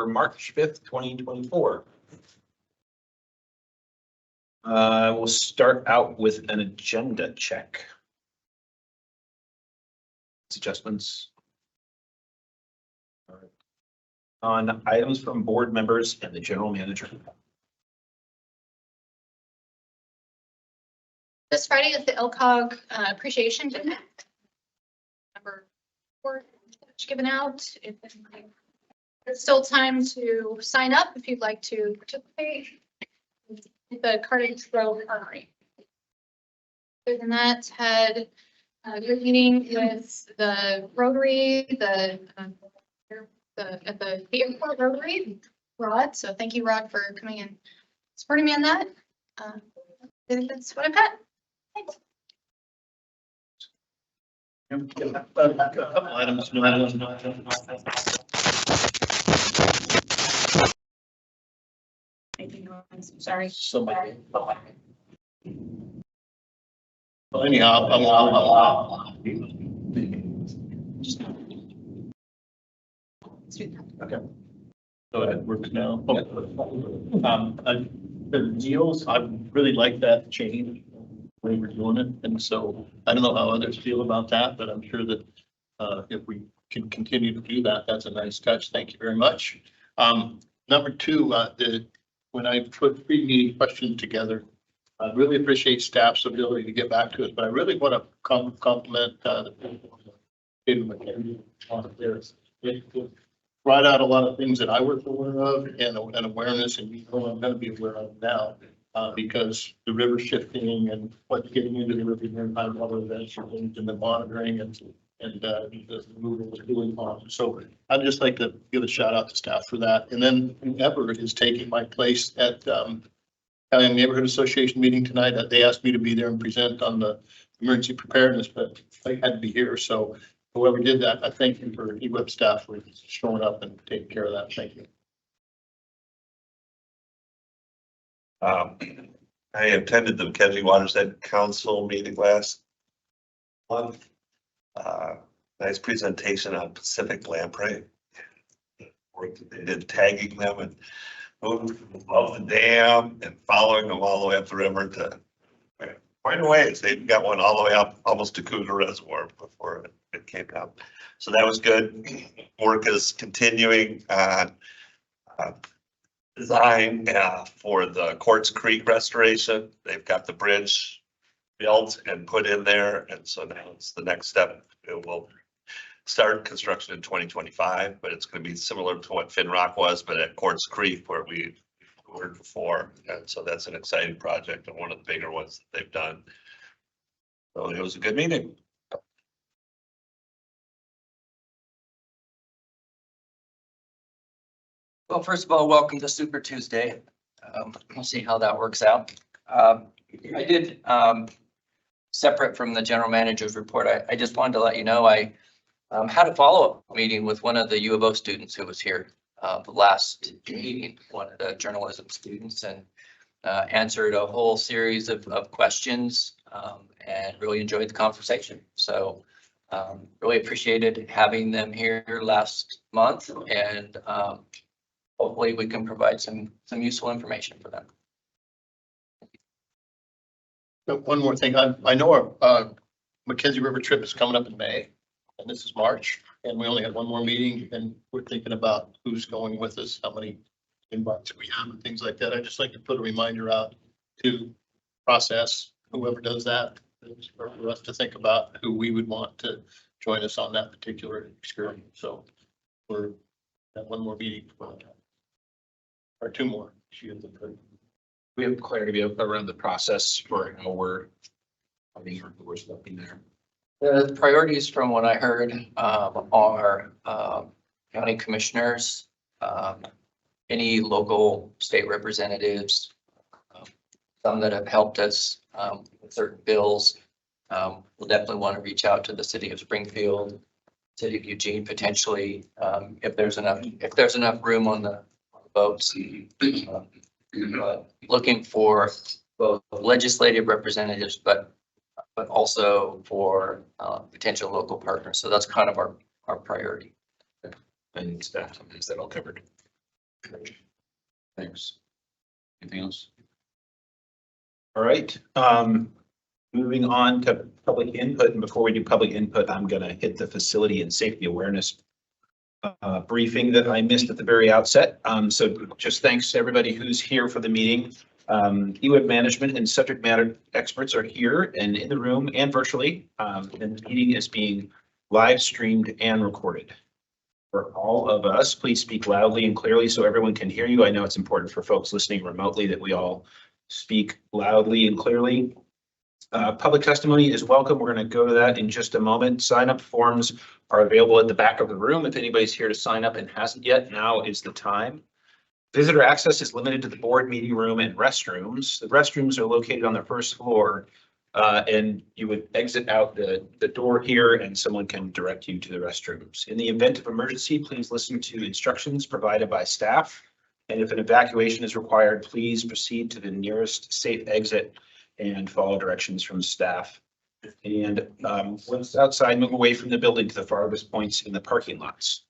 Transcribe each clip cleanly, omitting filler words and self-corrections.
for March 5th, 2024. We'll start out with an agenda check. Adjustments on items from board members and the general manager. This Friday is the LCOG appreciation dinner. Number 4 given out. There's still time to sign up if you'd like to participate. The Cartage Grove Armory. Other than that, had a good meeting with the Rotary, at the airport Rotary, Rod. So thank you, Rod, for coming and supporting me on that. I think that's what I've got. Thanks. Couple items, no items. Sorry. Somebody. Well, anyhow, I'll. Okay. So it works now. The deals, I really like that change when we're doing it. And so I don't know how others feel about that, but I'm sure that if we can continue to do that, that's a nice touch. Thank you very much. Number 2, when I put pre-meeting questions together, I really appreciate staff's ability to get back to us, but I really want to compliment the McKenzie on this. It brought out a lot of things that I was aware of and awareness, and I'm going to be aware of now because the river shifting and what's getting into the river and high water events and the monitoring and the removal is doing on. So I'd just like to give a shout out to staff for that. And then whoever is taking my place at County Neighborhood Association meeting tonight, they asked me to be there and present on the emergency preparedness, but I had to be here. So whoever did that, I thank you for EWEB staff for showing up and taking care of that. Thank you. I attended the McKenzie Watershed Council meeting last month. Nice presentation on Pacific lamprey. They did tagging them and moving above the dam and following them all the way up the river to quite a ways. They got one all the way up almost to Cougar Reservoir before it came down. So that was good. Work is continuing on design for the Quartz Creek restoration. They've got the bridge built and put in there. And so now it's the next step. It will start construction in 2025, but it's going to be similar to what Finrock was, but at Quartz Creek where we were before. And so that's an exciting project and one of the bigger ones that they've done. So it was a good meeting. Well, first of all, welcome to Super Tuesday. We'll see how that works out. I did, separate from the general manager's report, I just wanted to let you know I had a follow-up meeting with one of the U of O students who was here the last meeting, one of the journalism students, and answered a whole series of questions and really enjoyed the conversation. So really appreciated having them here last month, and hopefully we can provide some useful information for them. One more thing. I know our McKenzie River trip is coming up in May, and this is March, and we only have one more meeting, and we're thinking about who's going with us, how many invites we have and things like that. I'd just like to put a reminder out to process whoever does that, for us to think about who we would want to join us on that particular experience. So we're at one more meeting or 2 more. We have clarity around the process for how we're stepping there. The priorities from what I heard are county commissioners, any local state representatives, some that have helped us with certain bills. We'll definitely want to reach out to the city of Springfield, city of Eugene, potentially, if there's enough room on the boats. Looking for both legislative representatives, but also for potential local partners. So that's kind of our priority. And staff, is that all covered? Thanks. Anything else? All right, moving on to public input. And before we do public input, I'm going to hit the facility and safety awareness briefing that I missed at the very outset. So just thanks to everybody who's here for the meeting. EWEB management and subject matter experts are here and in the room and virtually. And the meeting is being live streamed and recorded. For all of us, please speak loudly and clearly so everyone can hear you. I know it's important for folks listening remotely that we all speak loudly and clearly. Public testimony is welcome. We're going to go to that in just a moment. Sign-up forms are available at the back of the room. If anybody's here to sign up and hasn't yet, now is the time. Visitor access is limited to the board meeting room and restrooms. The restrooms are located on the first floor, and you would exit out the door here and someone can direct you to the restrooms. In the event of emergency, please listen to instructions provided by staff. And if an evacuation is required, please proceed to the nearest safe exit and follow directions from staff. And once outside, move away from the building to the farthest points in the parking lots.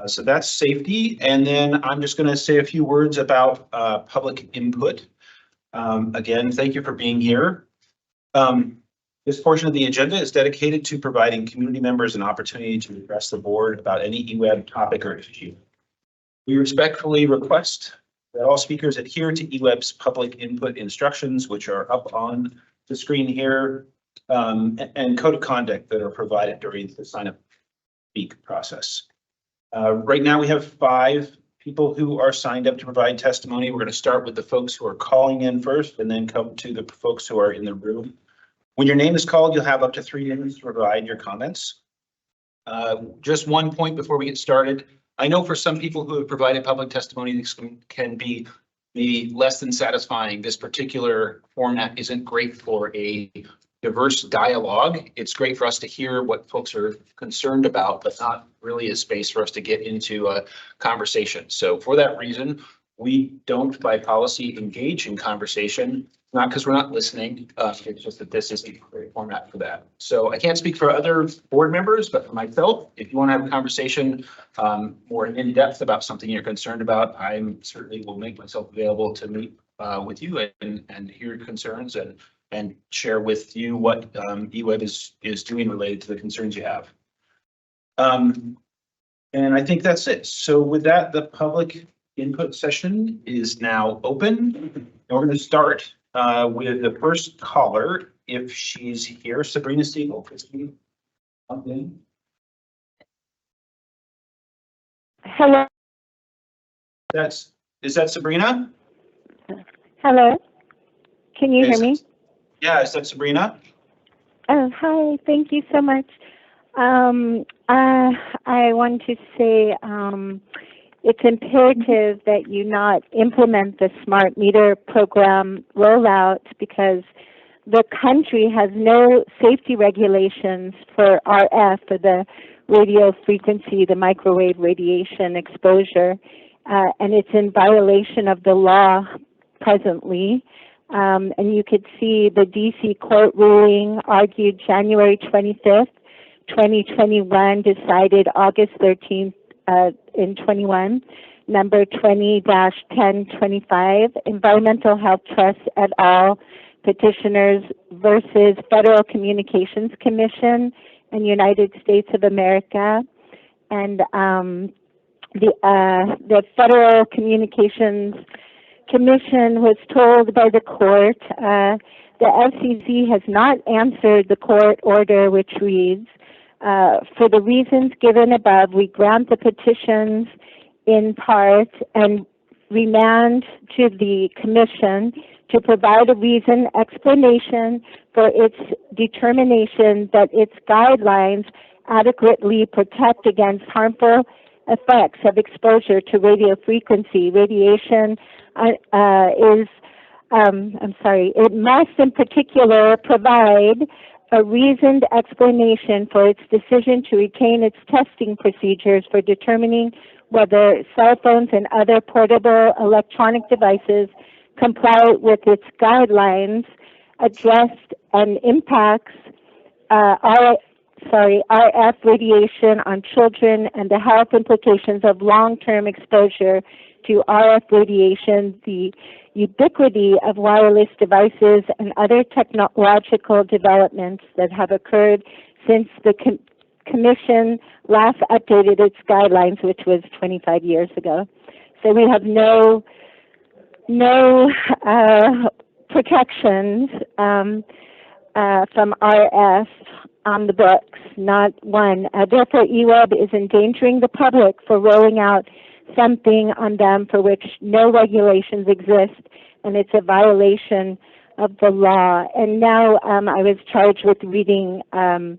So that's safety. And then I'm just going to say a few words about public input. Again, thank you for being here. This portion of the agenda is dedicated to providing community members an opportunity to address the board about any EWEB topic or issue. We respectfully request that all speakers adhere to EWEB's public input instructions, which are up on the screen here, and code of conduct that are provided during the sign-up speak process. Right now, we have 5 people who are signed up to provide testimony. We're going to start with the folks who are calling in first and then come to the folks who are in the room. When your name is called, you'll have up to 3 minutes to provide your comments. Just one point before we get started. I know for some people who have provided public testimony, this can be maybe less than satisfying. This particular format isn't great for a diverse dialogue. It's great for us to hear what folks are concerned about, but not really a space for us to get into a conversation. So for that reason, we don't by policy engage in conversation, not because we're not listening. It's just that this is a great format for that. So I can't speak for other board members, but for myself, if you want to have a conversation more in depth about something you're concerned about, I certainly will make myself available to meet with you and hear your concerns and share with you what EWEB is doing related to the concerns you have. And I think that's it. So with that, the public input session is now open. And we're going to start with the first caller, if she's here, Sabrina Siegel. Hello. Is that Sabrina? Hello. Can you hear me? Yeah, is that Sabrina? Oh, hi. Thank you so much. I want to say it's imperative that you not implement the smart meter program rollout because the country has no safety regulations for RF, for the radio frequency, the microwave radiation exposure, and it's in violation of the law presently. And you could see the DC court ruling argued January 25th, 2021, decided August 13th in 21, number 20-1025, Environmental Health Trust et al. Petitioners versus Federal Communications Commission and United States of America. And the Federal Communications Commission was told by the court, the FCC has not answered the court order, which reads, for the reasons given above, we grant the petitions in part and remand to the commission to provide a reason explanation for its determination that its guidelines adequately protect against harmful effects of exposure to radio frequency. Radiation it must in particular provide a reasoned explanation for its decision to retain its testing procedures for determining whether cell phones and other portable electronic devices comply with its guidelines, addressed and impacts RF radiation on children and the health implications of long-term exposure to RF radiation, the ubiquity of wireless devices, and other technological developments that have occurred since the Commission last updated its guidelines, which was 25 years ago. So we have no protections from RF on the books, not one. Therefore, EWEB is endangering the public for rolling out something on them for which no regulations exist, and it's a violation of the law. And now I was charged with reading Eva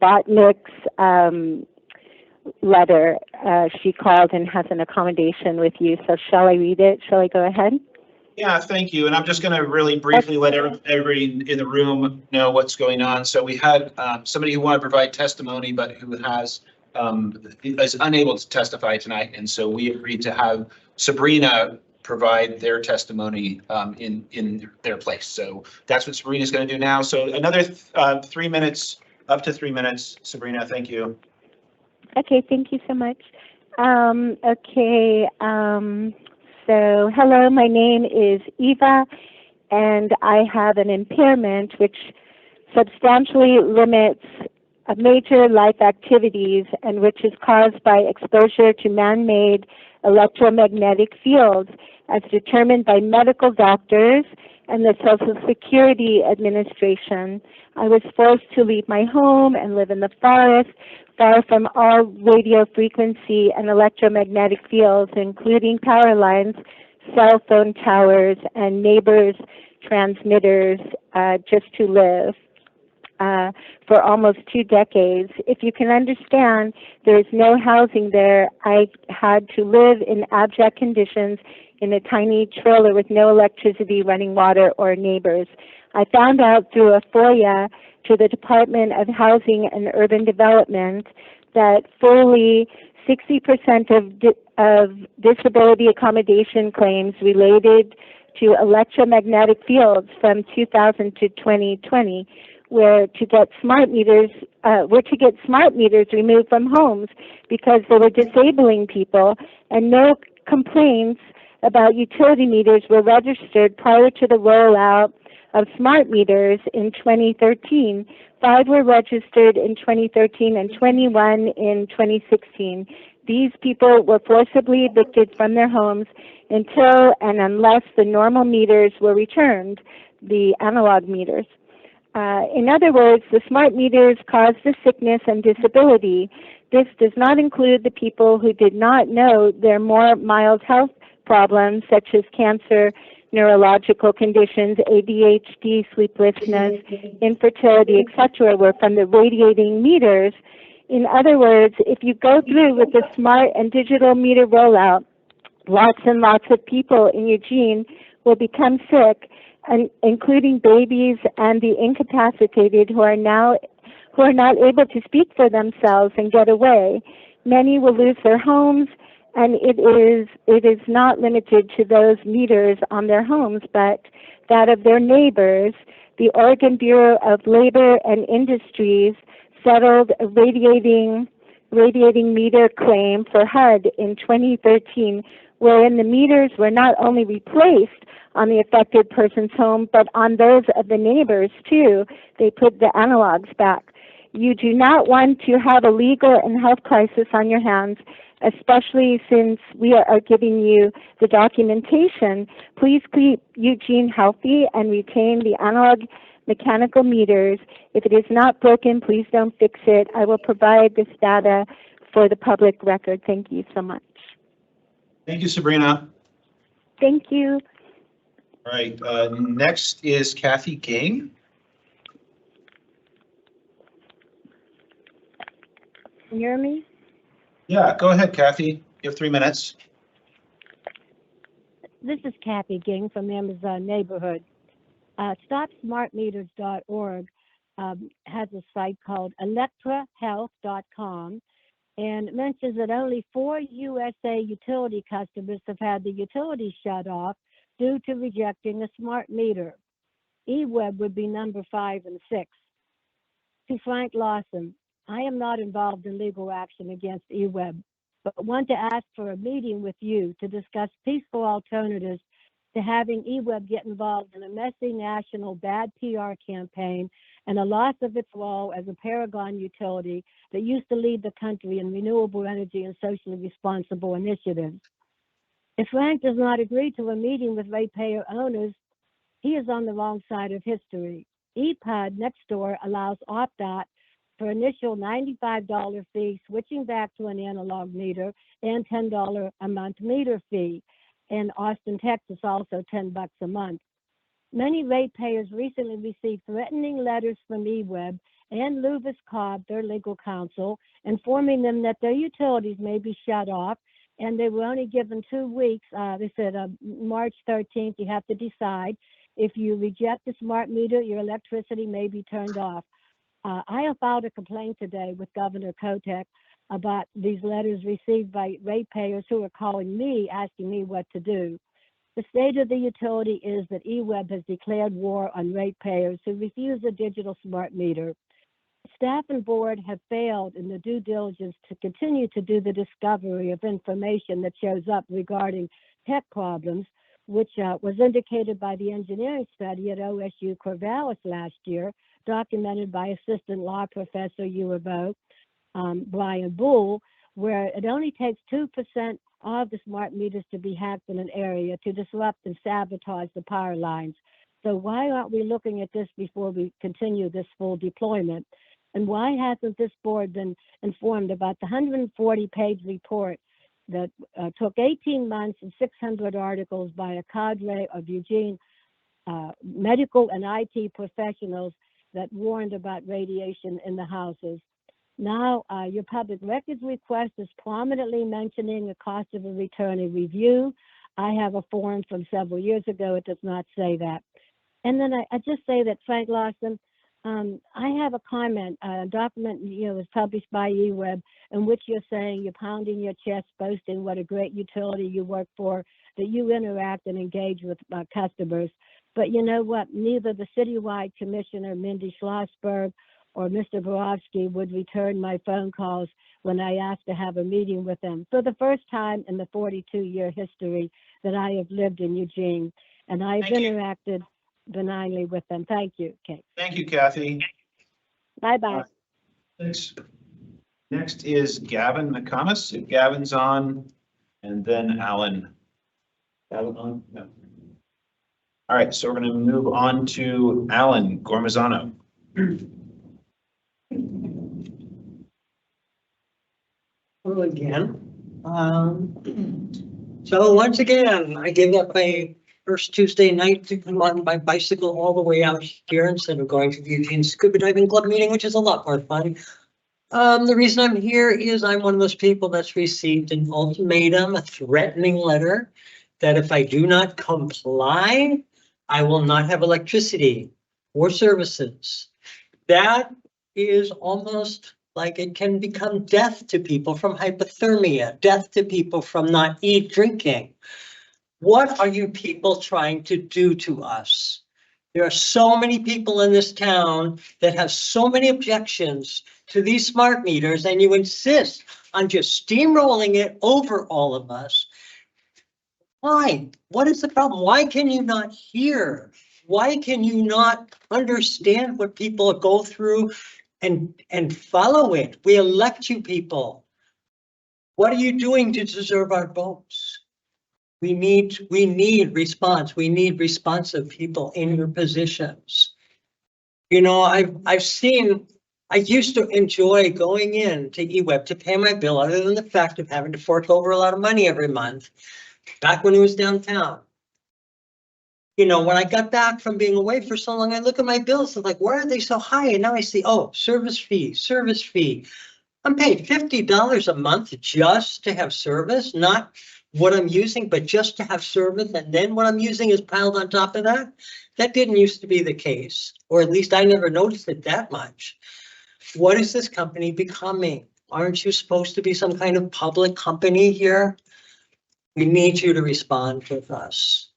Botnick's letter. She called and has an accommodation with you. So shall I read it? Shall I go ahead? Yeah, thank you. And I'm just going to really briefly let everybody in the room know what's going on. So we had somebody who wanted to provide testimony, but who has is unable to testify tonight. And so we agreed to have Sabrina provide their testimony in their place. So that's what Sabrina's going to do now. So another 3 minutes, up to 3 minutes. Sabrina, thank you. Okay, thank you so much. So hello, my name is Eva, and I have an impairment which substantially limits major life activities and which is caused by exposure to man-made electromagnetic fields as determined by medical doctors and the Social Security Administration. I was forced to leave my home and live in the forest, far from all radio frequency and electromagnetic fields, including power lines, cell phone towers, and neighbors' transmitters, just to live for almost 2 decades. If you can understand, there is no housing there. I had to live in abject conditions in a tiny trailer with no electricity, running water, or neighbors. I found out through a FOIA to the Department of Housing and Urban Development that fully 60% of disability accommodation claims related to electromagnetic fields from 2000 to 2020 were to get smart meters removed from homes because they were disabling people, and no complaints about utility meters were registered prior to the rollout of smart meters in 2013. 5 were registered in 2013 and 21 in 2016. These people were forcibly evicted from their homes until and unless the normal meters were returned, the analog meters. In other words, the smart meters caused the sickness and disability. This does not include the people who did not know their more mild health problems such as cancer, neurological conditions, ADHD, sleeplessness, infertility, etc., were from the radiating meters. In other words, if you go through with the smart and digital meter rollout, lots and lots of people in Eugene will become sick, and including babies and the incapacitated who are not able to speak for themselves and get away. Many will lose their homes, and it is not limited to those meters on their homes, but that of their neighbors. The Oregon Bureau of Labor and Industries settled a radiating meter claim for HUD in 2013, wherein the meters were not only replaced on the affected person's home, but on those of the neighbors too. They put the analogs back. You do not want to have a legal and health crisis on your hands, especially since we are giving you the documentation. Please keep Eugene healthy and retain the analog mechanical meters. If it is not broken, please don't fix it. I will provide this data for the public record. Thank you so much. Thank you, Sabrina. Thank you. All right, next is Kathy Ging. Can you hear me? Yeah, go ahead, Kathy. You have 3 minutes. This is Kathy Ging from Amazon Neighborhood. StopSmartMeters.org has a site called electrahealth.com, and it mentions that only 4 USA utility customers have had the utilities shut off due to rejecting a smart meter. EWEB would be number 5 and 6. To Frank Lawson, I am not involved in legal action against EWEB, but want to ask for a meeting with you to discuss peaceful alternatives to having EWEB get involved in a messy national bad PR campaign and a loss of its role as a paragon utility that used to lead the country in renewable energy and socially responsible initiatives. If Frank does not agree to a meeting with ratepayer owners, he is on the wrong side of history. EPUD next door allows opt-out for initial $95 fee, switching back to an analog meter, and $10 a month meter fee. In Austin, Texas, also $10 a month. Many ratepayers recently received threatening letters from EWEB and Lewis Cobb, their legal counsel, informing them that their utilities may be shut off, and they were only given 2 weeks. They said March 13th, you have to decide. If you reject the smart meter, your electricity may be turned off. I have filed a complaint today with Governor Kotek about these letters received by ratepayers who are calling me, asking me what to do. The state of the utility is that EWEB has declared war on ratepayers who refuse a digital smart meter. Staff and board have failed in the due diligence to continue to do the discovery of information that shows up regarding tech problems, which was indicated by the engineering study at OSU Corvallis last year, documented by Assistant Law Professor UofO, Brian Bull, where it only takes 2% of the smart meters to be hacked in an area to disrupt and sabotage the power lines. So why aren't we looking at this before we continue this full deployment? And why hasn't this board been informed about the 140-page report that took 18 months and 600 articles by a cadre of Eugene medical and IT professionals that warned about radiation in the houses? Now, your public records request is prominently mentioning the cost of a return and review. I have a form from several years ago. It does not say that. And then I just say that, Frank Lawson, I have a comment, a document, was published by EWEB, in which you're saying you're pounding your chest, boasting what a great utility you work for, that you interact and engage with customers. But you know what? Neither the citywide commissioner, Mindy Schlossberg, or Mr. Borowski would return my phone calls when I asked to have a meeting with them for the first time in the 42-year history that I have lived in Eugene. And I've interacted benignly with them. Thank you, Kate. Thank you, Kathy. Bye-bye. Thanks. Next is Gavin McComas. If Gavin's on, and then Alan. Gavin on? No. All right, so we're going to move on to Alan Gormazano. Hello again. So once again, I gave up my first Tuesday night to come on my bicycle all the way out here instead of going to the Eugene Scuba Diving Club meeting, which is a lot more fun. The reason I'm here is I'm one of those people that's received an ultimatum, a threatening letter, that if I do not comply, I will not have electricity or services. That is almost like it can become death to people from hypothermia, death to people from not drinking. What are you people trying to do to us? There are so many people in this town that have so many objections to these smart meters, and you insist on just steamrolling it over all of us. Why? What is the problem? Why can you not hear? Why can you not understand what people go through and follow it? We elect you people. What are you doing to deserve our votes? We need response. We need responsive people in your positions. You know, I've seen, I used to enjoy going in to EWEB to pay my bill, other than the fact of having to fork over a lot of money every month, back when it was downtown. You know, when I got back from being away for so long, I look at my bills and like, why are they so high? And now I see, oh, service fee, service fee. I'm paying $50 a month just to have service, not what I'm using, but just to have service. And then what I'm using is piled on top of that. That didn't used to be the case, or at least I never noticed it that much. What is this company becoming? Aren't you supposed to be some kind of public company here? We need you to respond with us.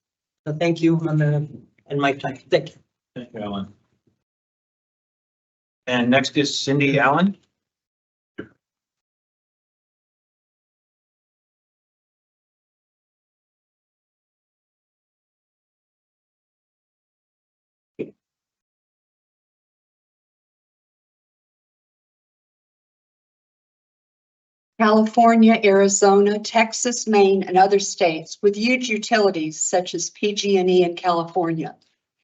So thank you and my time. Thank you. Thank you, Alan. And next is Cindy Allen. California, Arizona, Texas, Maine, and other states with huge utilities such as PG&E in California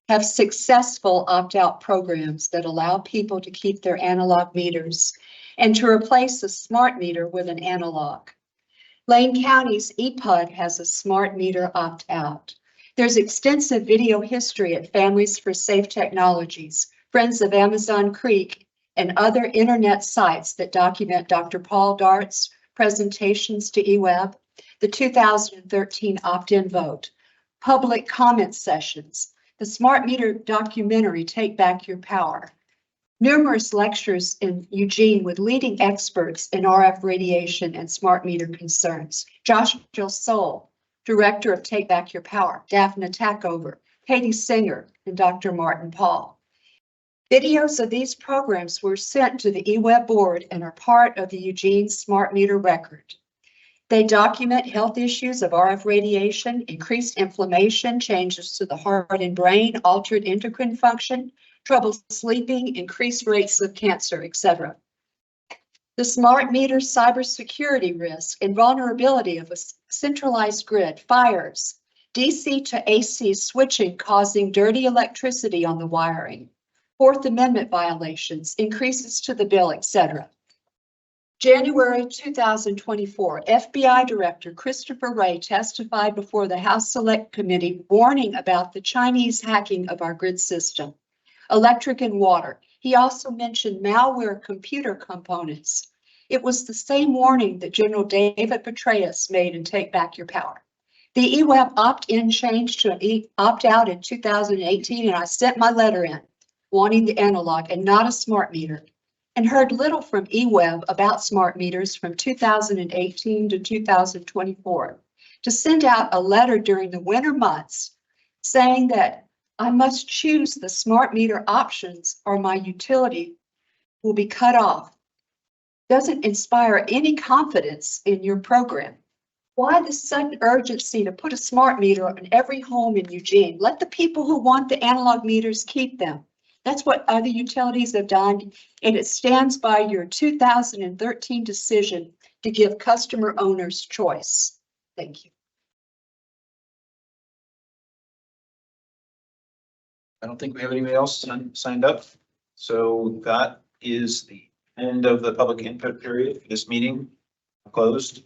have successful opt-out programs that allow people to keep their analog meters and to replace a smart meter with an analog. Lane County's EPUD has a smart meter opt-out. There's extensive video history at Families for Safe Technologies, Friends of Amazon Creek, and other internet sites that document Dr. Paul Dart's presentations to EWEB, the 2013 opt-in vote, public comment sessions, the smart meter documentary, Take Back Your Power, numerous lectures in Eugene with leading experts in RF radiation and smart meter concerns. Josh Soul, director of Take Back Your Power, Daphne Tackover, Katie Singer, and Dr. Martin Paul. Videos of these programs were sent to the EWEB board and are part of the Eugene Smart Meter record. They document health issues of RF radiation, increased inflammation, changes to the heart and brain, altered endocrine function, trouble sleeping, increased rates of cancer, etc. The smart meter cybersecurity risk and vulnerability of a centralized grid, fires, DC to AC switching causing dirty electricity on the wiring, Fourth Amendment violations, increases to the bill, etc. January 2024, FBI Director Christopher Wray testified before the House Select Committee warning about the Chinese hacking of our grid system, electric and water. He also mentioned malware computer components. It was the same warning that General David Petraeus made in Take Back Your Power. The EWEB opt-in changed to an opt-out in 2018, and I sent my letter in, wanting the analog and not a smart meter, and heard little from EWEB about smart meters from 2018 to 2024. To send out a letter during the winter months saying that I must choose the smart meter options or my utility will be cut off doesn't inspire any confidence in your program. Why the sudden urgency to put a smart meter on every home in Eugene? Let the people who want the analog meters keep them. That's what other utilities have done, and it stands by your 2013 decision to give customer owners choice. Thank you. I don't think we have anybody else signed up. So that is the end of the public input period for this meeting. Closed.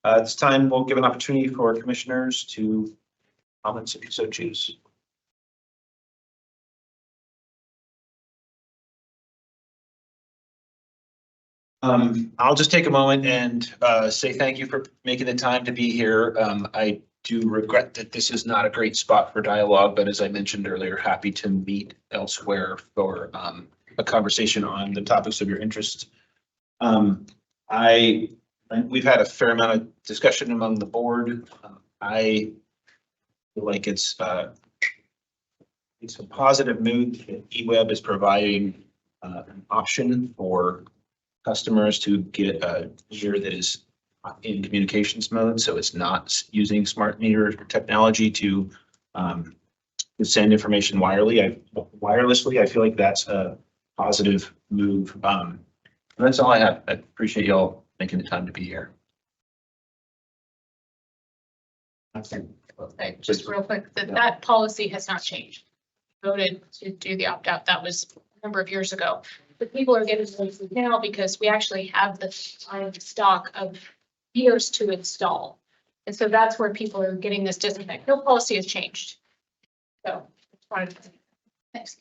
At this time, we'll give an opportunity for commissioners to comment if you so choose. I'll just take a moment and say thank you for making the time to be here. I do regret that this is not a great spot for dialogue, but as I mentioned earlier, happy to meet elsewhere for a conversation on the topics of your interest. We've had a fair amount of discussion among the board. I feel like it's a positive mood that EWEB is providing an option for customers to get a meter that is in communications mode, so it's not using smart meter technology to send information wirelessly. I feel like that's a positive move. And that's all I have. I appreciate y'all making the time to be here. Just real quick, that policy has not changed. Voted to do the opt-out. That was a number of years ago. But people are getting places now because we actually have the stock of meters to install. And so that's where people are getting this disconnect. No policy has changed. So, thanks.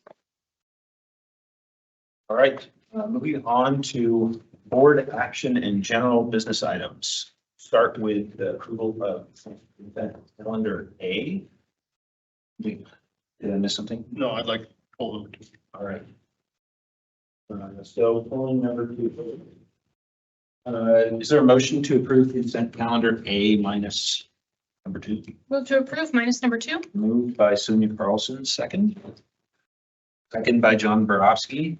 All right, moving on to board action and general business items. Start with the approval of calendar A. Did I miss something? No, I'd like to pull them. All right. So polling number 2. Is there a motion to approve consent calendar A minus Number 2. Move to approve minus number 2. Moved by Sonia Carlson, second. Second by John Borowski.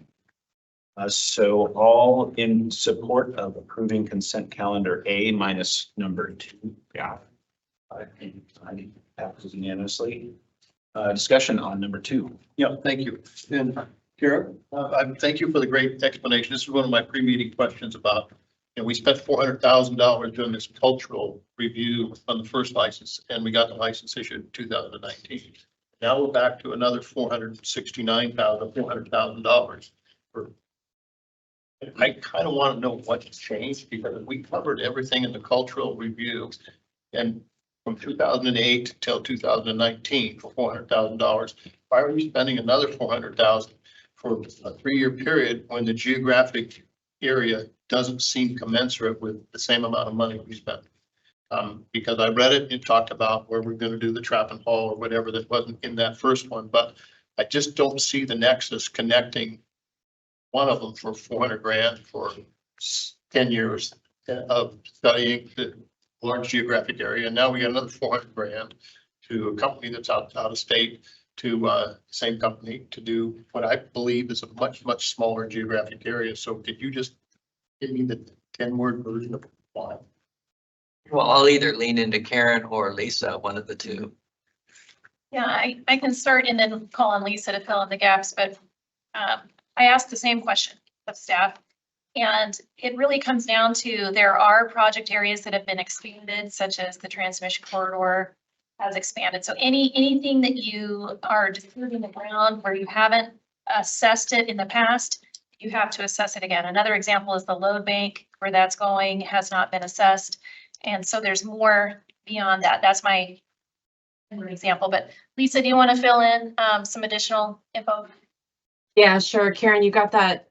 So all in support of approving consent calendar A minus number 2. Yeah. I passes unanimously. Discussion on number 2. Yeah, thank you. And Kara, thank you for the great explanation. This is one of my pre-meeting questions about, we spent $400,000 doing this cultural review on the first license, and we got the license issued in 2019. Now we're back to another $469,000 for. I kind of want to know what's changed, because we covered everything in the cultural review, and from 2008 till 2019 for $400,000. Why are we spending another $400,000 for a 3-year period when the geographic area doesn't seem commensurate with the same amount of money we spent? Because I read it, it talked about where we're going to do the trap and haul or whatever that wasn't in that first one, but I just don't see the nexus connecting one of them for $400,000 for 10 years of studying the large geographic area. And now we got another $400,000 to a company that's out of state, to same company to do what I believe is a much smaller geographic area. So could you just give me the 10-word version of why? Well, I'll either lean into Karen or Lisa, one of the two. Yeah, I can start and then call on Lisa to fill in the gaps, but I asked the same question of staff. And it really comes down to, there are project areas that have been expanded, such as the transmission corridor has expanded. So anything that you are disturbing the ground where you haven't assessed it in the past, you have to assess it again. Another example is the load bank, where that's going has not been assessed. And so there's more beyond that. That's my example. But Lisa, do you want to fill in some additional info? Yeah, sure. Karen, you got that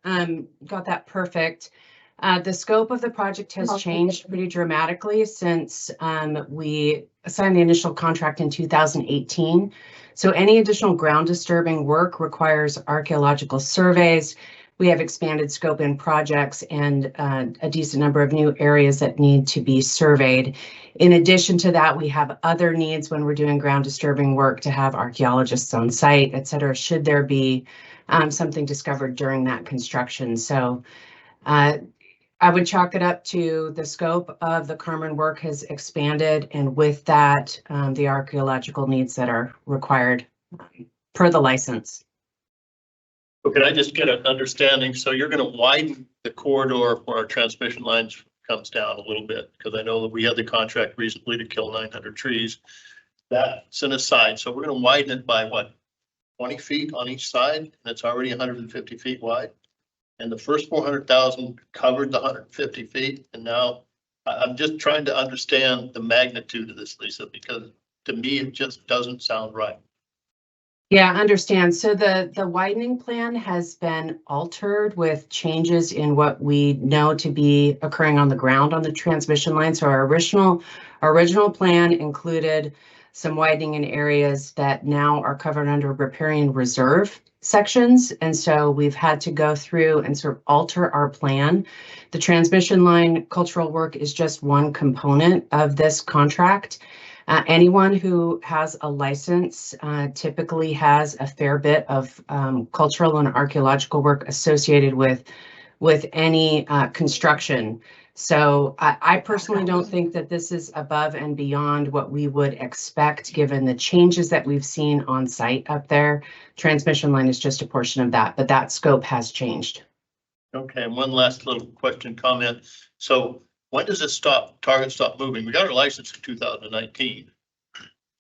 perfect. The scope of the project has changed pretty dramatically since we signed the initial contract in 2018. So any additional ground disturbing work requires archaeological surveys. We have expanded scope in projects and a decent number of new areas that need to be surveyed. In addition to that, we have other needs when we're doing ground disturbing work to have archaeologists on site, et cetera, should there be something discovered during that construction. So I would chalk it up to the scope of the Carmen work has expanded, and with that, the archaeological needs that are required per the license. So can I just get an understanding? So you're going to widen the corridor where our transmission lines comes down a little bit, because I know that we had the contract recently to kill 900 trees. That's an aside. So we're going to widen it by what, 20 feet on each side, and it's already 150 feet wide. And the first 400,000 covered the 150 feet. And now I'm just trying to understand the magnitude of this, Lisa, because to me, it just doesn't sound right. Yeah, I understand. So the widening plan has been altered with changes in what we know to be occurring on the ground on the transmission line. So our original plan included some widening in areas that now are covered under riparian reserve sections. And so we've had to go through and sort of alter our plan. The transmission line cultural work is just one component of this contract. Anyone who has a license typically has a fair bit of cultural and archaeological work associated with any construction. So I personally don't think that this is above and beyond what we would expect, given the changes that we've seen on site up there. Transmission line is just a portion of that, but that scope has changed. Okay, and one last little question, comment. So when does it target stop moving? We got our license in 2019.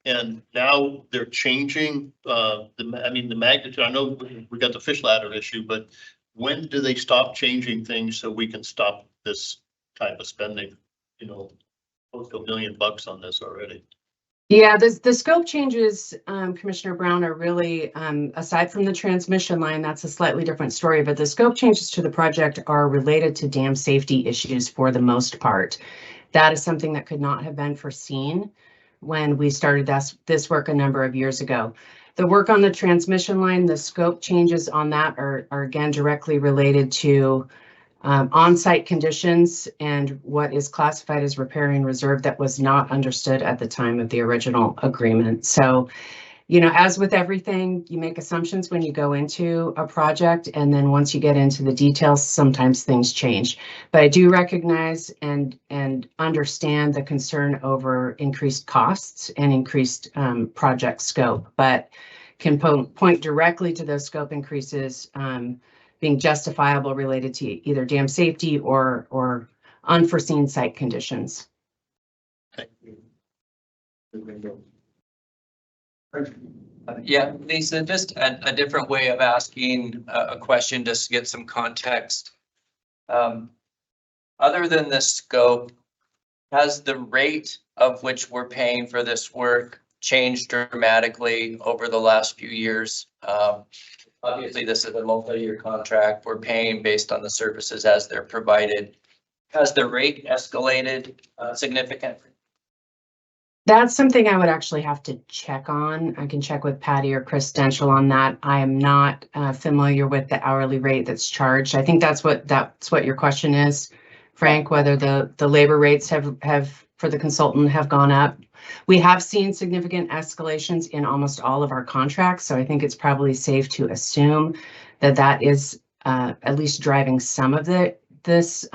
And now they're changing the magnitude. I know we got the fish ladder issue, but when do they stop changing things so we can stop this type of spending? Close to $1 million on this already. Yeah, the scope changes, Commissioner Brown, are really, aside from the transmission line, that's a slightly different story, but the scope changes to the project are related to dam safety issues for the most part. That is something that could not have been foreseen when we started this work a number of years ago. The work on the transmission line, the scope changes on that are again directly related to on-site conditions and what is classified as riparian reserve that was not understood at the time of the original agreement. So, you know, as with everything, you make assumptions when you go into a project, and then once you get into the details, sometimes things change. But I do recognize and understand the concern over increased costs and increased project scope, but can point directly to those scope increases being justifiable related to either dam safety or unforeseen site conditions. Thank you. Yeah, Lisa, just a different way of asking a question, just to get some context. Other than the scope, has the rate of which we're paying for this work changed dramatically over the last few years? Obviously, this is a multi-year contract. We're paying based on the services as they're provided. Has the rate escalated significantly? That's something I would actually have to check on. I can check with Patty or Chris Stenchel on that. I am not familiar with the hourly rate that's charged. I think that's what your question is, Frank, whether the labor rates have for the consultant have gone up. We have seen significant escalations in almost all of our contracts, so I think it's probably safe to assume that that is at least driving some of this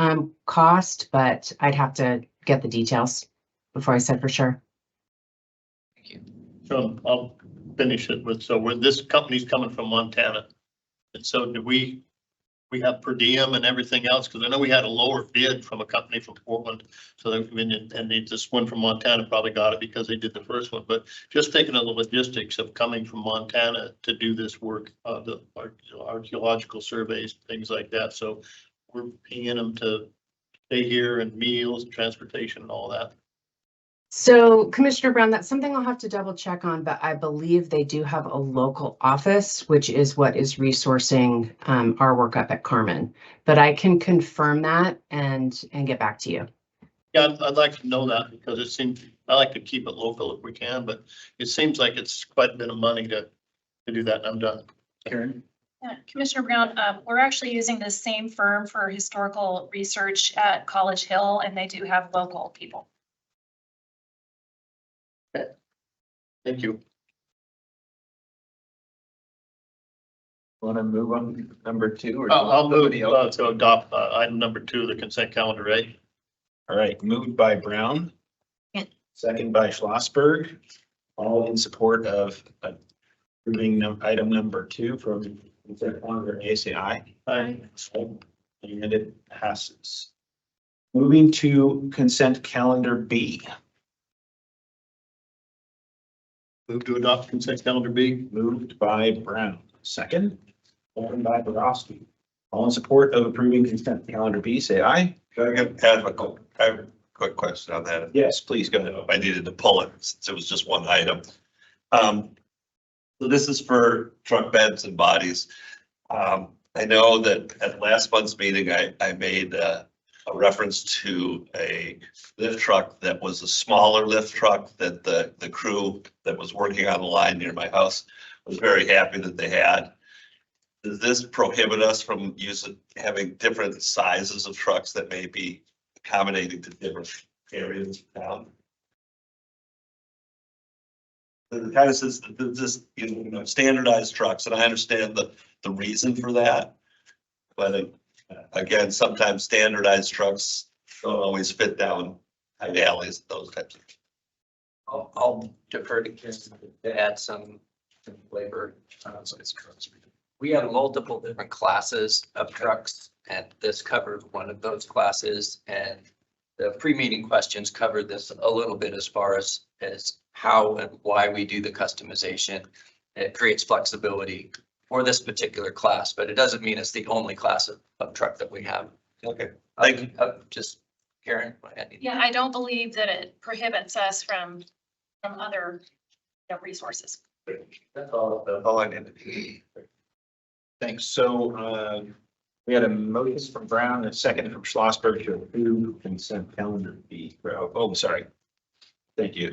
cost, but I'd have to get the details before I said for sure. So I'll finish it with, so where this company's coming from Montana. And so do we have per diem and everything else? Because I know we had a lower bid from a company from Portland. So this one from Montana probably got it because they did the first one. But just thinking of the logistics of coming from Montana to do this work, the archaeological surveys, things like that. So we're paying them to stay here and meals, transportation and all that. So Commissioner Brown, that's something I'll have to double check on, but I believe they do have a local office, which is what is resourcing our work up at Carmen. But I can confirm that and get back to you. Yeah, I'd like to know that because it seems, I like to keep it local if we can, but it seems like it's quite a bit of money to do that. And I'm done. Karen? Yeah, Commissioner Brown, we're actually using the same firm for historical research at College Hill, and they do have local people. Thank you. Want to move on to number 2? Or I'll move somebody else? to adopt item number 2, the consent calendar, right? All right, moved by Brown. Yeah. Second by Schlossberg. All in support of approving item number 2 from consent calendar. Say aye. Aye. And it passes. Moving to consent calendar B. Move to adopt consent calendar B. Moved by Brown. Second. Second by Borowski. All in support of approving consent calendar B, say aye. Can I have a quick question on that? Yes, please go ahead. If I needed to pull it since it was just one item. So this is for truck beds and bodies. I know that at last month's meeting, I made a reference to a lift truck that was a smaller lift truck that the crew that was working on the line near my house was very happy that they had. Does this prohibit us from having different sizes of trucks that may be accommodating to different areas of town? It kind of says that this, standardized trucks, and I understand the reason for that. But again, sometimes standardized trucks don't always fit down tight alleys, those types of things. I'll defer to Chris to add some flavor. We have multiple different classes of trucks, and this covers one of those classes. And the pre-meeting questions covered this a little bit as far as how and why we do the customization. It creates flexibility for this particular class, but it doesn't mean it's the only class of truck that we have. Okay, thank you. Just Karen. Yeah, I don't believe that it prohibits us from other resources. That's all I needed. Thanks. So we had a motion from Brown and a second from Schlossberg to approve consent calendar B. Oh, sorry. Thank you.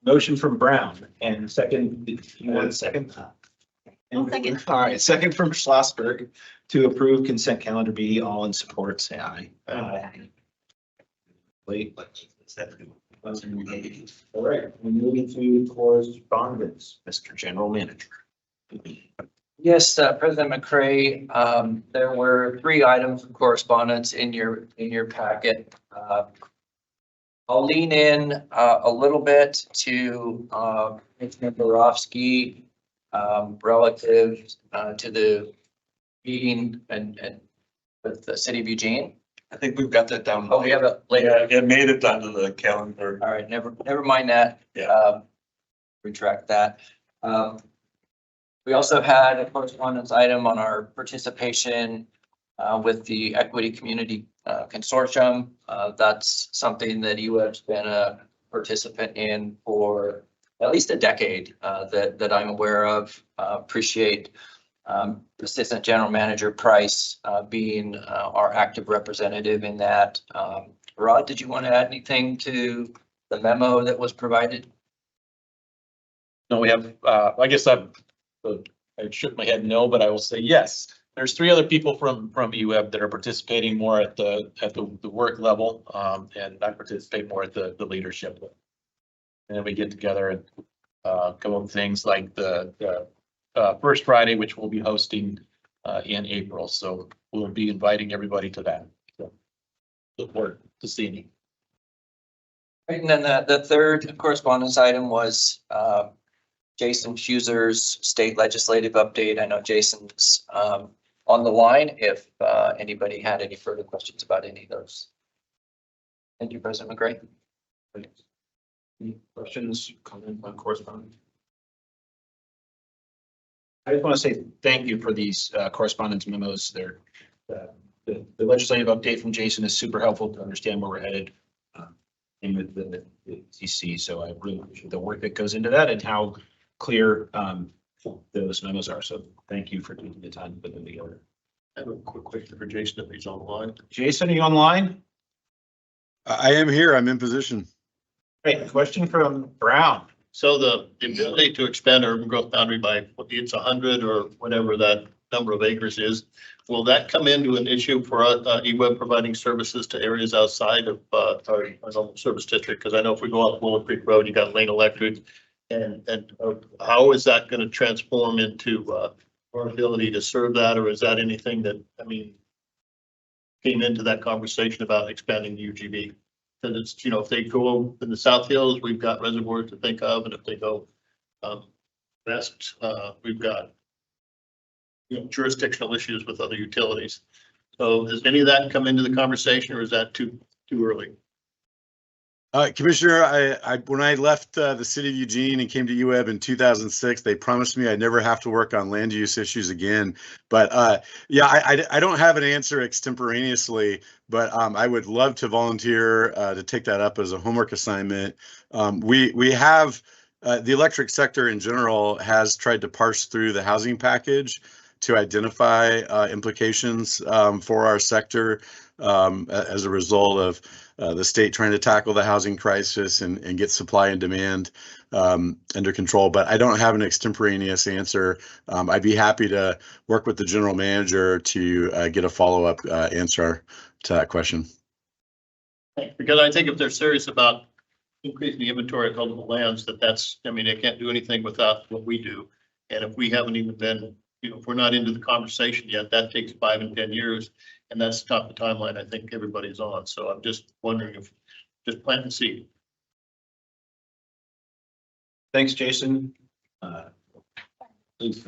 Motion from Brown and second. You want a second? I'll second. All right, second from Schlossberg to approve consent calendar B. All in support, say aye. Aye. Wait. All right, we're moving to correspondence, Mr. General Manager. Yes, President McCray, there were 3 items of correspondence in your packet. I'll lean in a little bit to Commissioner Borofsky relative to the meeting and with the city of Eugene. I think we've got that down. Oh, we have it later. Yeah, it made it onto the calendar. All right, never mind that. Yeah. Retract that. We also had a correspondence item on our participation with the Equity Community Consortium. That's something that EWEB's been a participant in for at least a decade that I'm aware of. Appreciate Assistant General Manager Price being our active representative in that. Rod, did you want to add anything to the memo that was provided? No, we have, I guess I shook my head no, but I will say yes. There's 3 other people from EWEB that are participating more at the work level, and I participate more at the leadership level. And then we get together and come up with things like the First Friday, which we'll be hosting in April. So we'll be inviting everybody to that. So look forward to seeing you. Right, and then the third correspondence item was Jason Fuser's state legislative update. I know Jason's on the line if anybody had any further questions about any of those. Thank you, President McGray. Any questions, comments on correspondence? I just want to say thank you for these correspondence memos. They're the legislative update from Jason is super helpful to understand where we're headed in with the DC. So I really appreciate the work that goes into that and how clear those memos are. So thank you for taking the time to put them together. I have a quick question for Jason if he's online. Jason, are you online? I am here. I'm in position. Great. Question from Brown. So the ability to expand urban growth boundary by, it's 100 or whatever that number of acres is, will that come into an issue for EWEB providing services to areas outside of our normal service district? Because I know if we go up Willow Creek Road, you got Lane Electric, and how is that going to transform into our ability to serve that, or is that anything that, I mean, came into that conversation about expanding the UGB? Because it's, you know, if they go in the South Hills, we've got reservoirs to think of, and if they go west, we've got, you know, jurisdictional issues with other utilities. So does any of that come into the conversation, or is that too early? Commissioner, I when I left the city of Eugene and came to EWEB in 2006, they promised me I'd never have to work on land use issues again. But yeah, I don't have an answer extemporaneously, but I would love to volunteer to take that up as a homework assignment. We have the electric sector in general has tried to parse through the housing package to identify implications for our sector as a result of the state trying to tackle the housing crisis and get supply and demand under control. But I don't have an extemporaneous answer. I'd be happy to work with the general manager to get a follow-up answer to that question. Because I think if they're serious about increasing the inventory of buildable lands, that's, I mean, they can't do anything without what we do. And if we haven't even been, you know, if we're not into the conversation yet, that takes 5 and 10 years. And that's not the timeline I think everybody's on. So I'm just wondering if, just plant the seed. Thanks, Jason. Curious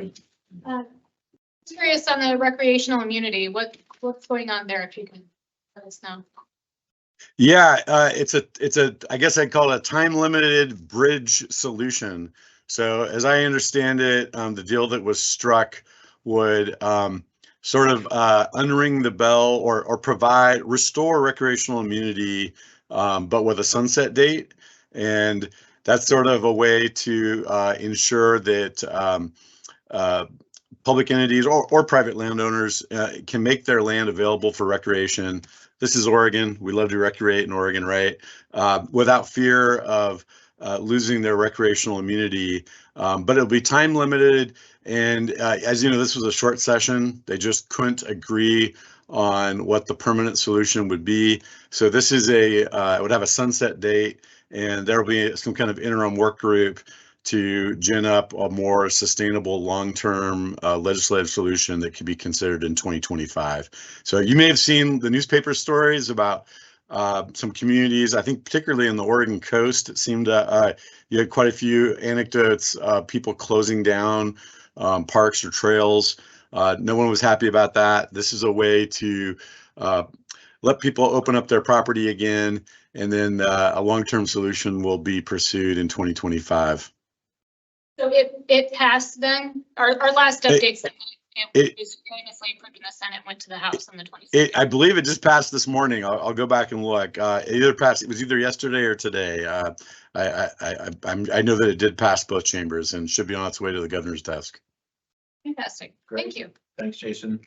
on the recreational immunity, what's going on there, if you can let us know. Yeah, it's a I guess I'd call it a time limited bridge solution. So as I understand it, the deal that was struck would sort of unring the bell or restore recreational immunity, but with a sunset date. And that's sort of a way to ensure that public entities or private landowners can make their land available for recreation. This is Oregon. We love to recreate in Oregon, right? Without fear of losing their recreational immunity. But it'll be time limited. And as you know, this was a short session. They just couldn't agree on what the permanent solution would be. So this is it would have a sunset date, and there will be some kind of interim work group to gin up a more sustainable long-term legislative solution that could be considered in 2025. So you may have seen the newspaper stories about some communities, I think particularly in the Oregon coast, it seemed you had quite a few anecdotes, people closing down parks or trails. No one was happy about that. This is a way to let people open up their property again, and then a long-term solution will be pursued in 2025. So it passed then, our last update said it was unanimously approved in the Senate, went to the House on the 26th. I believe it just passed this morning. I'll go back and look. It was either yesterday or today. I know that it did pass both chambers and should be on its way to the governor's desk. Fantastic. Great. Thank you. Thanks, Jason.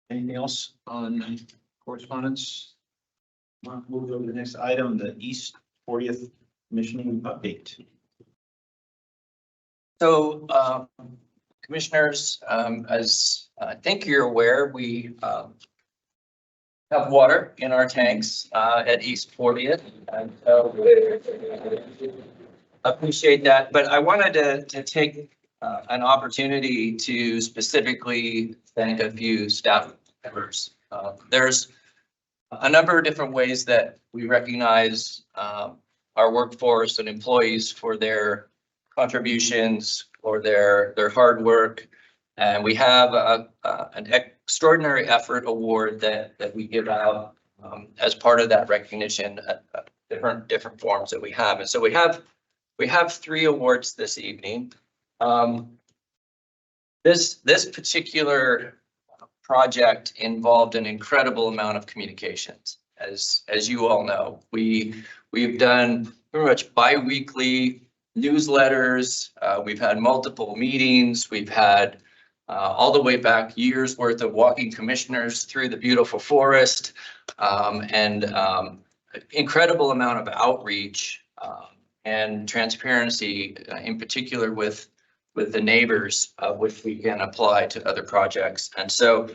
Anything else on correspondence? Move over to the next item, the East 40th commissioning update. So, commissioners, as I think you're aware, we have water in our tanks at East 40th. And so appreciate that. But I wanted to take an opportunity to specifically thank a few staff members. There's a number of different ways that we recognize our workforce and employees for their contributions, or their hard work. And we have an extraordinary effort award that we give out as part of that recognition at different forms that we have. And so we have 3 awards this evening. This particular project involved an incredible amount of communications. As you all know, we've done pretty much bi-weekly newsletters. We've had multiple meetings. We've had all the way back years worth of walking commissioners through the beautiful forest, and incredible amount of outreach and transparency, in particular with the neighbors, which we can apply to other projects. And so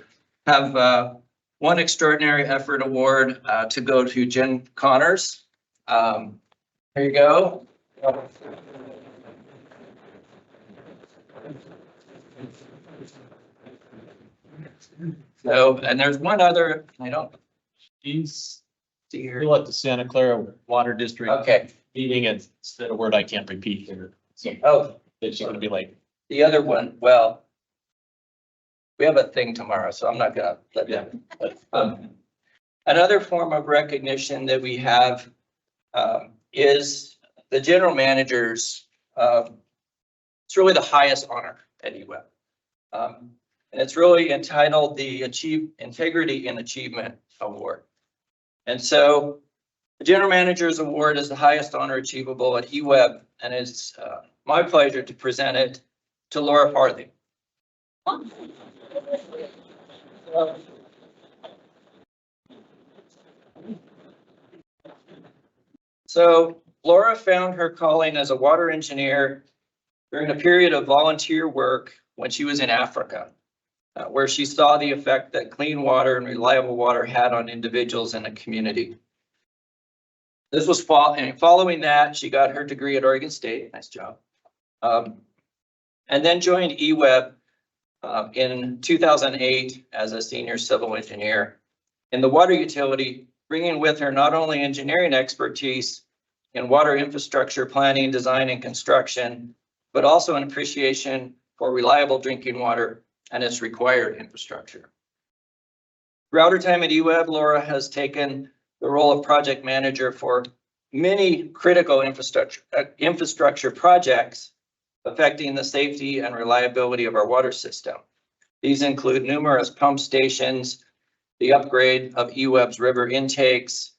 have one extraordinary effort award to go to Jen Connors. Here you go. So, and there's one other, She's see here. still at the Santa Clara Water District Okay. meeting, and said a word I can't repeat here. So Oh, that she's gonna be like, the other one, well, we have a thing tomorrow, so I'm not gonna let them. Another form of recognition that we have is the general managers. It's really the highest honor at EWEB. And it's really entitled the Integrity and Achievement Award. And so the General Manager's Award is the highest honor achievable at EWEB, and it's my pleasure to present it to Laura Farthing. So Laura found her calling as a water engineer during a period of volunteer work when she was in Africa, where she saw the effect that clean water and reliable water had on individuals in a community. This was following that, she got her degree at Oregon State. Nice job. And then joined EWEB in 2008 as a senior civil engineer in the water utility, bringing with her not only engineering expertise in water infrastructure planning, design, and construction, but also an appreciation for reliable drinking water and its required infrastructure. Throughout her time at EWEB, Laura has taken the role of project manager for many critical infrastructure projects affecting the safety and reliability of our water system. These include numerous pump stations, the upgrade of EWEB's river intakes,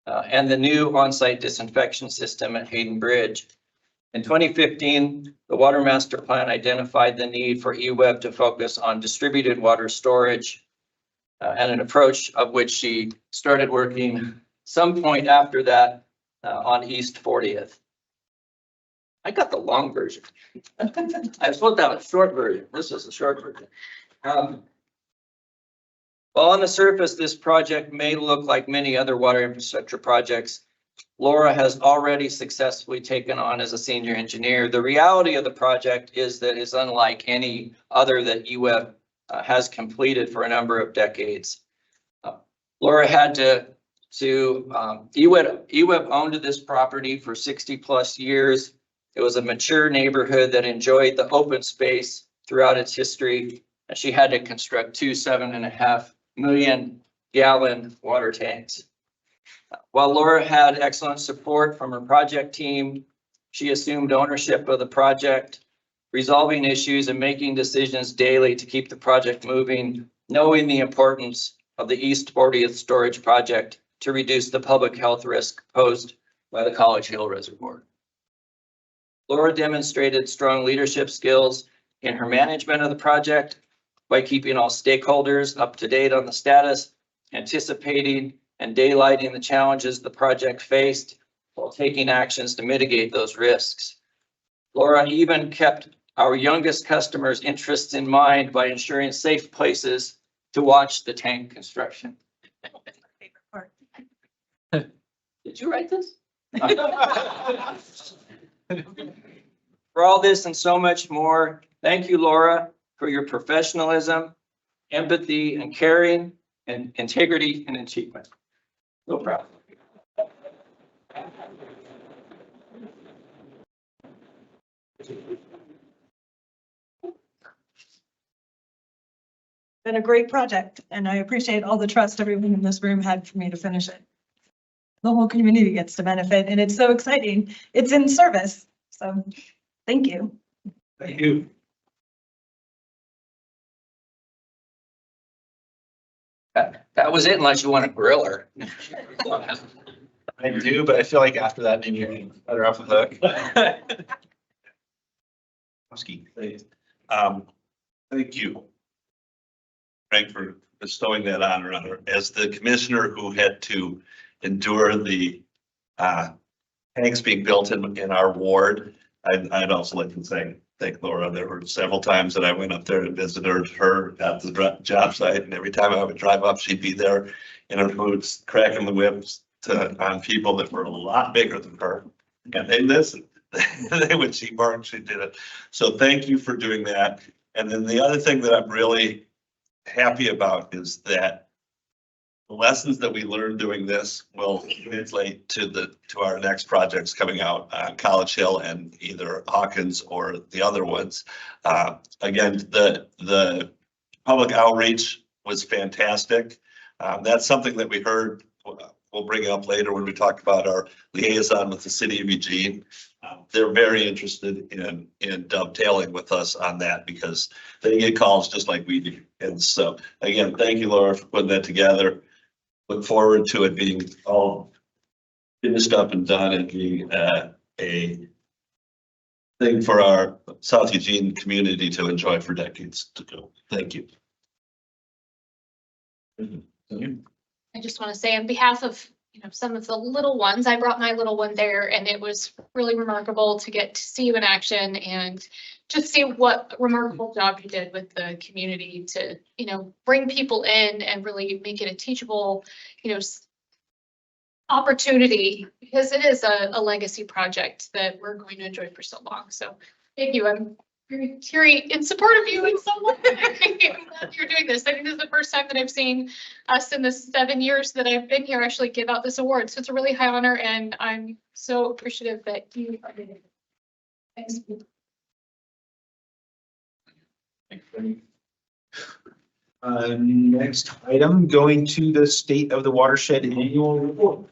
and the new on-site disinfection system at Hayden Bridge. In 2015, the Water Master Plan identified the need for EWEB to focus on distributed water storage, and an approach of which she started working some point after that on East 40th. I got the long version. I was supposed to have a short version. This is a short version. Well, on the surface, this project may look like many other water infrastructure projects Laura has already successfully taken on as a senior engineer. The reality of the project is that it's unlike any other that EWEB has completed for a number of decades. Laura had EWEB owned this property for 60+ years. It was a mature neighborhood that enjoyed the open space throughout its history. And she had to construct 2 7.5 million gallon water tanks. While Laura had excellent support from her project team, she assumed ownership of the project, resolving issues and making decisions daily to keep the project moving, knowing the importance of the East 40th storage project to reduce the public health risk posed by the College Hill Reservoir. Laura demonstrated strong leadership skills in her management of the project by keeping all stakeholders up to date on the status, anticipating and daylighting the challenges the project faced while taking actions to mitigate those risks. Laura even kept our youngest customers' interests in mind by ensuring safe places to watch the tank construction. Did you write this? For all this and so much more, thank you, Laura, for your professionalism, empathy, and caring, and integrity and achievement. No problem. Been a great project, and I appreciate all the trust everyone in this room had for me to finish it. The whole community gets to benefit, and it's so exciting. It's in service, so thank you. Thank you. That was it, unless you want to grill her. I do, but I feel like after that, maybe you're better off the hook. Thank you, Frank, for bestowing that honor on her. As the commissioner who had to endure the tanks being built in our ward, I'd also like to thank Laura. There were several times that I went up there and visited her at the job site, and every time I would drive up, she'd be there in her boots, cracking the whips on people that were a lot bigger than her. And they listened. When she barked, she did it. So thank you for doing that. And then the other thing that I'm really happy about is that the lessons that we learned doing this will translate to our next projects coming out on College Hill and either Hawkins or the other ones. Again, the public outreach was fantastic. That's something that we heard. We'll bring it up later when we talk about our liaison with the city of Eugene. They're very interested in dovetailing with us on that because they get calls just like we do. And so again, thank you, Laura, for putting that together. Look forward to it being all finished up and done and being a thing for our South Eugene community to enjoy for decades to go. Thank you. I just want to say on behalf of, some of the little ones, I brought my little one there and it was really remarkable to get to see you in action and just see what remarkable job you did with the community to, bring people in and really make it a teachable, opportunity because it is a legacy project that we're going to enjoy for so long. So thank you. I'm very in support of you in some way. I'm glad you're doing this. I think this is the first time that I've seen us in the 7 years that I've been here actually give out this award. So it's a really high honor and I'm so appreciative that you are doing it. Thanks. Next item, going to the State of the Watershed Annual Report.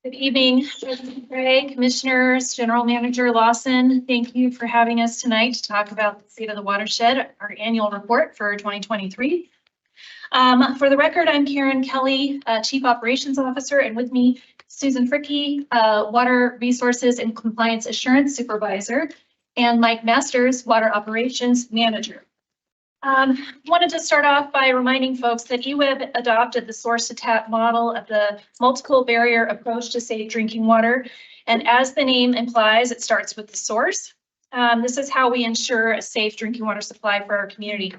Good evening, President Gray, Commissioners, General Manager Lawson. Thank you for having us tonight to talk about the state of the watershed, our annual report for 2023. For the record, I'm Karen Kelly, Chief Operations Officer, and with me, Susan Fricky, Water Resources and Compliance Assurance Supervisor, and Mike Masters, Water Operations Manager. Wanted to start off by reminding folks that EWEB adopted the source to tap model of the multiple barrier approach to safe drinking water. And as the name implies, it starts with the source. This is how we ensure a safe drinking water supply for our community.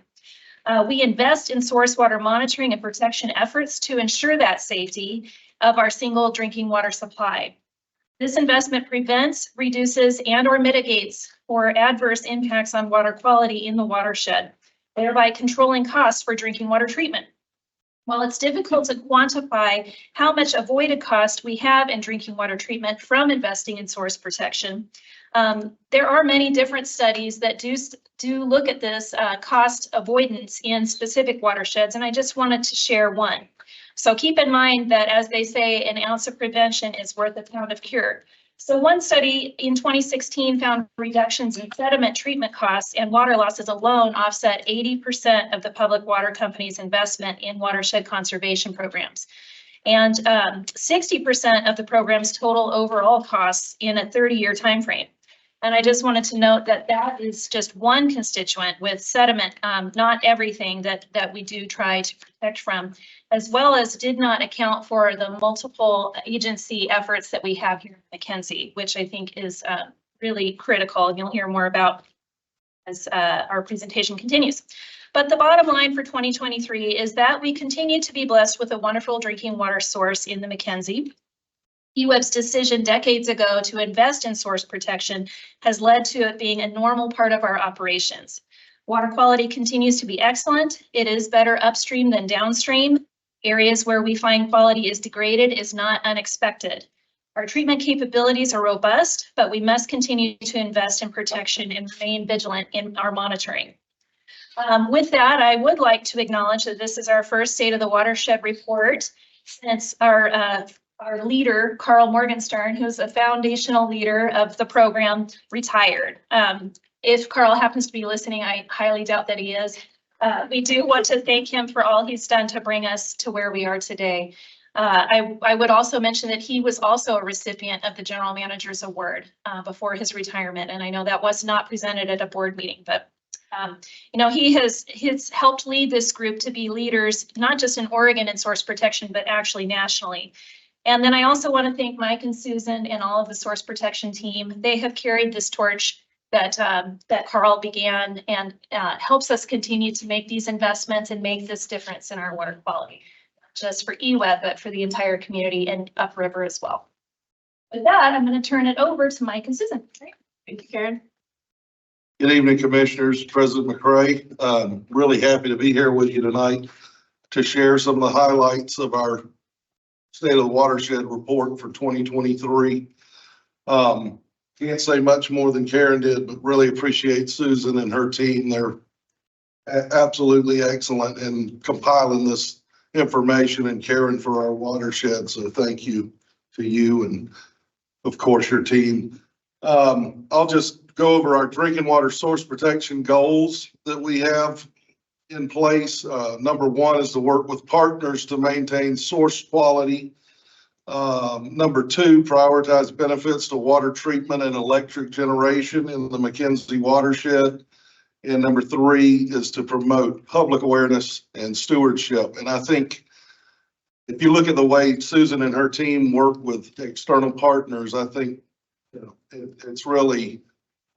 We invest in source water monitoring and protection efforts to ensure that safety of our single drinking water supply. This investment prevents, reduces, and/or mitigates for adverse impacts on water quality in the watershed, thereby controlling costs for drinking water treatment. While it's difficult to quantify how much avoided cost we have in drinking water treatment from investing in source protection, there are many different studies that do look at this cost avoidance in specific watersheds, and I just wanted to share one. So keep in mind that, as they say, an ounce of prevention is worth a pound of cure. So one study in 2016 found reductions in sediment treatment costs and water losses alone offset 80% of the public water company's investment in watershed conservation programs, and 60% of the program's total overall costs in a 30-year timeframe. And I just wanted to note that that is just one constituent with sediment, not everything that we do try to protect from, as well as did not account for the multiple agency efforts that we have here at McKenzie, which I think is really critical, and you'll hear more about as our presentation continues. But the bottom line for 2023 is that we continue to be blessed with a wonderful drinking water source in the McKenzie. EWEB's decision decades ago to invest in source protection has led to it being a normal part of our operations. Water quality continues to be excellent. It is better upstream than downstream. Areas where we find quality is degraded is not unexpected. Our treatment capabilities are robust, but we must continue to invest in protection and remain vigilant in our monitoring. With that, I would like to acknowledge that this is our first State of the Watershed report since our leader, Carl Morgenstern, who's a foundational leader of the program, retired. If Carl happens to be listening, I highly doubt that he is. We do want to thank him for all he's done to bring us to where we are today. I would also mention that he was also a recipient of the General Manager's Award before his retirement, and I know that was not presented at a board meeting, but you know, he has helped lead this group to be leaders, not just in Oregon in source protection, but actually nationally. And then I also want to thank Mike and Susan and all of the source protection team. They have carried this torch that Carl began, and helps us continue to make these investments and make this difference in our water quality, not just for EWEB, but for the entire community and upriver as well. With that, I'm going to turn it over to Mike and Susan. Great. Thank you, Karen. Good evening, Commissioners, President McRae. Really happy to be here with you tonight to share some of the highlights of our State of the Watershed report for 2023. Can't say much more than Karen did, but really appreciate Susan and her team. They're absolutely excellent in compiling this information and caring for our watershed. So thank you to you and, of course, your team. I'll just go over our drinking water source protection goals that we have in place. Number one is to work with partners to maintain source quality. Number two, prioritize benefits to water treatment and electric generation in the McKenzie watershed. And number three is to promote public awareness and stewardship. And I think if you look at the way Susan and her team work with external partners, I think it's really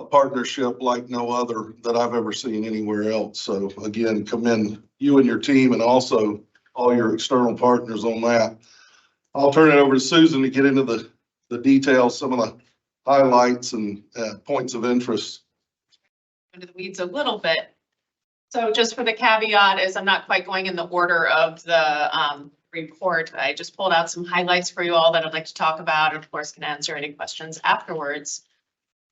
a partnership like no other that I've ever seen anywhere else. So again, commend you and your team and also all your external partners on that. I'll turn it over to Susan to get into the details, some of the highlights and points of interest. Into the weeds a little bit. So just for the caveat is I'm not quite going in the order of the report. I just pulled out some highlights for you all that I'd like to talk about, and of course can answer any questions afterwards.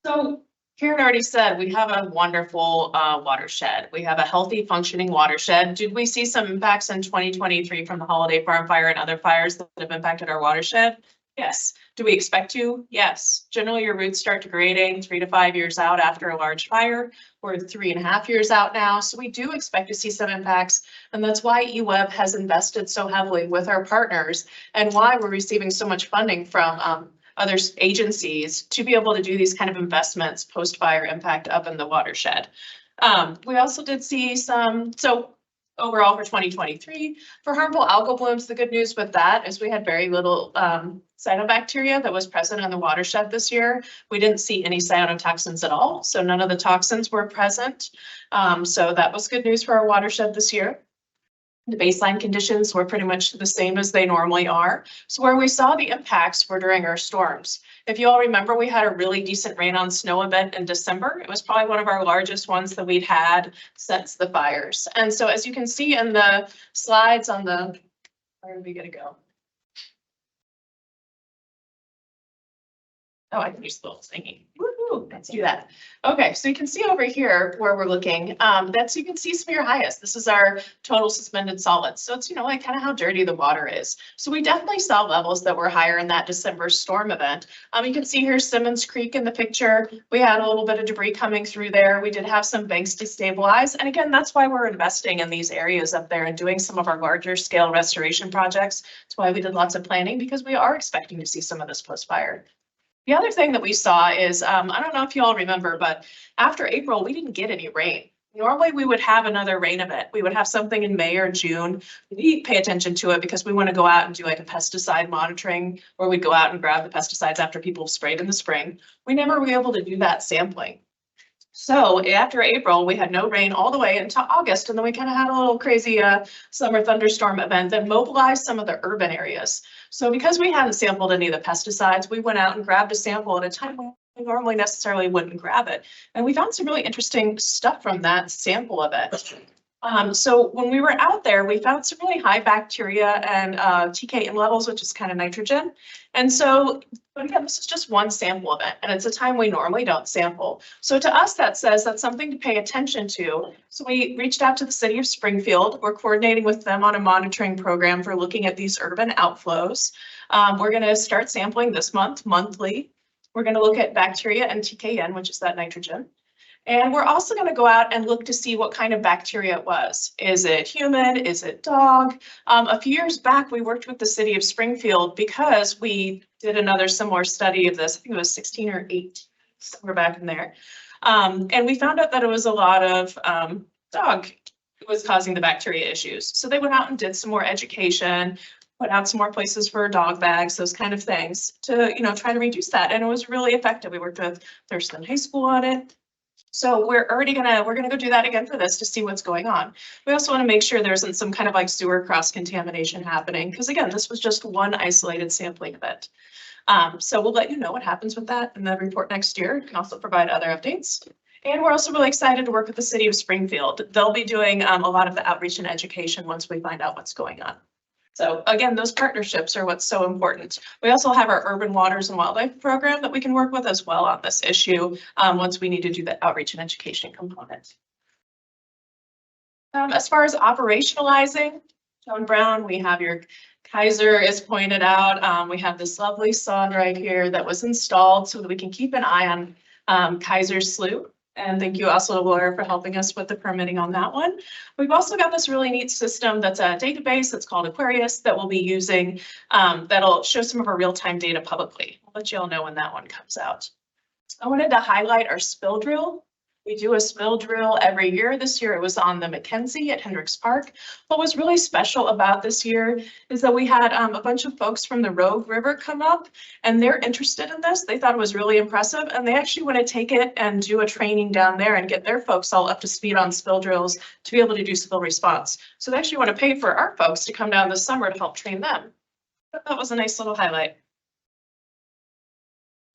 So Karen already said we have a wonderful watershed. We have a healthy functioning watershed. Did we see some impacts in 2023 from the Holiday Farm fire and other fires that have impacted our watershed? Yes. Do we expect to? Yes. Generally, your roots start degrading 3 to 5 years out after a large fire. We're 3.5 years out now, so we do expect to see some impacts. And that's why EWEB has invested so heavily with our partners and why we're receiving so much funding from other agencies to be able to do these kind of investments post-fire impact up in the watershed. We also did see overall for 2023, for harmful algal blooms, the good news with that is we had very little cyanobacteria that was present in the watershed this year. We didn't see any cyanotoxins at all, so none of the toxins were present. So that was good news for our watershed this year. The baseline conditions were pretty much the same as they normally are. So where we saw the impacts were during our storms. If you all remember, we had a really decent rain on snow event in December. It was probably one of our largest ones that we'd had since the fires. And so as you can see in the slides on the, where are we gonna go? Oh, I can use the little thingy. Woohoo, let's do that. Okay, so you can see over here where we're looking, that's, you can see some of your highest. This is our total suspended solids. So it's, you know, like kind of how dirty the water is. So we definitely saw levels that were higher in that December storm event. You can see here Simmons Creek in the picture. We had a little bit of debris coming through there. We did have some banks destabilize. And again, that's why we're investing in these areas up there and doing some of our larger scale restoration projects. That's why we did lots of planning, because we are expecting to see some of this post-fire. The other thing that we saw is, I don't know if you all remember, but after April, we didn't get any rain. Normally we would have another rain event. We would have something in May or June. We pay attention to it because we want to go out and do like a pesticide monitoring, or we'd go out and grab the pesticides after people sprayed in the spring. We never were able to do that sampling. So after April, we had no rain all the way until August, and then we kind of had a little crazy summer thunderstorm event that mobilized some of the urban areas. So because we hadn't sampled any of the pesticides, we went out and grabbed a sample at a time when we normally necessarily wouldn't grab it. And we found some really interesting stuff from that sample event. So when we were out there, we found some really high bacteria and TKM levels, which is kind of nitrogen. And so, but again, this is just one sample event, and it's a time we normally don't sample. So to us, that says that's something to pay attention to. So we reached out to the city of Springfield. We're coordinating with them on a monitoring program for looking at these urban outflows. We're going to start sampling this month, monthly. We're going to look at bacteria and TKN, which is that nitrogen. And we're also going to go out and look to see what kind of bacteria it was. Is it human? Is it dog? A few years back, we worked with the city of Springfield because we did another similar study of this. I think it was 16 or 18, somewhere back in there. And we found out that it was a lot of dog was causing the bacteria issues. So they went out and did some more education, put out some more places for dog bags, those kind of things to, you know, try to reduce that. And it was really effective. We worked with Thurston High School on it. So we're gonna go do that again for this to see what's going on. We also want to make sure there isn't some kind of like sewer cross contamination happening, because again, this was just one isolated sampling event. So we'll let you know what happens with that in the report next year. You can also provide other updates. And we're also really excited to work with the city of Springfield. They'll be doing a lot of the outreach and education once we find out what's going on. So again, those partnerships are what's so important. We also have our urban waters and wildlife program that we can work with as well on this issue once we need to do the outreach and education component. As far as operationalizing, John Brown, we have your Kaiser is pointed out. We have this lovely sod right here that was installed so that we can keep an eye on Kaiser's slough. And thank you also to Laura for helping us with the permitting on that one. We've also got this really neat system that's a database that's called Aquarius that we'll be using that'll show some of our real-time data publicly. I'll let you all know when that one comes out. I wanted to highlight our spill drill. We do a spill drill every year. This year it was on the McKenzie at Hendricks Park. What was really special about this year is that we had a bunch of folks from the Rogue River come up, and they're interested in this. They thought it was really impressive, and they actually want to take it and do a training down there and get their folks all up to speed on spill drills to be able to do spill response. So they actually want to pay for our folks to come down this summer to help train them. But that was a nice little highlight.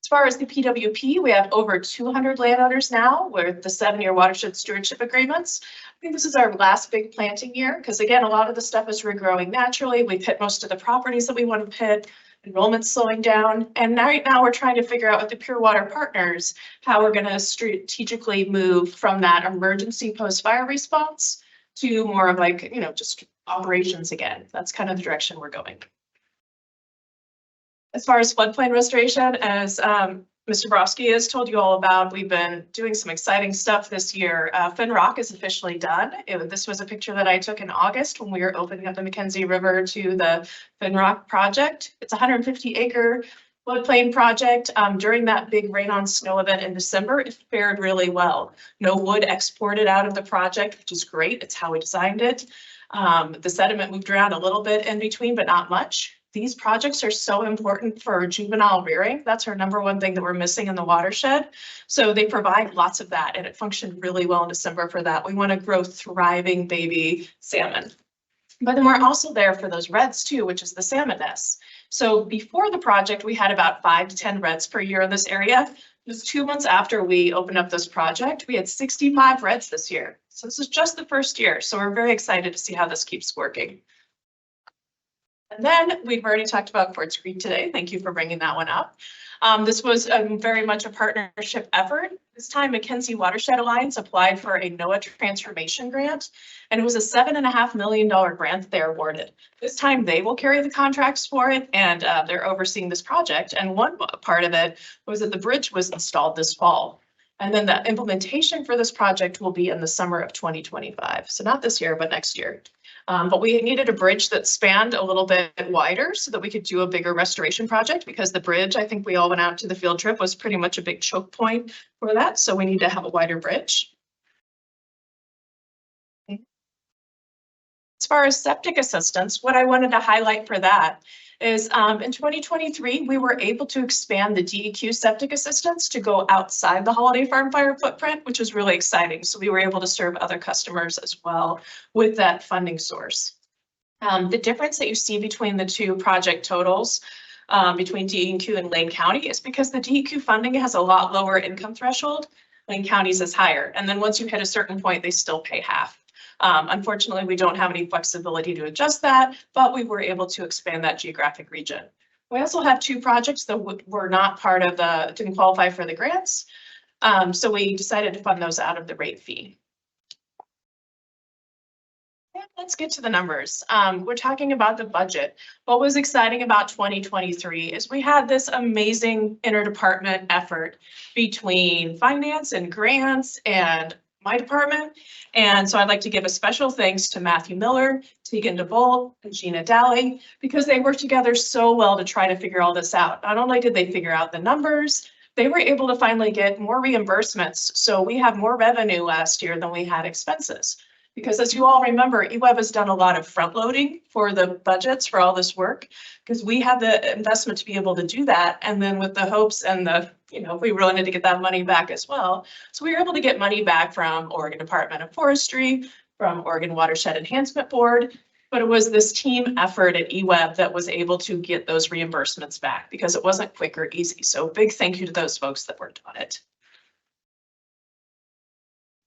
As far as the PWP, we have over 200 landowners now with the 7-year watershed stewardship agreements. I think this is our last big planting year because, again, a lot of the stuff is regrowing naturally. We've hit most of the properties that we want to hit. Enrollment's slowing down. And right now we're trying to figure out with the Pure Water partners how we're going to strategically move from that emergency post-fire response to more of like, you know, just operations again. That's kind of the direction we're going. As far as floodplain restoration, as Mr. Broski has told you all about, we've been doing some exciting stuff this year. Finn Rock is officially done. This was a picture that I took in August when we were opening up the McKenzie River to the Finn Rock project. It's a 150-acre floodplain project. During that big rain on snow event in December, it fared really well. No wood exported out of the project, which is great. It's how we designed it. The sediment moved around a little bit in between, but not much. These projects are so important for juvenile rearing. That's our number one thing that we're missing in the watershed. So they provide lots of that, and it functioned really well in December for that. We want to grow thriving baby salmon. But then we're also there for those reds too, which is the salmon nests. So before the project, we had about 5 to 10 reds per year in this area. Just 2 months after we opened up this project, we had 65 reds this year. So this is just the first year. So we're very excited to see how this keeps working. And then we've already talked about Quartz Creek today. Thank you for bringing that one up. This was very much a partnership effort. This time, McKenzie Watershed Alliance applied for a NOAA transformation grant, and it was a $7.5 million grant that they're awarded. This time, they will carry the contracts for it, and they're overseeing this project. And one part of it was that the bridge was installed this fall. And then the implementation for this project will be in the summer of 2025. So not this year, but next year. But we needed a bridge that spanned a little bit wider so that we could do a bigger restoration project, because the bridge, I think we all went out to the field trip, was pretty much a big choke point for that. So we need to have a wider bridge. As far as septic assistance, what I wanted to highlight for that is in 2023, we were able to expand the DEQ septic assistance to go outside the Holiday Farm Fire footprint, which was really exciting. So we were able to serve other customers as well with that funding source. The difference that you see between the two project totals between DEQ and Lane County is because the DEQ funding has a lot lower income threshold. Lane County's is higher. And then once you hit a certain point, they still pay half. Unfortunately, we don't have any flexibility to adjust that, but we were able to expand that geographic region. We also have 2 projects that were not part of didn't qualify for the grants. So we decided to fund those out of the rate fee. And let's get to the numbers. We're talking about the budget. What was exciting about 2023 is we had this amazing interdepartment effort between finance and grants and my department. And so I'd like to give a special thanks to Matthew Miller, Tegan DeVolt, and Gina Daly, because they worked together so well to try to figure all this out. Not only did they figure out the numbers, they were able to finally get more reimbursements. So we have more revenue last year than we had expenses. Because as you all remember, EWEB has done a lot of front loading for the budgets for all this work, because we had the investment to be able to do that. And then with the hopes and the, we really need to get that money back as well. So we were able to get money back from Oregon Department of Forestry, from Oregon Watershed Enhancement Board. But it was this team effort at EWEB that was able to get those reimbursements back, because it wasn't quick or easy. So big thank you to those folks that worked on it.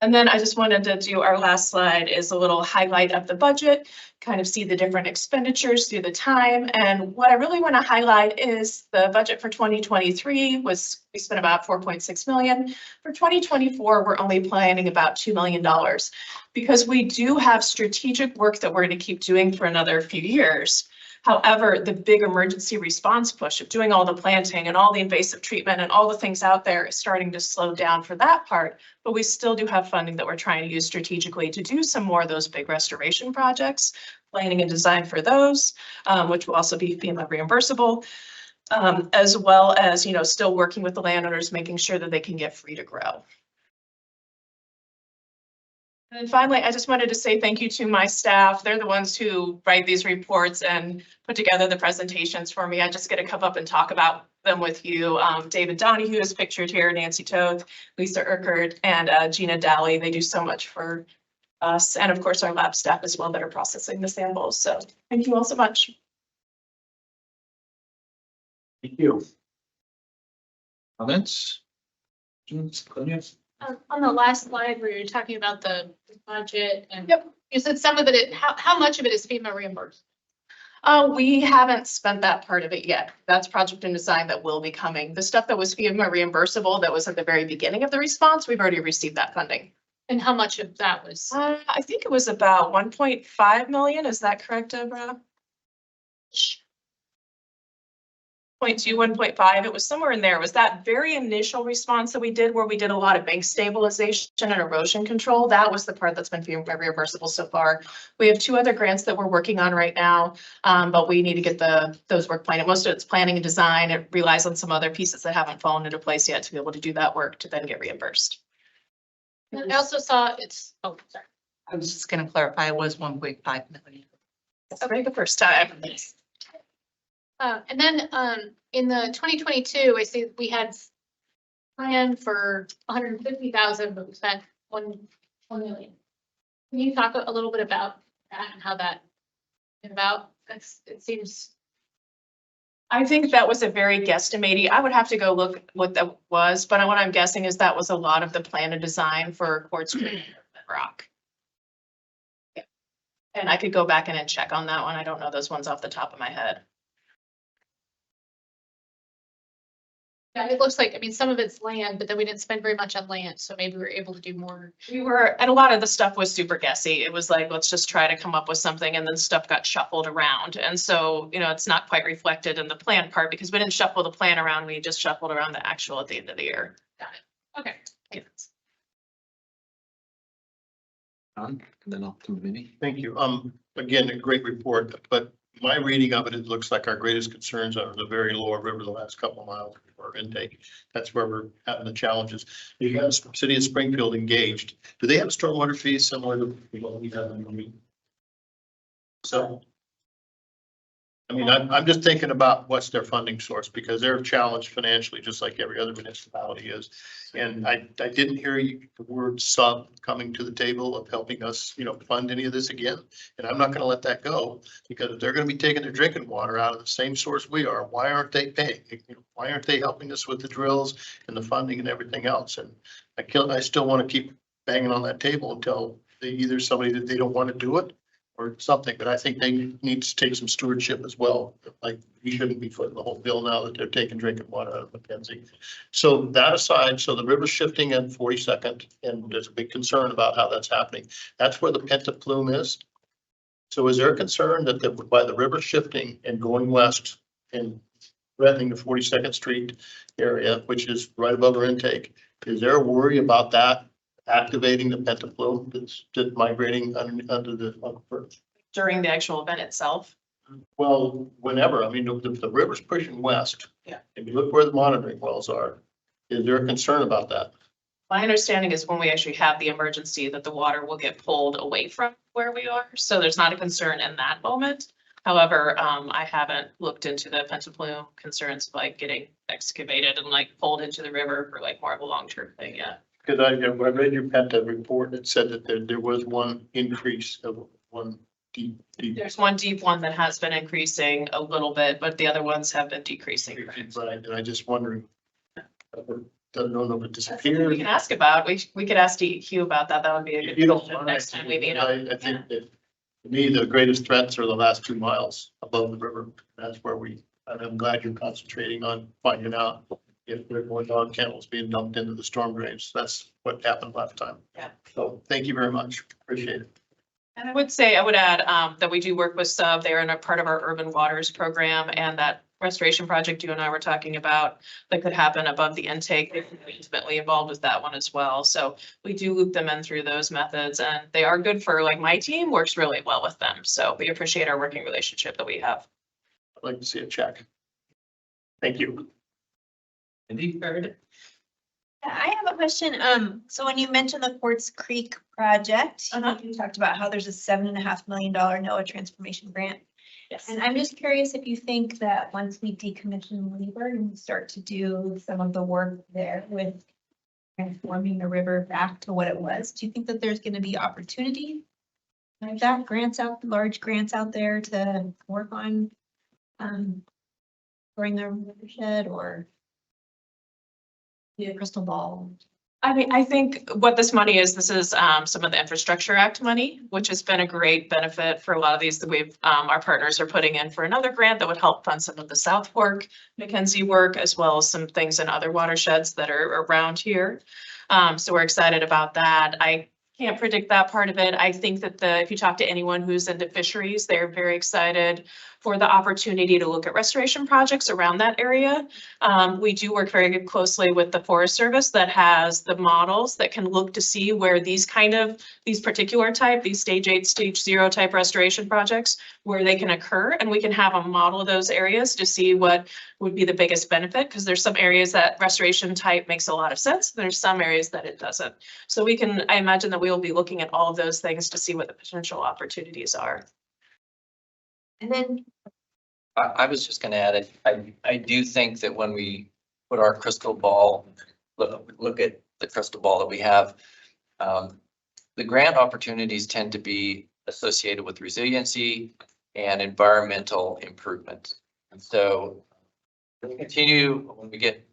And then I just wanted to do our last slide is a little highlight of the budget, kind of see the different expenditures through the time. And what I really want to highlight is the budget for 2023 was, we spent about 4.6 million. For 2024, we're only planning about $2 million, because we do have strategic work that we're going to keep doing for another few years. However, the big emergency response push of doing all the planting and all the invasive treatment and all the things out there is starting to slow down for that part, but we still do have funding that we're trying to use strategically to do some more of those big restoration projects, planning and design for those, which will also be FEMA reimbursable, as well as, still working with the landowners, making sure that they can get free to grow. And then finally, I just wanted to say thank you to my staff. They're the ones who write these reports and put together the presentations for me. I just get to come up and talk about them with you. David Donahue is pictured here, Nancy Toth, Lisa Urquhart, and Gina Daly. They do so much for us. And of course, our lab staff as well that are processing the samples. So thank you all so much. Thank you. Comments? On the last slide where you're talking about the budget and you said some of it, how much of it is FEMA reimbursed? We haven't spent that part of it yet. That's project and design that will be coming. The stuff that was FEMA reimbursable that was at the very beginning of the response, we've already received that funding. And how much of that was? I think it was about 1.5 million. Is that correct, Deborah? 1.2, 1.5, it was somewhere in there. It was that very initial response that we did where we did a lot of bank stabilization and erosion control. That was the part that's been reimbursable so far. We have 2 other grants that we're working on right now, but we need to get those work planned. Most of it's planning and design. It relies on some other pieces that haven't fallen into place yet to be able to do that work to then get reimbursed. And I also saw it's, oh, sorry. I was just gonna clarify, it was 1.5 million. That's okay. The first time. And then in the 2022, I see we had planned for 150,000, but we spent 1 million. Can you talk a little bit about that and how that came about? It seems. I think that was a very guesstimating. I would have to go look what that was, but what I'm guessing is that was a lot of the plan and design for Quartz Creek Rock. Yeah. And I could go back in and check on that one. I don't know those ones off the top of my head. Yeah, it looks like, I mean, some of it's land, but then we didn't spend very much on land, so maybe we were able to do more. We were, and a lot of the stuff was super guessy. It was like, let's just try to come up with something, and then stuff got shuffled around. And so, you know, it's not quite reflected in the plan part because we didn't shuffle the plan around. We just shuffled around the actual at the end of the year. Got it. Okay. Yes. And then I'll come to Minnie. Thank you. Again, a great report, but my reading of it, it looks like our greatest concerns are the very lower river, the last couple of miles of our intake. That's where we're having the challenges. You have City of Springfield engaged. Do they have stormwater fees similar to what we have in Marine? So, I mean, I'm just thinking about what's their funding source because they're challenged financially, just like every other municipality is. And I didn't hear the word sub coming to the table of helping us, you know, fund any of this again. And I'm not going to let that go because if they're going to be taking their drinking water out of the same source we are, why aren't they paying? Why aren't they helping us with the drills and the funding and everything else? And I still want to keep banging on that table until they either somebody that they don't want to do it or something, but I think they need to take some stewardship as well. Like we shouldn't be footing the whole bill now that they're taking drinking water out of McKenzie. So that aside, so the river's shifting at 42nd and there's a big concern about how that's happening. That's where the pent-up plume is. So is there a concern that by the river shifting and going west and threatening the 42nd Street area, which is right above our intake, is there a worry about that activating the pent-up plume that's migrating under the aquifer? During the actual event itself. Well, whenever, I mean, if the river's pushing west. Yeah. If you look where the monitoring wells are, is there a concern about that? My understanding is when we actually have the emergency that the water will get pulled away from where we are. So there's not a concern in that moment. However, I haven't looked into the pent-up plume concerns of like getting excavated and like pulled into the river for like more of a long-term thing yet. Because I read your PENTA report that said that there was one increase of one deep. There's one deep one that has been increasing a little bit, but the other ones have been decreasing. Right, and I just wondering, doesn't know if it We disappeared. can ask about, we could ask DEQ about that. That would be a good You don't question mind, next time we meet up. I think that to me, the greatest threats are the last 2 miles above the river. That's where and I'm glad you're concentrating on finding out if there are more dog kennels being dumped into the storm drains. That's what happened last time. Yeah. So thank you very much. Appreciate it. And I would say, I would add that we do work with Sub. They're in a part of our urban waters program, and that restoration project you and I were talking about that could happen above the intake. They're intimately involved with that one as well. So we do loop them in through those methods, and they are good for, like, my team works really well with them. So we appreciate our working relationship that we have. I'd like to see a check. Thank you. Indeed. I have a question. So when you mentioned the Quartz Creek project, you talked about how there's a $7.5 million NOAA transformation grant. Yes. And I'm just curious if you think that once we decommission Lieber and start to do some of the work there with transforming the river back to what it was, do you think that there's going to be opportunity like that, large grants out there to work on growing the watershed, or a crystal ball? I mean, I think what this money is, this is some of the Infrastructure Act money, which has been a great benefit for a lot of these that we've, our partners are putting in for another grant that would help fund some of the South Fork McKenzie work, as well as some things in other watersheds that are around here. So we're excited about that. I can't predict that part of it. I think that if you talk to anyone who's into fisheries, they're very excited for the opportunity to look at restoration projects around that area. We do work very closely with the Forest Service that has the models that can look to see where these particular type, these stage 8, stage 0 type restoration projects, where they can occur, and we can have a model of those areas to see what would be the biggest benefit, because there's some areas that restoration type makes a lot of sense. There's some areas that it doesn't. So I imagine that we will be looking at all of those things to see what the potential opportunities are. And then I was just gonna add it. I do think that when we put our crystal ball, look at the crystal ball that we have, the grant opportunities tend to be associated with resiliency and environmental improvement. And so we'll continue when we get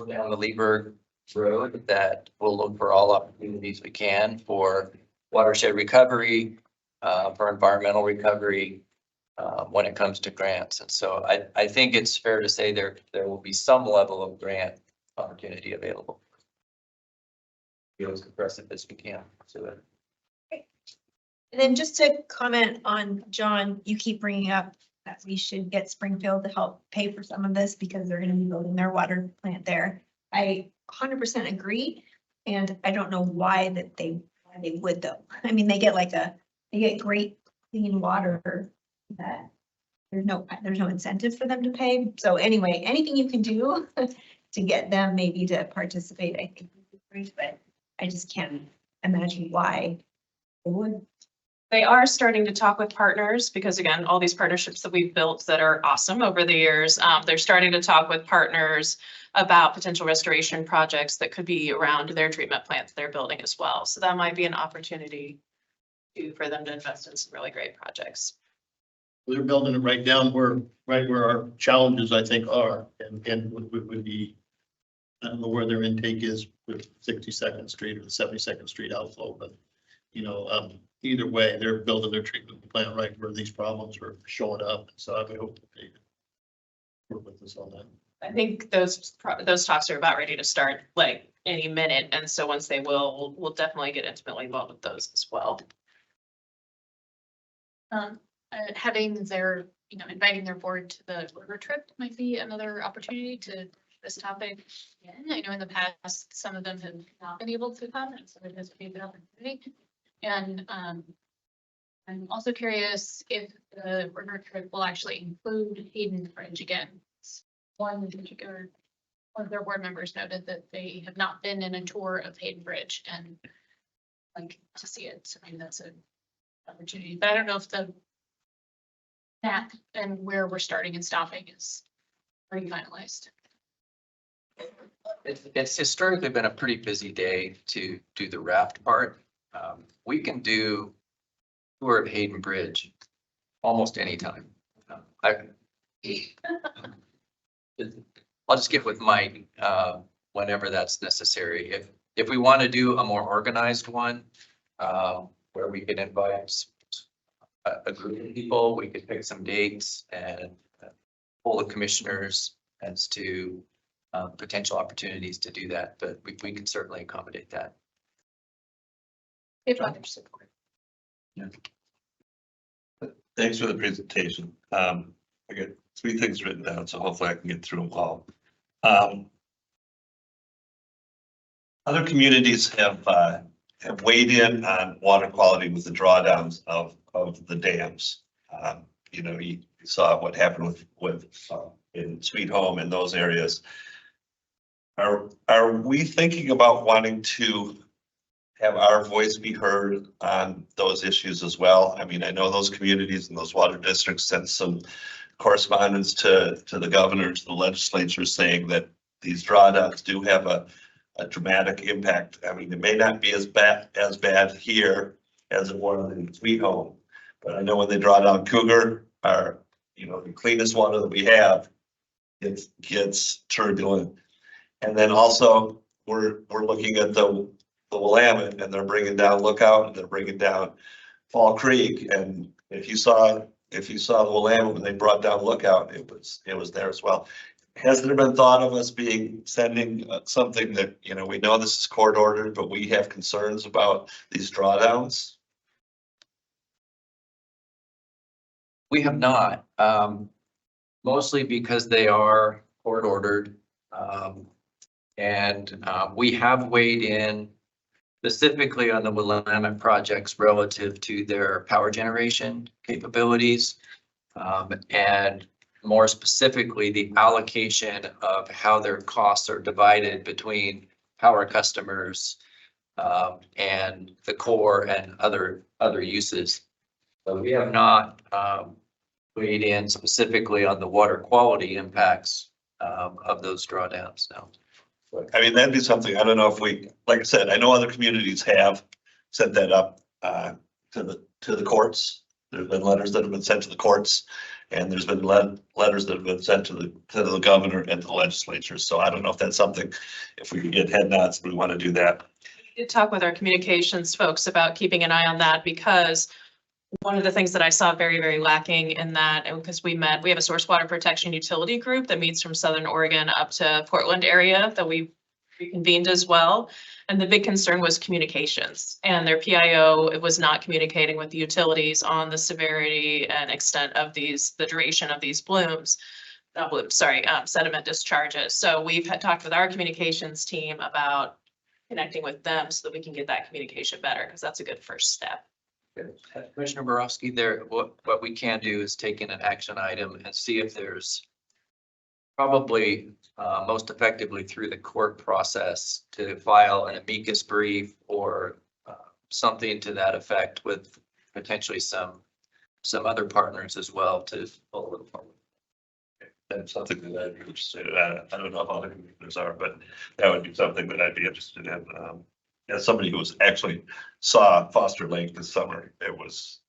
down the Lieberg road, that we'll look for all opportunities we can for watershed recovery, for environmental recovery, when it comes to grants. And so I think it's fair to say there will be some level of grant opportunity available. Be as aggressive as we can. So And then just to comment on John, you keep bringing up that we should get Springfield to help pay for some of this because they're going to be building their water plant there. I 100% agree. And I don't know why they would though. I mean, they get great clean water that there's no incentive for them to pay. So anyway, anything you can do to get them maybe to participate, I think would be great, but I just can't imagine why they would. They are starting to talk with partners because, again, all these partnerships that we've built that are awesome over the years, they're starting to talk with partners about potential restoration projects that could be around their treatment plant that they're building as well. So that might be an opportunity for them to invest in some really great projects. They're building it right where our challenges, I think, are, and would be, I don't know where their intake is with 62nd Street or the 72nd Street outflow, but either way, they're building their treatment plant right where these problems are showing up. So I would hope that they work with us on that. I think those talks are about ready to start like any minute. And so once they will, we'll definitely get intimately involved with those as well. Having their, inviting their board to the river trip might be another opportunity to this topic. I know in the past, some of them have not been able to come, and so it has been an opportunity. And I'm also curious if the river trip will actually include Hayden Bridge again. One of their board members noted that they have not been in a tour of Hayden Bridge and like to see it. So maybe that's an opportunity, but I don't know if the map and where we're starting and stopping is already finalized. it's historically been a pretty busy day to do the raft part. We can do tour of Hayden Bridge almost anytime. I'll just get with Mike whenever that's necessary. If we want to do a more organized one, where we can invite a group of people, we could pick some dates and poll the commissioners as to potential opportunities to do that, but we can certainly accommodate that. If others support. Yeah. Thanks for the presentation. I got 3 things written down, so hopefully I can get through them all. Other communities have weighed in on water quality with the drawdowns of the dams. You saw what happened with in Sweet Home and those areas. Are we thinking about wanting to have our voice be heard on those issues as well? I mean, I know those communities and those water districts sent some correspondence to the governor, to the legislature, saying that these drawdowns do have a dramatic impact. I mean, it may not be as bad here as it was in Sweet Home, but I know when they draw down Cougar, the cleanest water that we have, it gets turbulent. And then also we're looking at the Willamette, and they're bringing down Lookout, and they're bringing down Fall Creek. And if you saw the Willamette when they brought down Lookout, it was there as well. Has there been thought of us sending something that, we know this is court ordered, but we have concerns about these drawdowns? We have not, mostly because they are court ordered. And we have weighed in specifically on the Willamette projects relative to their power generation capabilities. And more specifically, the allocation of how their costs are divided between power customers and the core and other uses. So we have not weighed in specifically on the water quality impacts of those drawdowns now. I mean, that'd be something, I don't know if we, like I said, I know other communities have set that up to the courts. There's been letters that have been sent to the courts, and there's been letters that have been sent to the governor and the legislature. So I don't know if that's something, if we can get head nods, we want to do that. We did talk with our communications folks about keeping an eye on that, because one of the things that I saw very, very lacking in that, and because we have a source water protection utility group that meets from Southern Oregon up to Portland area that we reconvened as well. And the big concern was communications, and their PIO was not communicating with the utilities on the severity and extent of the duration of these sediment discharges. So we've talked with our communications team about connecting with them so that we can get that communication better, because that's a good first step. Commissioner Borowski, what we can do is take in an action item and see if there's probably most effectively through the court process to file an amicus brief or something to that effect with potentially some other partners as well to follow it forward. That's something that I'd be interested in. I don't know if other commissioners are, but that would be something that I'd be interested in. As somebody who was actually saw Foster Lake this summer, it was.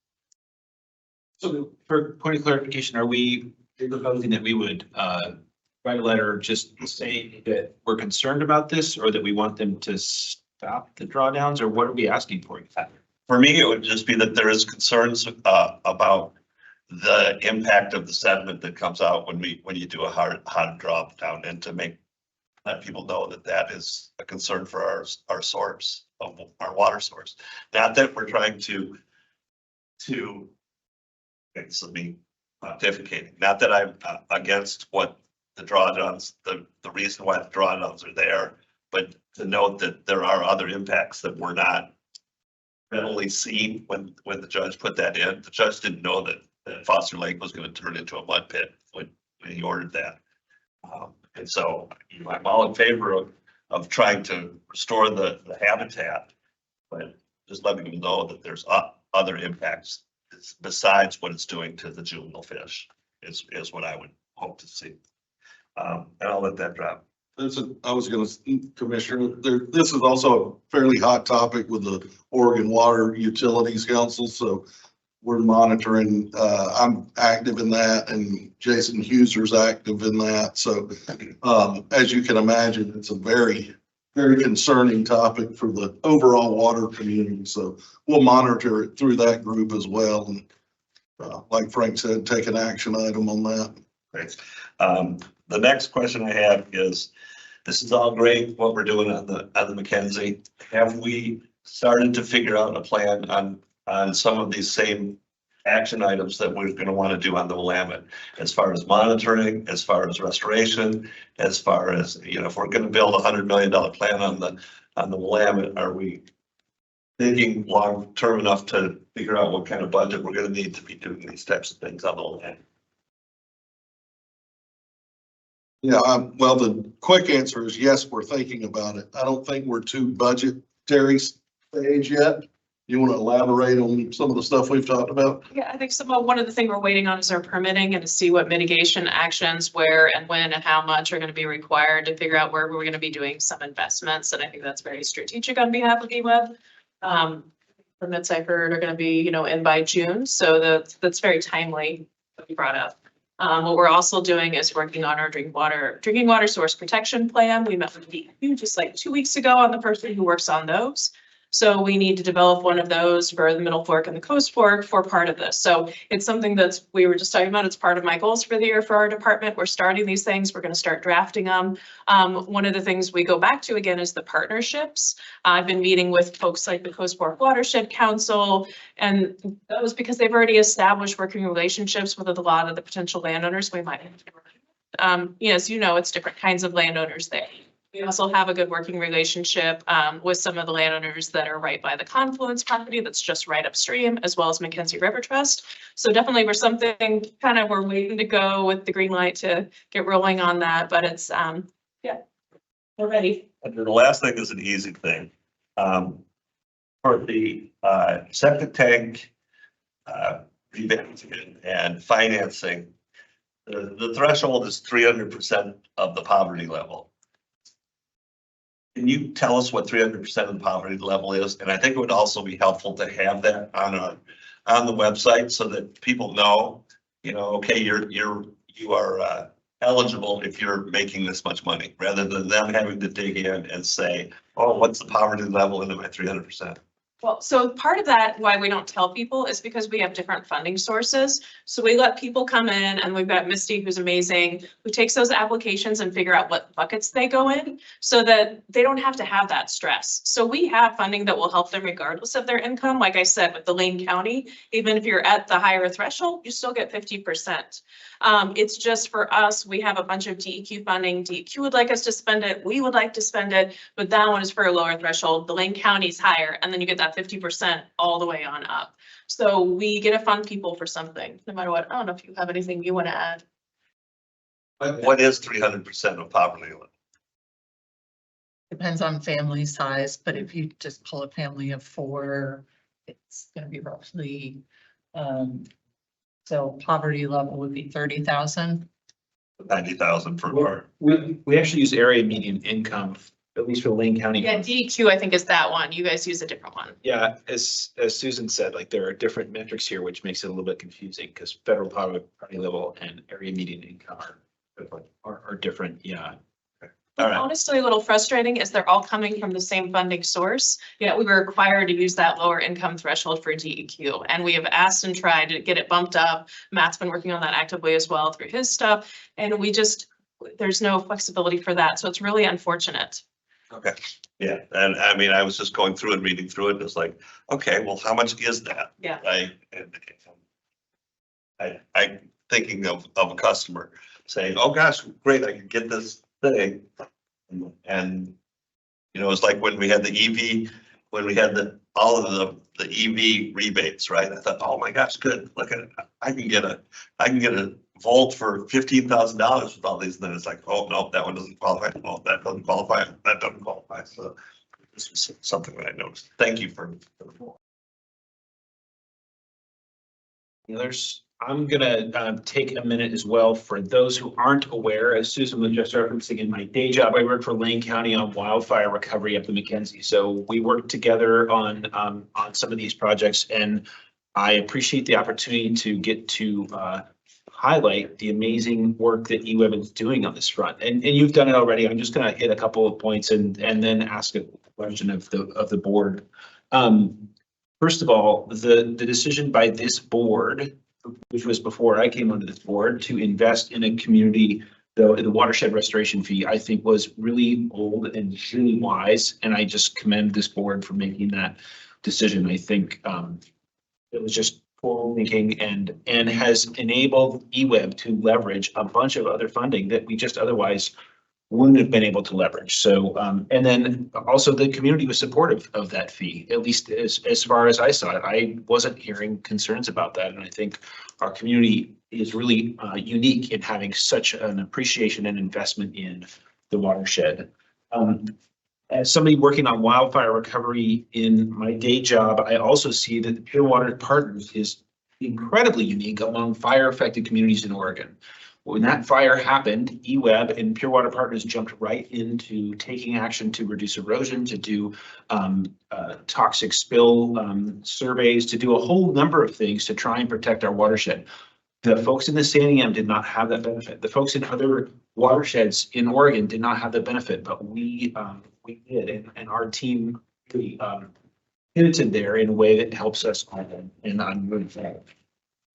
So for point of clarification, are we proposing that we would write a letter just saying that we're concerned about this, or that we want them to stop the drawdowns, or what are we asking for? For me, it would just be that there is concerns about the impact of the sediment that comes out when you do a hard drop down, and to let people know that that is a concern for our source of our water source. Not that we're trying to it's me pontificating, not that I'm against what the drawdowns, the reason why the drawdowns are there, but to note that there are other impacts that were not readily seen when the judge put that in. The judge didn't know that Foster Lake was going to turn into a mud pit when he ordered that. And so I'm all in favor of trying to restore the habitat, but just letting them know that there's other impacts besides what it's doing to the juvenile fish is what I would hope to see. And I'll let that drop. I was going to, Commissioner, this is also a fairly hot topic with the Oregon Water Utilities Council. So we're monitoring, I'm active in that, and Jason Huser's active in that. So as you can imagine, it's a very, very concerning topic for the overall water community. So we'll monitor it through that group as well. And like Frank said, take an action item on that. Great. The next question I have is, this is all great, what we're doing on the McKenzie. Have we started to figure out a plan on some of these same action items that we're going to want to do on the Willamette, as far as monitoring, as far as restoration, as far as, if we're going to build $100 million plan on the Willamette, are we thinking long term enough to figure out what kind of budget we're going to need to be doing these types of things on the Willamette? Yeah, well, the quick answer is yes, we're thinking about it. I don't think we're to budgetary stage yet. You want to elaborate on some of the stuff we've talked about? Yeah, I think one of the things we're waiting on is our permitting, and to see what mitigation actions, where and when and how much are going to be required to figure out where we're going to be doing some investments. And I think that's very strategic on behalf of EWEB. Permits I heard are going to be, in by June. So that's very timely what you brought up. What we're also doing is working on our drinking water source protection plan. We met with DEQ just like 2 weeks ago on the person who works on those. So we need to develop one of those for the Middle Fork and the Coast Fork for part of this. So it's something that's, we were just talking about, it's part of my goals for the year for our department. We're starting these things. We're going to start drafting them. One of the things we go back to again is the partnerships. I've been meeting with folks like the Coast Fork Watershed Council, and that was because they've already established working relationships with a lot of the potential landowners we might have to work with. As you know, it's different kinds of landowners there. We also have a good working relationship with some of the landowners that are right by the confluence property that's just right upstream, as well as McKenzie River Trust. So definitely we're something kind of, we're waiting to go with the green light to get rolling on that, but it's, yeah, we're ready. And then the last thing is an easy thing. For the septic tank revamping and financing, the threshold is 300% of the poverty level. Can you tell us what 300% of the poverty level is? And I think it would also be helpful to have that on the website so that people know, okay, you are eligible if you're making this much money, rather than them having to dig in and say, oh, what's the poverty level into my 300%? Well, so part of that, why we don't tell people, is because we have different funding sources. So we let people come in, and we've got Misty, who's amazing, who takes those applications and figure out what buckets they go in so that they don't have to have that stress. So we have funding that will help them regardless of their income. Like I said, with the Lane County, even if you're at the higher threshold, you still get 50%. It's just for us, we have a bunch of DEQ funding. DEQ would like us to spend it. We would like to spend it, but that one is for a lower threshold. The Lane County's higher, and then you get that 50% all the way on up. So we get to fund people for something, no matter what. I don't know if you have anything you want to add. What is 300% of poverty level? Depends on family size, but if you just pull a family of 4, it's gonna be roughly, so poverty level would be 30,000. 90,000 per. We actually use area median income, at least for Lane County. Yeah, DEQ, I think, is that one. You guys use a different one. Yeah, as Susan said, like there are different metrics here, which makes it a little bit confusing because federal poverty level and area median income are different. Yeah. All right. Honestly, a little frustrating is they're all coming from the same funding source, yet we were required to use that lower income threshold for DEQ. And we have asked and tried to get it bumped up. Matt's been working on that actively as well through his stuff. And there's no flexibility for that. So it's really unfortunate. Okay, yeah, and I mean, I was just going through and reading through it, and it's like, okay, well, how much is that? Yeah. Right? And I'm thinking of a customer saying, oh gosh, great, I can get this thing. And, it's like when we had the EV, when we had all of the EV rebates, right? I thought, oh my gosh, good, look at it, I can get a Volt for $15,000 with all these, and then it's like, oh no, that one doesn't qualify. Oh, that doesn't qualify. That doesn't qualify. So this was something that I noticed. Thank you for. I'm gonna take a minute as well for those who aren't aware. As Susan was just referencing, in my day job, I work for Lane County on wildfire recovery up the McKenzie. So we work together on some of these projects, and I appreciate the opportunity to get to highlight the amazing work that EWEB is doing on this front. And you've done it already. I'm just going to hit a couple of points and then ask a question of the board. First of all, the decision by this board, which was before I came onto this board, to invest in a community, the watershed restoration fee, I think was really bold and really wise. And I just commend this board for making that decision. I think it was just forward thinking and has enabled EWEB to leverage a bunch of other funding that we just otherwise wouldn't have been able to leverage. So, and then also the community was supportive of that fee, at least as far as I saw it. I wasn't hearing concerns about that. And I think our community is really unique in having such an appreciation and investment in the watershed. As somebody working on wildfire recovery in my day job, I also see that the Pure Water Partners is incredibly unique among fire affected communities in Oregon. When that fire happened, EWEB and Pure Water Partners jumped right into taking action to reduce erosion, to do toxic spill surveys, to do a whole number of things to try and protect our watershed. The folks in the Santiam did not have that benefit. The folks in other watersheds in Oregon did not have the benefit, but we did, and our team really hinted there in a way that helps us and on moving forward.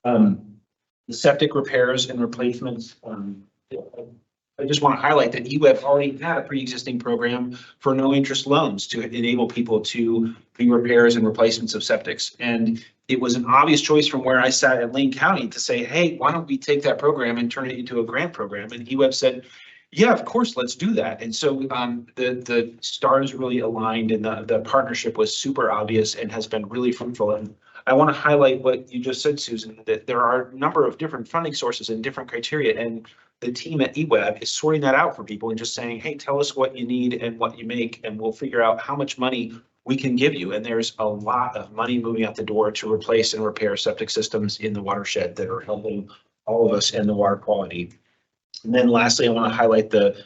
The septic repairs and replacements, I just want to highlight that EWEB already had a pre-existing program for no interest loans to enable people to do repairs and replacements of septics. And it was an obvious choice from where I sat at Lane County to say, hey, why don't we take that program and turn it into a grant program? And EWEB said, yeah, of course, let's do that. And so the stars really aligned and the partnership was super obvious and has been really fruitful. And I want to highlight what you just said, Susan, that there are a number of different funding sources and different criteria. And the team at EWEB is sorting that out for people and just saying, hey, tell us what you need and what you make, and we'll figure out how much money we can give you. And there's a lot of money moving out the door to replace and repair septic systems in the watershed that are helping all of us and the water quality. And then lastly, I want to highlight the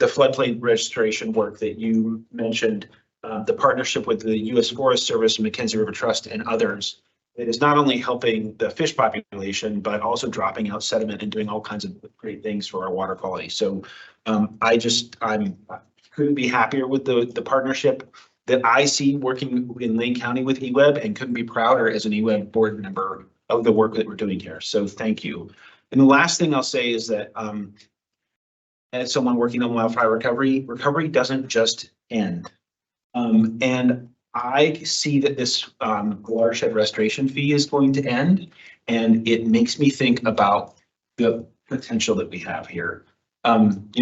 floodplain registration work that you mentioned, the partnership with the U.S. Forest Service and McKenzie River Trust and others. It is not only helping the fish population, but also dropping out sediment and doing all kinds of great things for our water quality. So I couldn't be happier with the partnership that I see working in Lane County with EWEB, and couldn't be prouder as an EWEB board member of the work that we're doing here. So thank you. And the last thing I'll say is that as someone working on wildfire recovery doesn't just end. And I see that this watershed restoration fee is going to end, and it makes me think about the potential that we have here.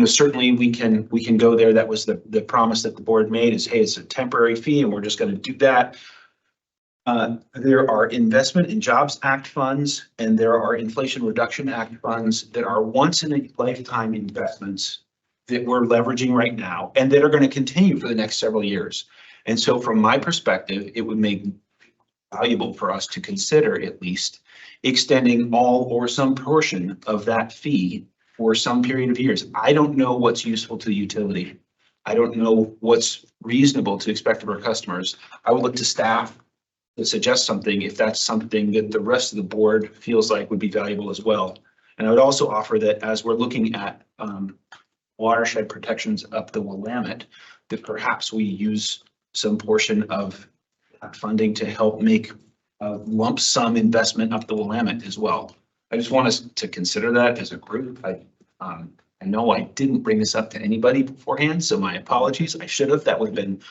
Certainly we can go there. That was the promise that the board made is, hey, it's a temporary fee and we're just going to do that. There are Investment in Jobs Act funds and there are Inflation Reduction Act funds that are once in a lifetime investments that we're leveraging right now and that are going to continue for the next several years. And so from my perspective, it would make valuable for us to consider at least extending all or some portion of that fee for some period of years. I don't know what's useful to the utility. I don't know what's reasonable to expect of our customers. I would look to staff to suggest something if that's something that the rest of the board feels like would be valuable as well. And I would also offer that as we're looking at watershed protections up the Willamette, that perhaps we use some portion of that funding to help make a lump sum investment up the Willamette as well. I just want us to consider that as a group. I know I didn't bring this up to anybody beforehand, so my apologies. I should have. That would have been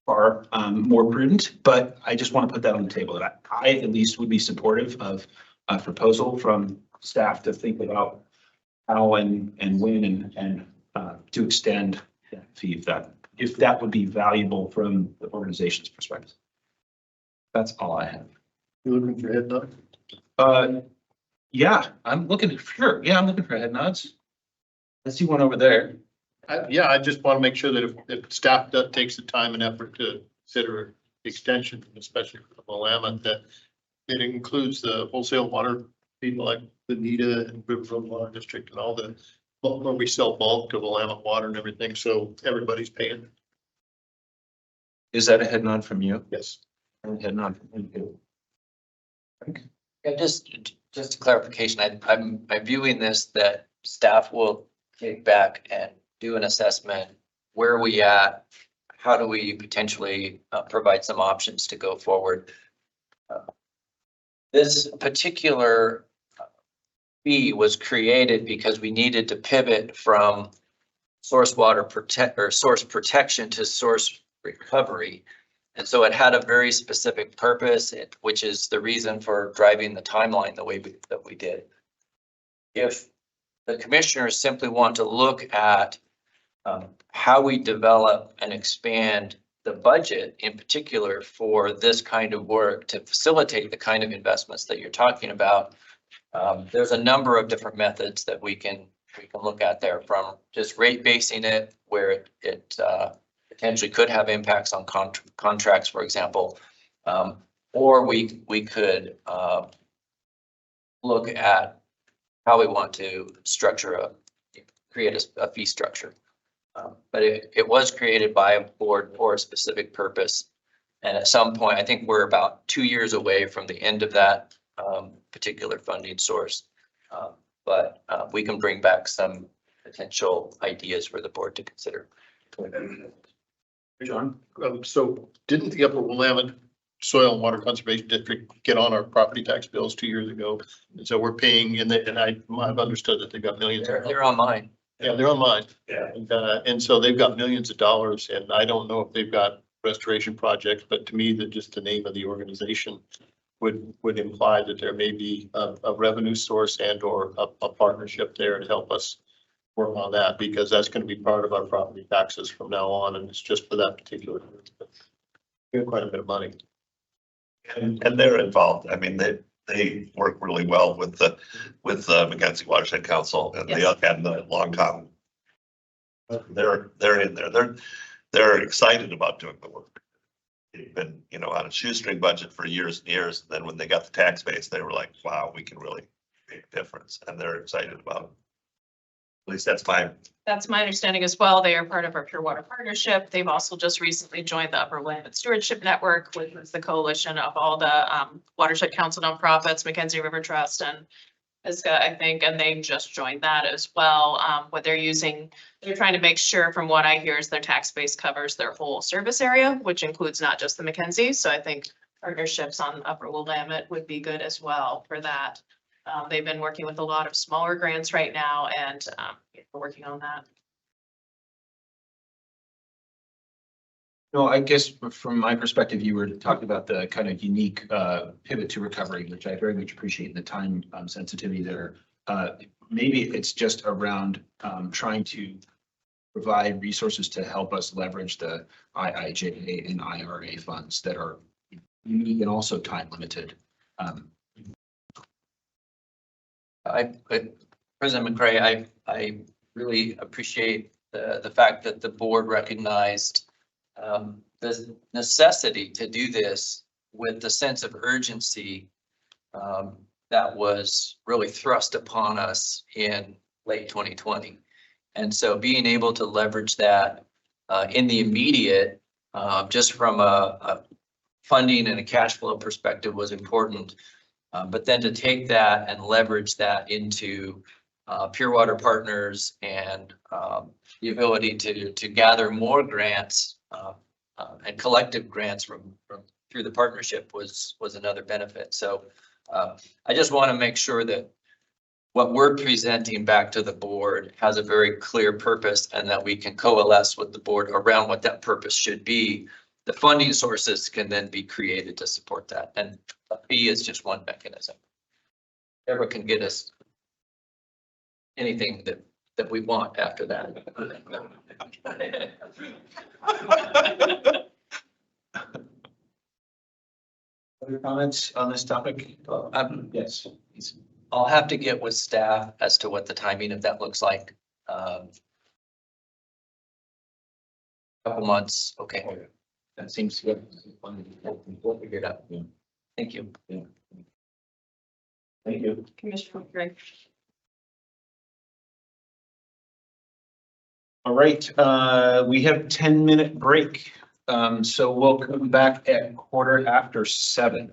far more prudent, but I just want to put that on the table that I at least would be supportive of a proposal from staff to think about how and when and to extend that fee if that would be valuable from the organization's perspective. That's all I have. You looking for head nod? Yeah, I'm looking for head nods. I see one over there. Yeah, I just want to make sure that if staff takes the time and effort to consider extension, especially for the Willamette, that it includes the wholesale water people like Benita and River Water District and all the, where we sell bulk to Willamette water and everything, so everybody's paying. Is that a head nod from you? Yes. And a head nod from you. Yeah, just a clarification. I'm viewing this that staff will take back and do an assessment. Where are we at? How do we potentially provide some options to go forward? This particular fee was created because we needed to pivot from source protection to source recovery. And so it had a very specific purpose, which is the reason for driving the timeline the way that we did. If the commissioners simply want to look at how we develop and expand the budget in particular for this kind of work to facilitate the kind of investments that you're talking about, there's a number of different methods that we can look at there, from just rate basing it where it potentially could have impacts on contracts, for example, or we could look at how we want to create a fee structure. But it was created by a board for a specific purpose. And at some point, I think we're about 2 years away from the end of that particular funding source. But we can bring back some potential ideas for the board to consider. John? So didn't the Upper Willamette Soil and Water Conservation District get on our property tax bills 2 years ago? And so we're paying, and I've understood that they've got millions. They're online. Yeah, they're online. Yeah. And so they've got millions of dollars, and I don't know if they've got restoration projects, but to me, that just the name of the organization would imply that there may be a revenue source and or a partnership there to help us work on that, because that's going to be part of our property taxes from now on, and it's just for that particular. We have quite a bit of money. And they're involved. I mean, they work really well with the McKenzie Watershed Council and the Long Con. They're in there. They're excited about doing the work. They've been, on a shoestring budget for years and years. And then when they got the tax base, they were like, wow, we can really make a difference. And they're excited about it. At least That's my understanding as well. They are part of our Pure Water Partnership. They've also just recently joined the Upper Willamette Stewardship Network, which is the coalition of all the Watershed Council nonprofits, McKenzie River Trust, and I think, and they just joined that as well. What they're trying to make sure, from what I hear, is their tax base covers their whole service area, which includes not just the McKenzie. So I think partnerships on Upper Willamette would be good as well for that. They've been working with a lot of smaller grants right now, and we're working on that. No, I guess from my perspective, you were talking about the kind of unique pivot to recovery, which I very much appreciate, the time sensitivity there. Maybe it's just around trying to provide resources to help us leverage the IIJA and IRA funds that are unique and also time limited. President McCray, I really appreciate the fact that the board recognized the necessity to do this with the sense of urgency that was really thrust upon us in late 2020. And so being able to leverage that in the immediate, just from a funding and a cash flow perspective, was important. But then to take that and leverage that into Pure Water Partners and the ability to gather more grants and collective grants through the partnership was another benefit. So I just want to make sure that what we're presenting back to the board has a very clear purpose, and that we can coalesce with the board around what that purpose should be. The funding sources can then be created to support that, and a fee is just one mechanism. Whatever can get us anything that we want after that. Other comments on this topic? Yes. I'll have to get with staff as to what the timing of that looks like. Couple months, okay. That seems good. We'll figure it out. Yeah. Thank you. Yeah. Thank you. Commissioner McCray. All right, we have 10-minute break. So we'll come back at 7:15.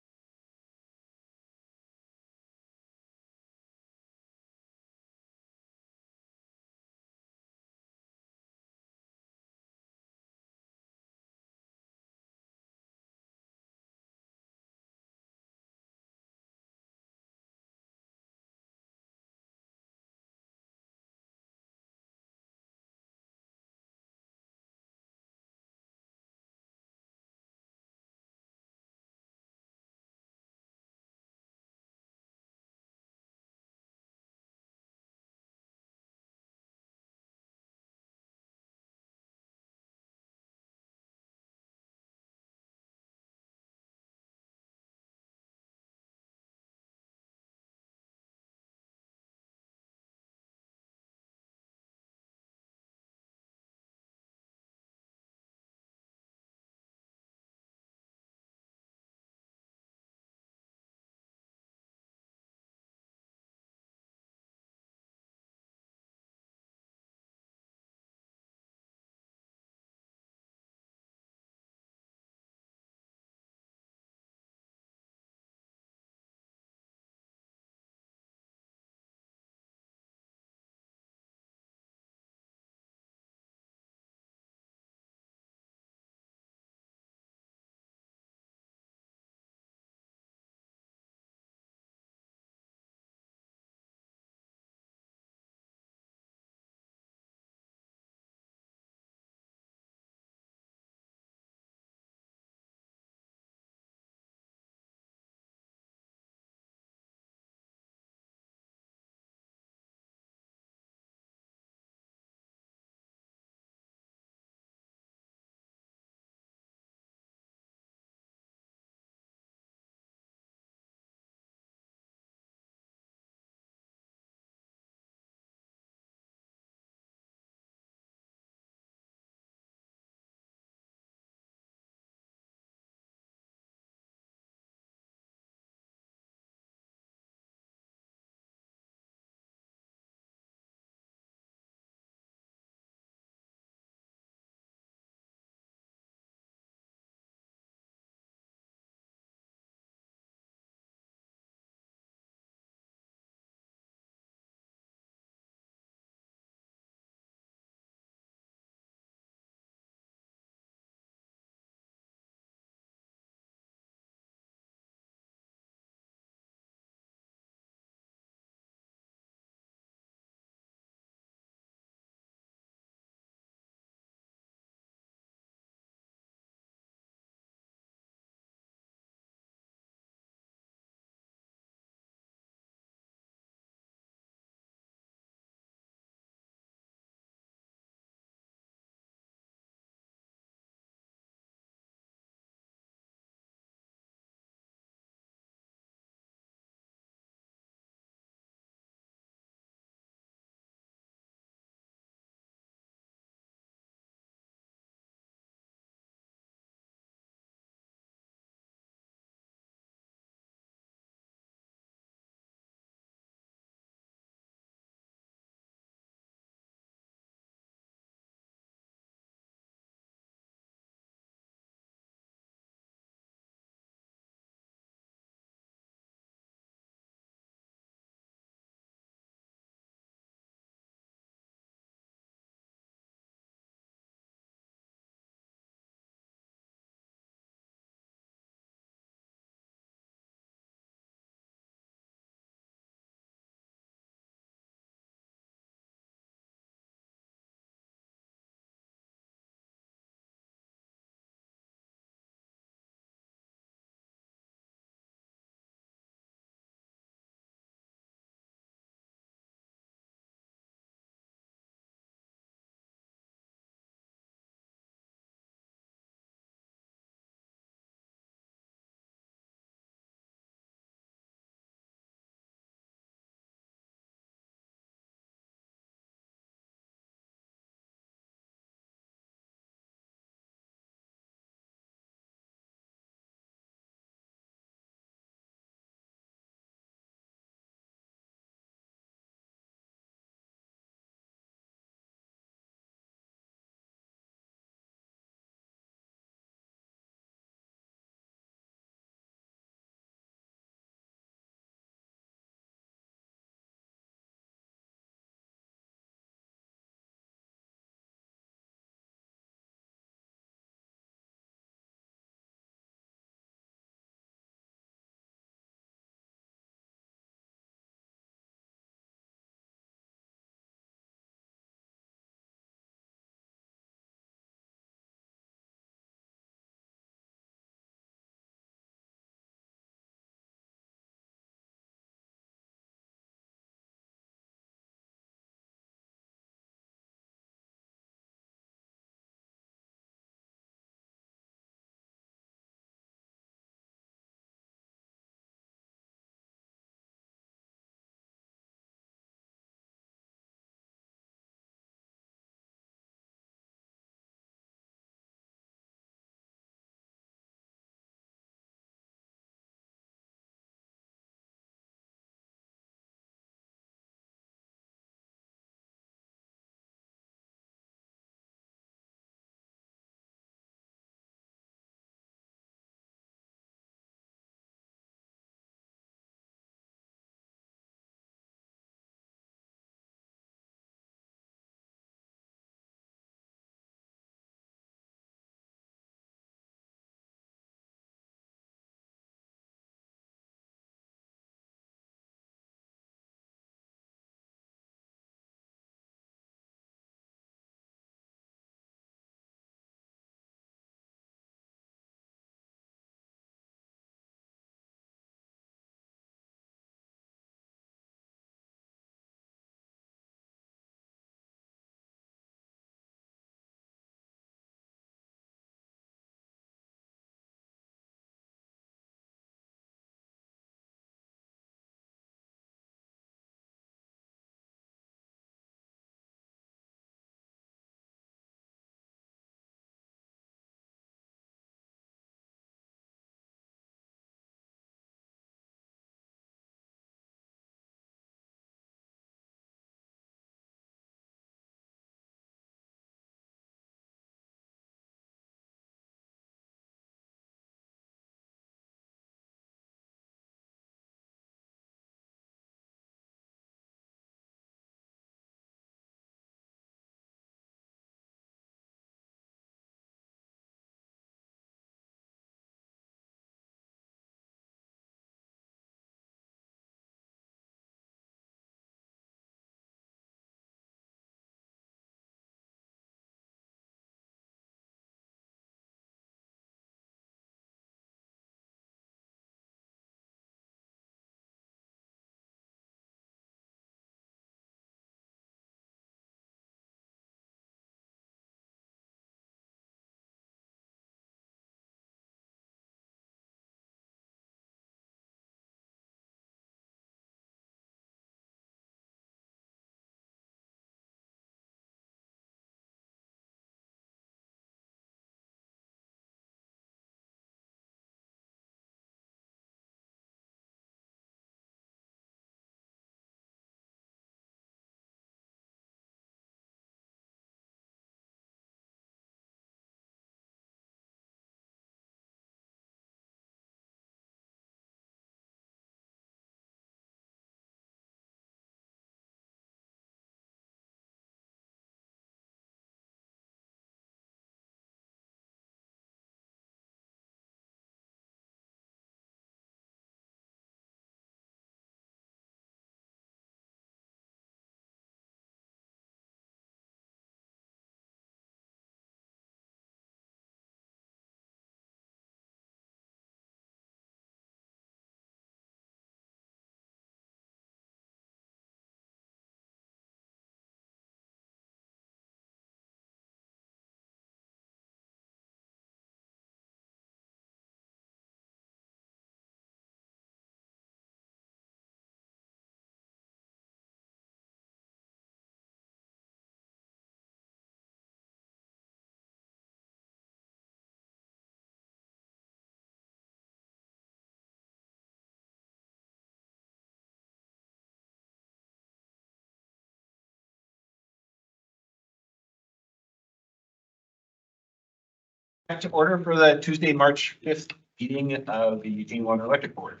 Back to order for the Tuesday, March 5th meeting of the Eugene Water Electric Board.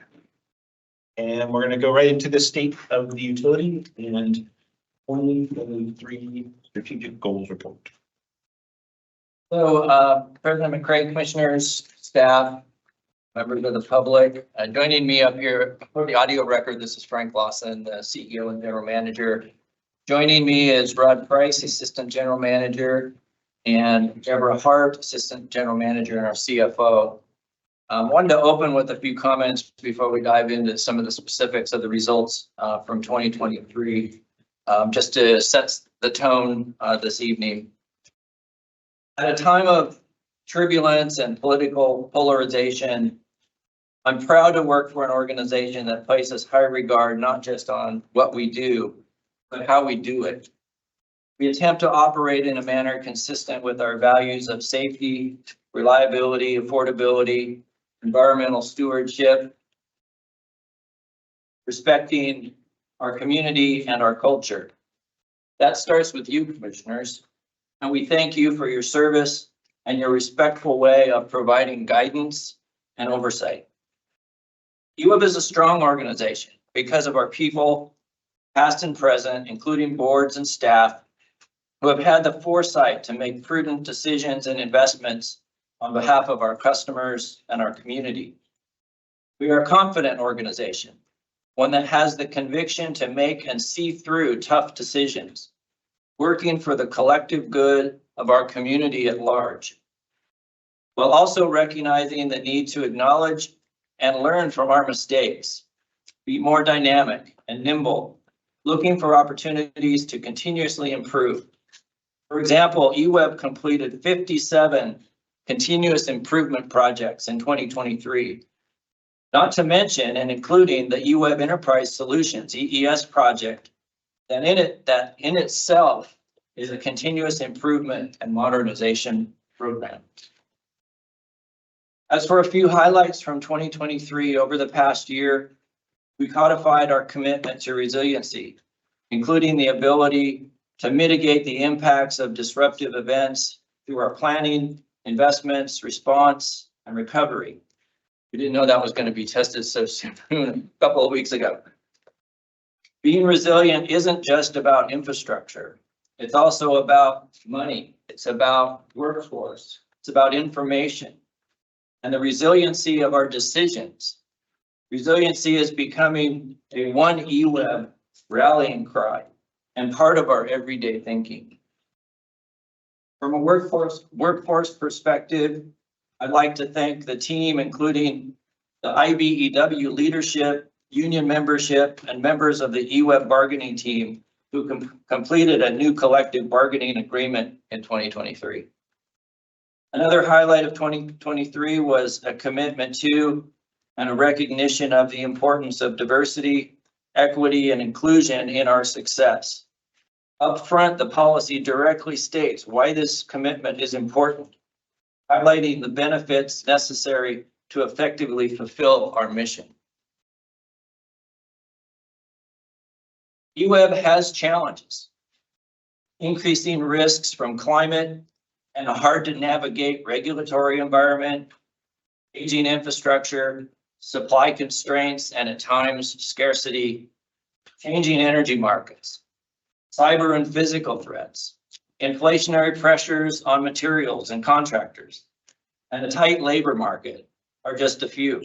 And we're going to go right into the state of the utility and 2023 strategic goals report. So, President McCray, commissioners, staff, members of the public, joining me up here for the audio record, this is Frank Lawson, the CEO and General Manager. Joining me is Rod Price, Assistant General Manager, and Deborah Hart, Assistant General Manager and our CFO. Wanted to open with a few comments before we dive into some of the specifics of the results from 2023, just to set the tone this evening. At a time of turbulence and political polarization, I'm proud to work for an organization that places high regard not just on what we do, but how we do it. We attempt to operate in a manner consistent with our values of safety, reliability, affordability, environmental stewardship, respecting our community and our culture. That starts with you, commissioners, and we thank you for your service and your respectful way of providing guidance and oversight. EWEB is a strong organization because of our people, past and present, including boards and staff, who have had the foresight to make prudent decisions and investments on behalf of our customers and our community. We are a confident organization, one that has the conviction to make and see through tough decisions, working for the collective good of our community at large, while also recognizing the need to acknowledge and learn from our mistakes, be more dynamic and nimble, looking for opportunities to continuously improve. For example, EWEB completed 57 continuous improvement projects in 2023, not to mention and including the EWEB Enterprise Solutions, EES project, that in itself is a continuous improvement and modernization program. As for a few highlights from 2023 over the past year, we codified our commitment to resiliency, including the ability to mitigate the impacts of disruptive events through our planning, investments, response, and recovery. We didn't know that was going to be tested so soon, a couple of weeks ago. Being resilient isn't just about infrastructure. It's also about money. It's about workforce. It's about information and the resiliency of our decisions. Resiliency is becoming a one EWEB rallying cry and part of our everyday thinking. From a workforce perspective, I'd like to thank the team, including the IBEW leadership, union membership, and members of the EWEB bargaining team who completed a new collective bargaining agreement in 2023. Another highlight of 2023 was a commitment to and a recognition of the importance of diversity, equity, and inclusion in our success. Up front, the policy directly states why this commitment is important, highlighting the benefits necessary to effectively fulfill our mission. EWEB has challenges, increasing risks from climate and a hard to navigate regulatory environment, aging infrastructure, supply constraints, and at times scarcity, changing energy markets, cyber and physical threats, inflationary pressures on materials and contractors, and a tight labor market are just a few.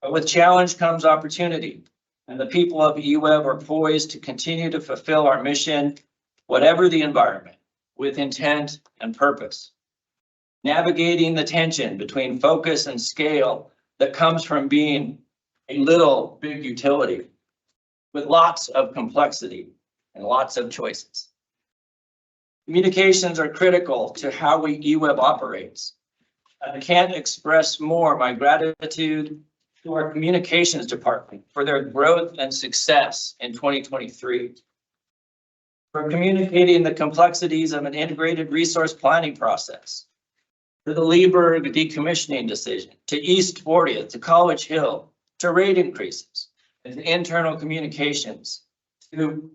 But with challenge comes opportunity, and the people of EWEB are poised to continue to fulfill our mission, whatever the environment, with intent and purpose. Navigating the tension between focus and scale that comes from being a little big utility with lots of complexity and lots of choices. Communications are critical to how EWEB operates. I can't express more my gratitude to our communications department for their growth and success in 2023. For communicating the complexities of an integrated resource planning process, to the Lieberg decommissioning decision, to East 40th, to College Hill, to rate increases, and to internal communications, to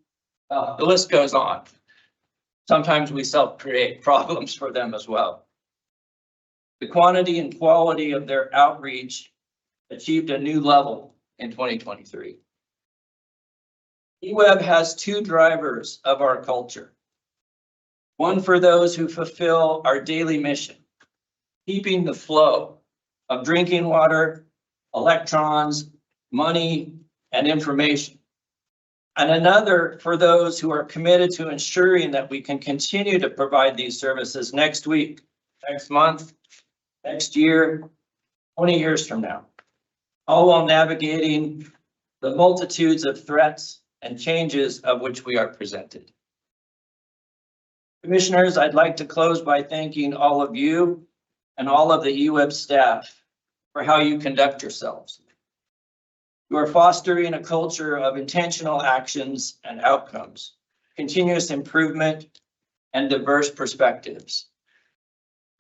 the list goes on. Sometimes we self-create problems for them as well. The quantity and quality of their outreach achieved a new level in 2023. EWEB has two drivers of our culture. One for those who fulfill our daily mission, keeping the flow of drinking water, electrons, money, and information. And another for those who are committed to ensuring that we can continue to provide these services next week, next month, next year, 20 years from now, all while navigating the multitudes of threats and changes of which we are presented. Commissioners, I'd like to close by thanking all of you and all of the EWEB staff for how you conduct yourselves. You are fostering a culture of intentional actions and outcomes, continuous improvement, and diverse perspectives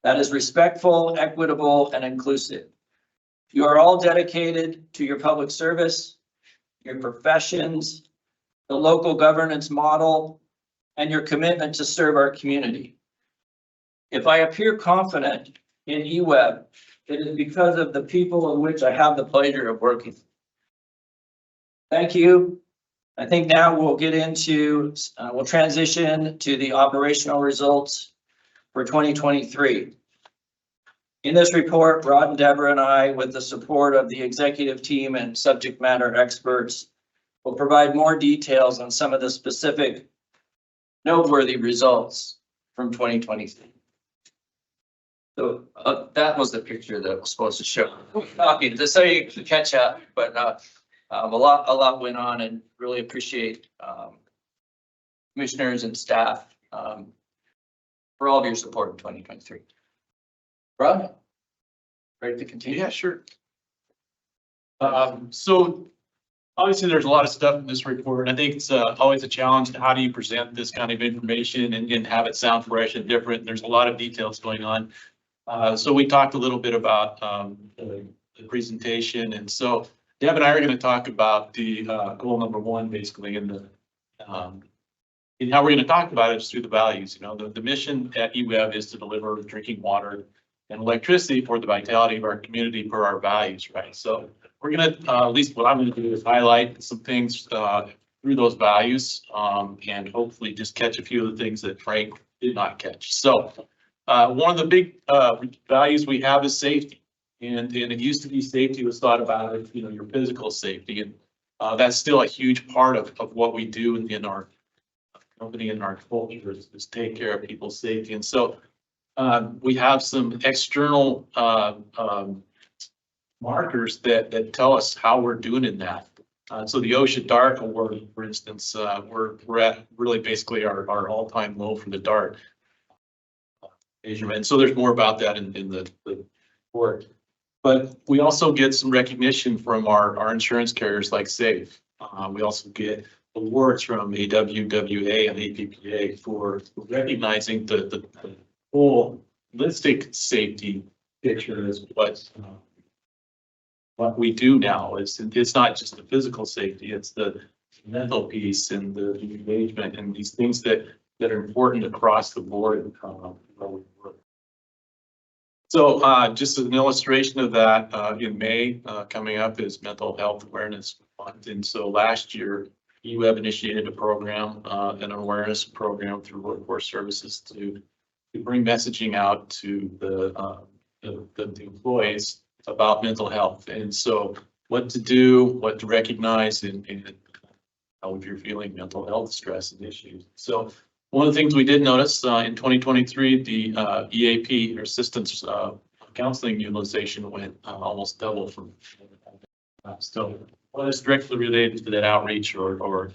that is respectful, equitable, and inclusive. You are all dedicated to your public service, your professions, the local governance model, and your commitment to serve our community. If I appear confident in EWEB, it is because of the people in which I have the pleasure of working. Thank you. I think now we'll get into, we'll transition to the operational results for 2023. In this report, Rod and Deborah and I, with the support of the executive team and subject matter experts, will provide more details on some of the specific noteworthy results from 2023. So that was the picture that was supposed to show. Just so you can catch up, but a lot went on, and really appreciate commissioners and staff for all of your support in 2023. Rod, ready to continue? Yeah, sure. So obviously there's a lot of stuff in this report. I think it's always a challenge. How do you present this kind of information and have it sound fresh and different? There's a lot of details going on. So we talked a little bit about the presentation, and so Deb and I are going to talk about the goal number one, basically, and how we're going to talk about it is through the values. You know, the mission at EWEB is to deliver drinking water and electricity for the vitality of our community per our values, right? So we're going to, at least what I'm going to do is highlight some things through those values and hopefully just catch a few of the things that Frank did not catch. So one of the big values we have is safety. And it used to be safety was thought about as, you know, your physical safety. And that's still a huge part of what we do in our company and our culture is take care of people's safety. And so we have some external markers that tell us how we're doing in that. So the OSHA DART award, for instance, we're at really basically our all-time low for the DART measurement. So there's more about that in the report. But we also get some recognition from our insurance carriers like SAFE. We also get awards from EWEB and APPA for recognizing the whole holistic safety picture is what we do now. It's not just the physical safety, it's the mental piece and the engagement and these things that are important across the board. So just as an illustration of that, in May, coming up is Mental Health Awareness Month. And so last year, EWEB initiated a program, an awareness program through Workforce Services to bring messaging out to the employees about mental health. And so what to do, what to recognize, and how if you're feeling mental health stress and issues. So one of the things we did notice in 2023, the EAP or assistance counseling utilization went almost double from. So whether it's directly related to that outreach or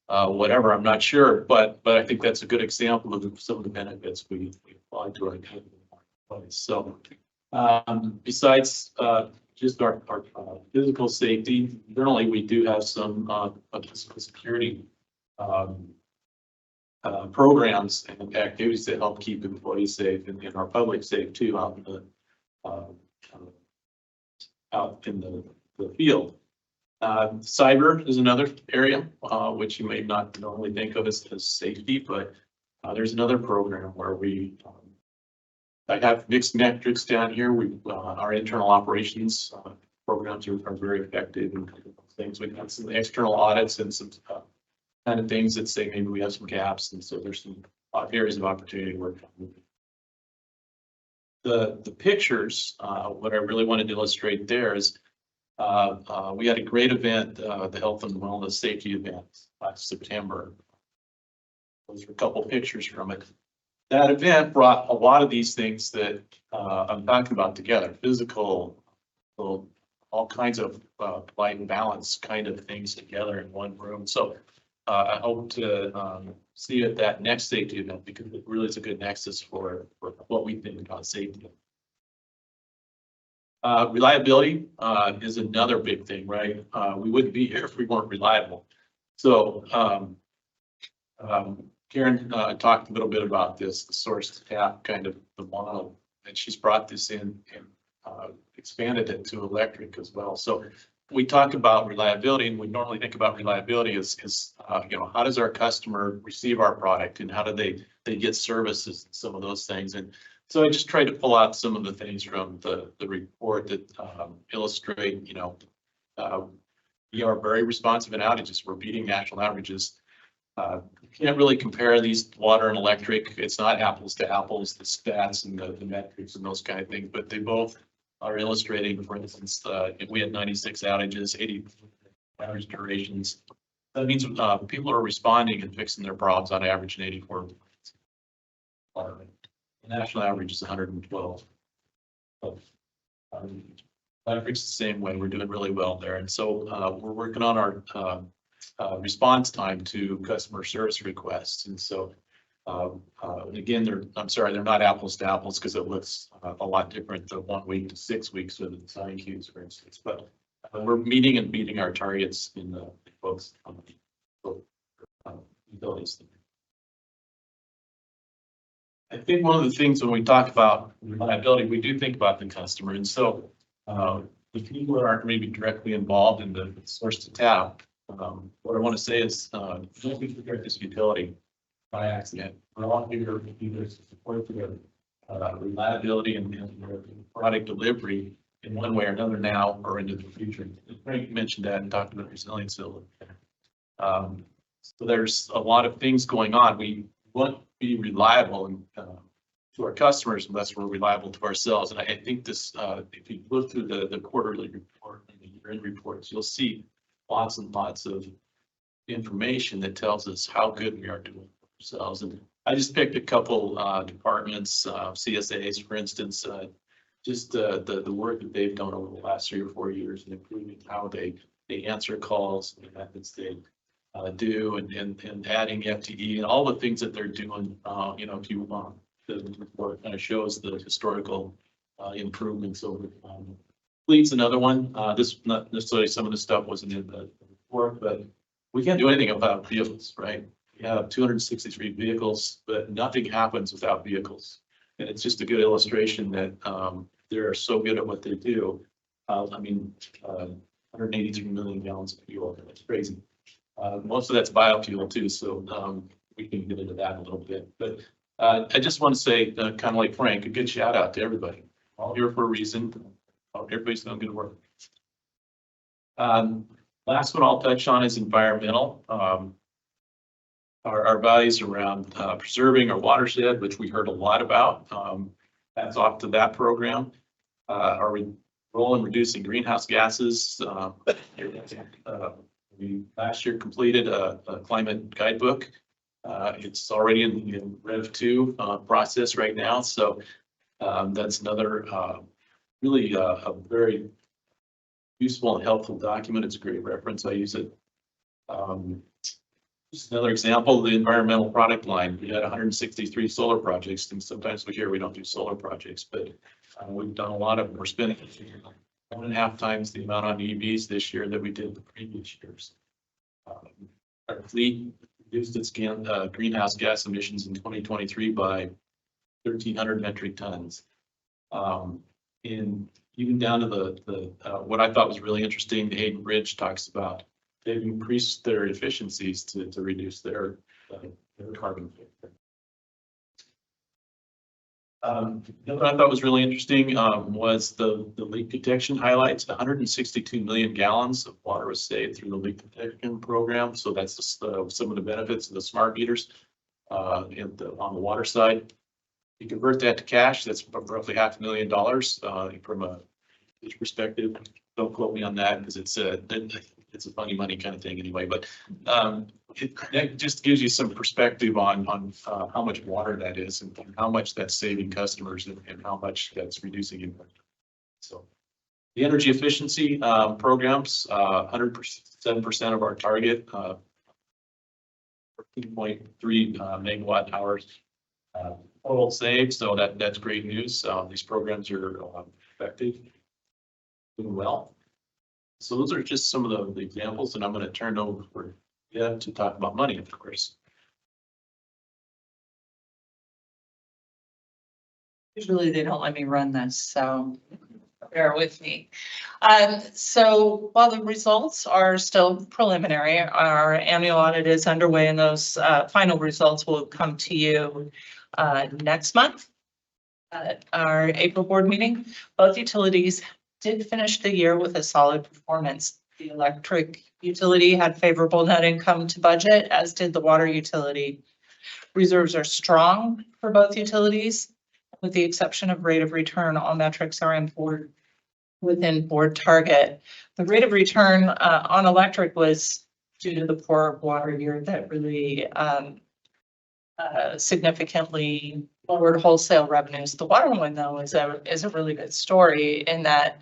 whatever, I'm not sure, but I think that's a good example of some of the benefits we apply to our marketplace. So besides just our physical safety, generally we do have some physical security programs and activities that help keep employees safe and our public safe too out in the field. Cyber is another area which you may not normally think of as safety, but there's another program where we I have mixed metrics down here. We, our internal operations programs are very effective and things. We've got some external audits and some kind of things that say maybe we have some gaps. And so there's some areas of opportunity to work on. The pictures, what I really wanted to illustrate there is we had a great event, the Health and Wellness Safety event last September. Those are a couple pictures from it. That event brought a lot of these things that I'm talking about together, physical, all kinds of light and balance kind of things together in one room. So I hope to see you at that next safety event because it really is a good nexus for what we think about safety. Reliability is another big thing, right? We wouldn't be here if we weren't reliable. So Karen talked a little bit about this, the source to tap kind of the model, and she's brought this in and expanded it to electric as well. So we talk about reliability, and we normally think about reliability as you know, how does our customer receive our product, and how do they get services, and some of those things. And so I just tried to pull out some of the things from the report that illustrate, you know, we are very responsive in outages. We're beating national averages. You can't really compare these water and electric. It's not apples to apples, the stats and the metrics and those kind of things, but they both are illustrating, for instance, if we had 96 outages, 80 average durations. That means people are responding and fixing their problems on average in 84 minutes. The national average is 112. Electric's the same way. We're doing really well there. And so we're working on our response time to customer service requests. And so again, I'm sorry, they're not apples to apples because it looks a lot different than 1 week to 6 weeks with the sign queues, for instance. But we're meeting and beating our targets in the folks utilities. I think one of the things when we talk about reliability, we do think about the customer. And so the people that aren't maybe directly involved in the source to tap, what I want to say is don't forget this utility by accident. We're all here to support the reliability and product delivery in one way or another now or into the future. Frank mentioned that and talked about resilience. So there's a lot of things going on. We want to be reliable and to our customers unless we're reliable to ourselves. And I think this, if you look through the quarterly report and the year-end reports, you'll see lots and lots of information that tells us how good we are doing for ourselves. And I just picked a couple departments, CSAs, for instance, just the work that they've done over the last 3 or 4 years and improving how they answer calls and the methods they do and adding FTE and all the things that they're doing. You know, if you want, the report kind of shows the historical improvements over time. Fleet's another one. This not necessarily some of the stuff wasn't in the report, but we can't do anything about vehicles, right? We have 263 vehicles, but nothing happens without vehicles. And it's just a good illustration that they're so good at what they do. I mean, 183 million gallons of fuel. That's crazy. Most of that's biofuel too, so we can get into that a little bit. But I just want to say, kind of like Frank, a good shout out to everybody. All here for a reason. Everybody's doing good work. Last one I'll touch on is environmental. Our values around preserving our watershed, which we heard a lot about. That's off to that program. Our role in reducing greenhouse gases. We last year completed a climate guidebook. It's already in Rev 2 process right now. So that's another really a very useful and helpful document. It's a great reference. I use it. Just another example of the environmental product line. We had 163 solar projects, and sometimes we hear we don't do solar projects, but we've done a lot of them. We're spending 1.5 times the amount on EVs this year that we did the previous years. Our fleet reduced its greenhouse gas emissions in 2023 by 1,300 metric tons. And even down to the what I thought was really interesting, the Hayden Bridge talks about they've increased their efficiencies to reduce their carbon footprint. The other I thought was really interesting, was the leak detection highlights. 162 million gallons of water was saved through the leak detection program. So that's just, some of the benefits of the smart meters, on the water side. You convert that to cash, that's roughly $500,000, from a perspective. Don't quote me on that because it's a funny money kind of thing anyway, but, it just gives you some perspective on how much water that is and how much that's saving customers and how much that's reducing impact. So the energy efficiency programs, 107% of our target, 14.3 megawatt hours total saved. So that's great news. These programs are effective, doing well. So those are just some of the examples, and I'm going to turn it over for to talk about money, of course. Usually they don't let me run this, so bear with me. So while the results are still preliminary, our annual audit is underway and those final results will come to you next month at our April board meeting. Both utilities did finish the year with a solid performance. The electric utility had favorable net income to budget, as did the water utility. Reserves are strong for both utilities. With the exception of rate of return, all metrics are within board target. The rate of return on electric was due to the poor water year that really significantly lowered wholesale revenues. The water one, though, is a really good story in that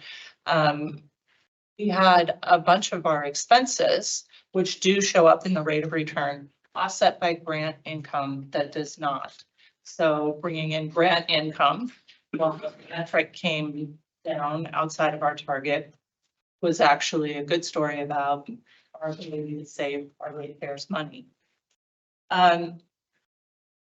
we had a bunch of our expenses, which do show up in the rate of return, offset by grant income that does not. So bringing in grant income, while the metric came down outside of our target, was actually a good story about our ability to save our ratepayers money. The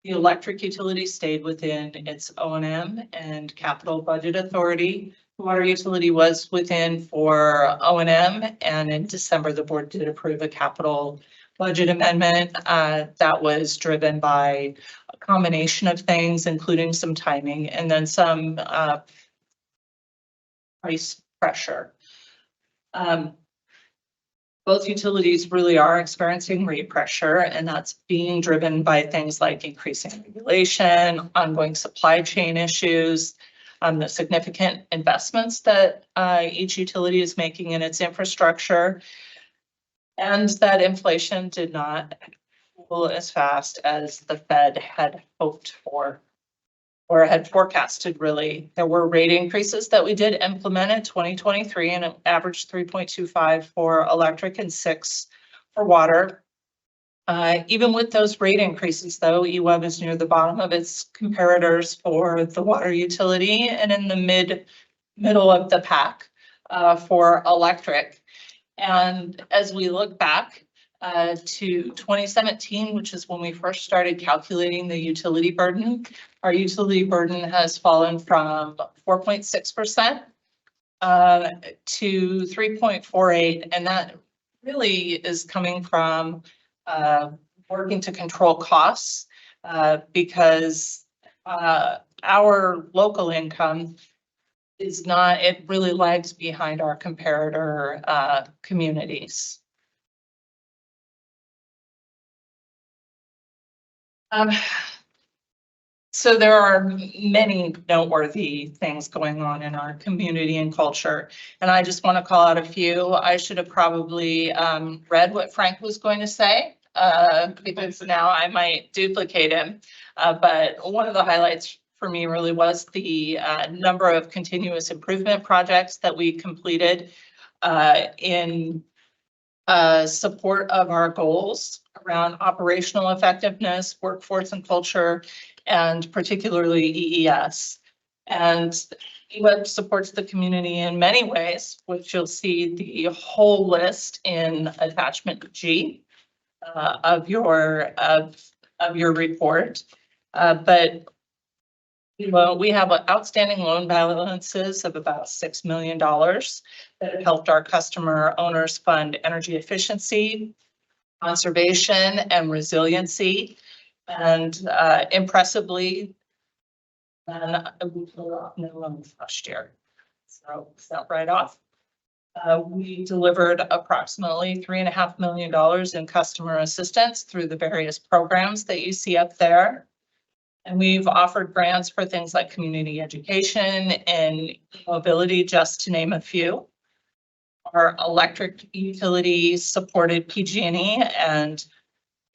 electric utility stayed within its O&M and capital budget authority. The water utility was within for O&M, and in December, the board did approve a capital budget amendment that was driven by a combination of things, including some timing and then some price pressure. Both utilities really are experiencing rate pressure, and that's being driven by things like increasing regulation, ongoing supply chain issues, the significant investments that each utility is making in its infrastructure, and that inflation did not cool as fast as the Fed had hoped for or had forecasted, really. There were rate increases that we did implement in 2023, and it averaged 3.25 for electric and 6 for water. Even with those rate increases, though, EWEB is near the bottom of its comparators for the water utility and in the middle of the pack for electric. And as we look back to 2017, which is when we first started calculating the utility burden, our utility burden has fallen from 4.6% to 3.48%. And that really is coming from working to control costs because our local income is not, it really lags behind our comparator communities. So there are many noteworthy things going on in our community and culture, and I just want to call out a few. I should have probably read what Frank was going to say because now I might duplicate him. But one of the highlights for me really was the number of continuous improvement projects that we completed in support of our goals around operational effectiveness, workforce and culture, and particularly EES. And EWEB supports the community in many ways, which you'll see the whole list in attachment G of your report. But we have outstanding loan balances of about $6 million that have helped our customer owners fund energy efficiency, conservation, and resiliency. And impressively, And we pulled off no loans last year. So it's not right off. We delivered approximately $3.5 million in customer assistance through the various programs that you see up there. And we've offered grants for things like community education and mobility, just to name a few. Our electric utilities supported PG&E and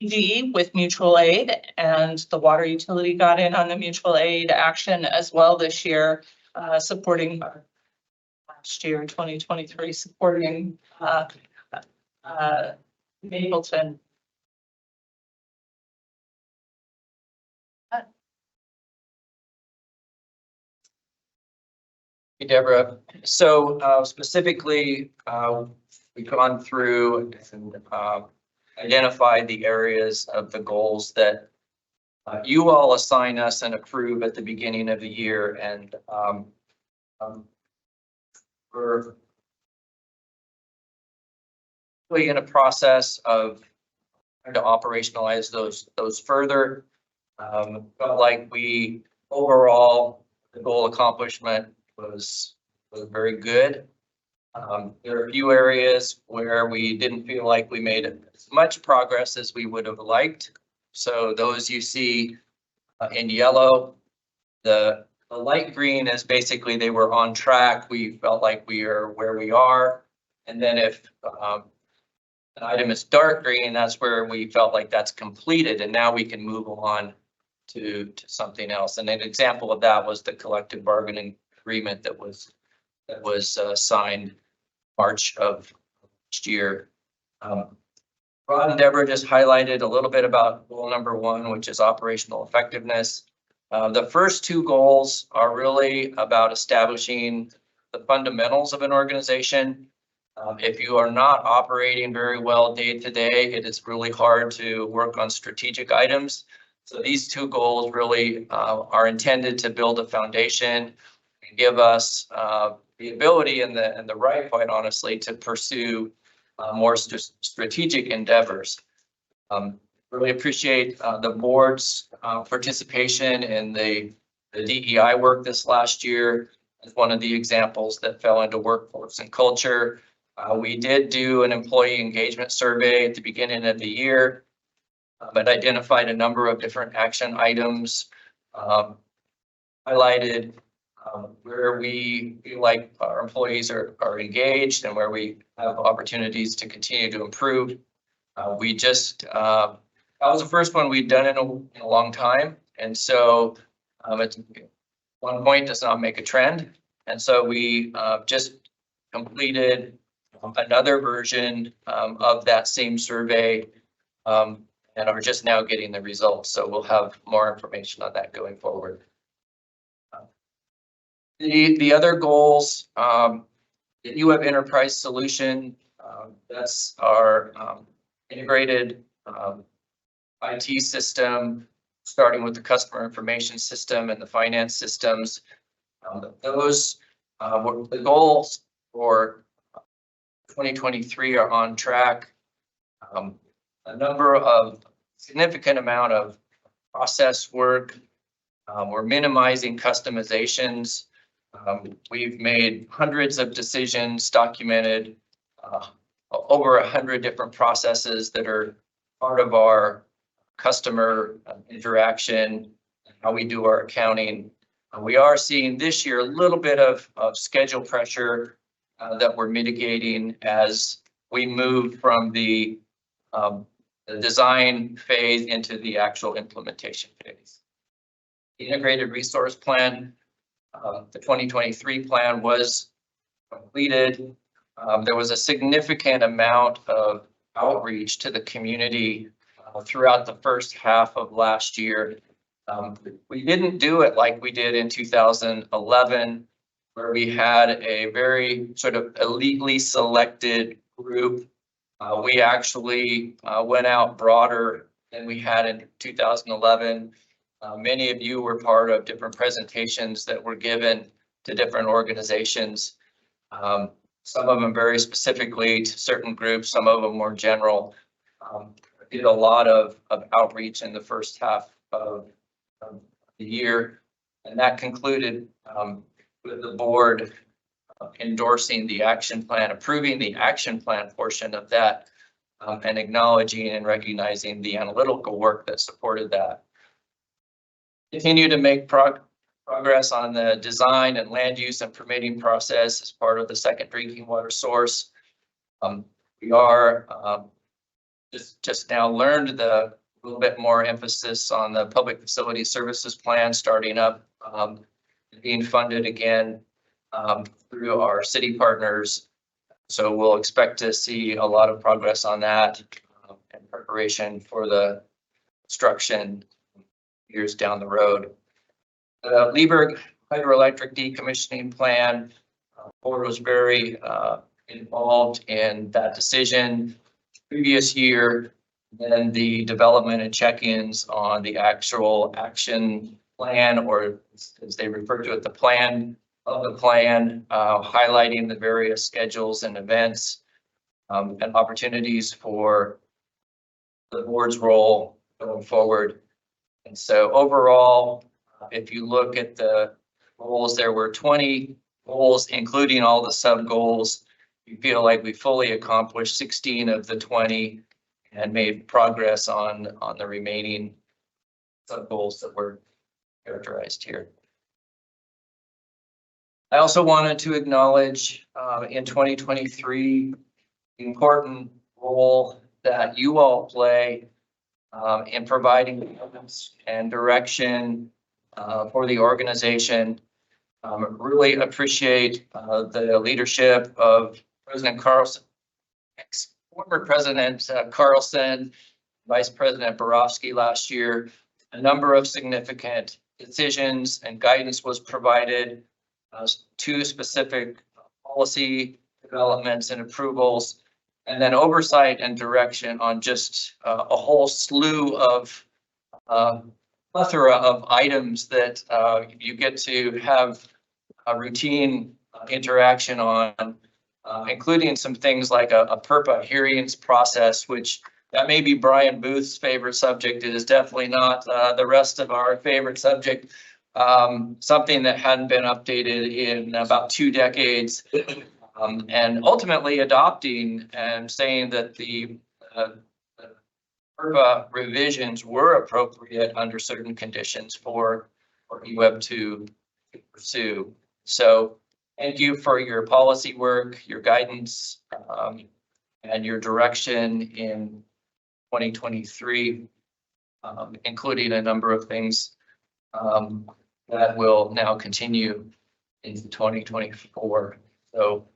PGE with mutual aid, and the water utility got in on the mutual aid action as well this year, supporting last year in 2023, supporting Mapleton. Hey, Deborah. So specifically, we've gone through and identified the areas of the goals that you all assign us and approve at the beginning of the year. And we're really in a process of trying to operationalize those further. Felt like we overall, the goal accomplishment was very good. There are a few areas where we didn't feel like we made as much progress as we would have liked. So those you see in yellow, the light green is basically they were on track. We felt like we are where we are. And then if an item is dark green, that's where we felt like that's completed and now we can move on to something else. And an example of that was the collective bargaining agreement that was signed March of last year. Rod and Deborah just highlighted a little bit about goal number 1, which is operational effectiveness. The first 2 goals are really about establishing the fundamentals of an organization. If you are not operating very well day to day, it is really hard to work on strategic items. So these 2 goals really are intended to build a foundation and give us the ability and the right, quite honestly, to pursue more strategic endeavors. Really appreciate the board's participation in the DEI work this last year as one of the examples that fell into workforce and culture. We did do an employee engagement survey at the beginning of the year, but identified a number of different action items, highlighted where we feel like our employees are engaged and where we have opportunities to continue to improve. We just, that was the first one we'd done in a long time. And so at one point does not make a trend. And so we just completed another version of that same survey and are just now getting the results. So we'll have more information on that going forward. The other goals, the EWEB enterprise solution, that's our integrated IT system, starting with the customer information system and the finance systems. Those were the goals for 2023 are on track. A number of significant amount of process work. We're minimizing customizations. We've made hundreds of decisions, documented over 100 different processes that are part of our customer interaction, how we do our accounting. We are seeing this year a little bit of schedule pressure that we're mitigating as we move from the design phase into the actual implementation phase. The integrated resource plan, the 2023 plan was completed. There was a significant amount of outreach to the community throughout the first half of last year. We didn't do it like we did in 2011, where we had a very sort of elitely selected group. We actually went out broader than we had in 2011. Many of you were part of different presentations that were given to different organizations. Some of them very specifically to certain groups, some of them more general. Did a lot of outreach in the first half of the year. And that concluded with the board endorsing the action plan, approving the action plan portion of that, and acknowledging and recognizing the analytical work that supported that. Continue to make progress on the design and land use and permitting process as part of the second drinking water source. We are just now learned a little bit more emphasis on the public facility services plan starting up, being funded again through our city partners. So we'll expect to see a lot of progress on that in preparation for the construction years down the road. The Lieberg hydroelectric decommissioning plan, board was very involved in that decision previous year. Then the development and check-ins on the actual action plan, or as they refer to it, the plan of the plan, highlighting the various schedules and events and opportunities for the board's role going forward. And so overall, if you look at the goals, there were 20 goals, including all the sub goals. We feel like we fully accomplished 16 of the 20 and made progress on the remaining sub goals that were characterized here. I also wanted to acknowledge in 2023 the important role that you all play in providing guidance and direction for the organization. Really appreciate the leadership of President Carlson, former President Carlson, Vice President Borofsky last year. A number of significant decisions and guidance was provided to specific policy developments and approvals, and then oversight and direction on just a whole slew of plethora of items that you get to have a routine interaction on, including some things like a PURPA hearings process, which that may be Brian Booth's favorite subject. It is definitely not the rest of our favorite subject. Something that hadn't been updated in about 2 decades, and ultimately adopting and saying that the PURPA revisions were appropriate under certain conditions for EWEB to pursue. So thank you for your policy work, your guidance, and your direction in 2023, including a number of things that will now continue into 2024. So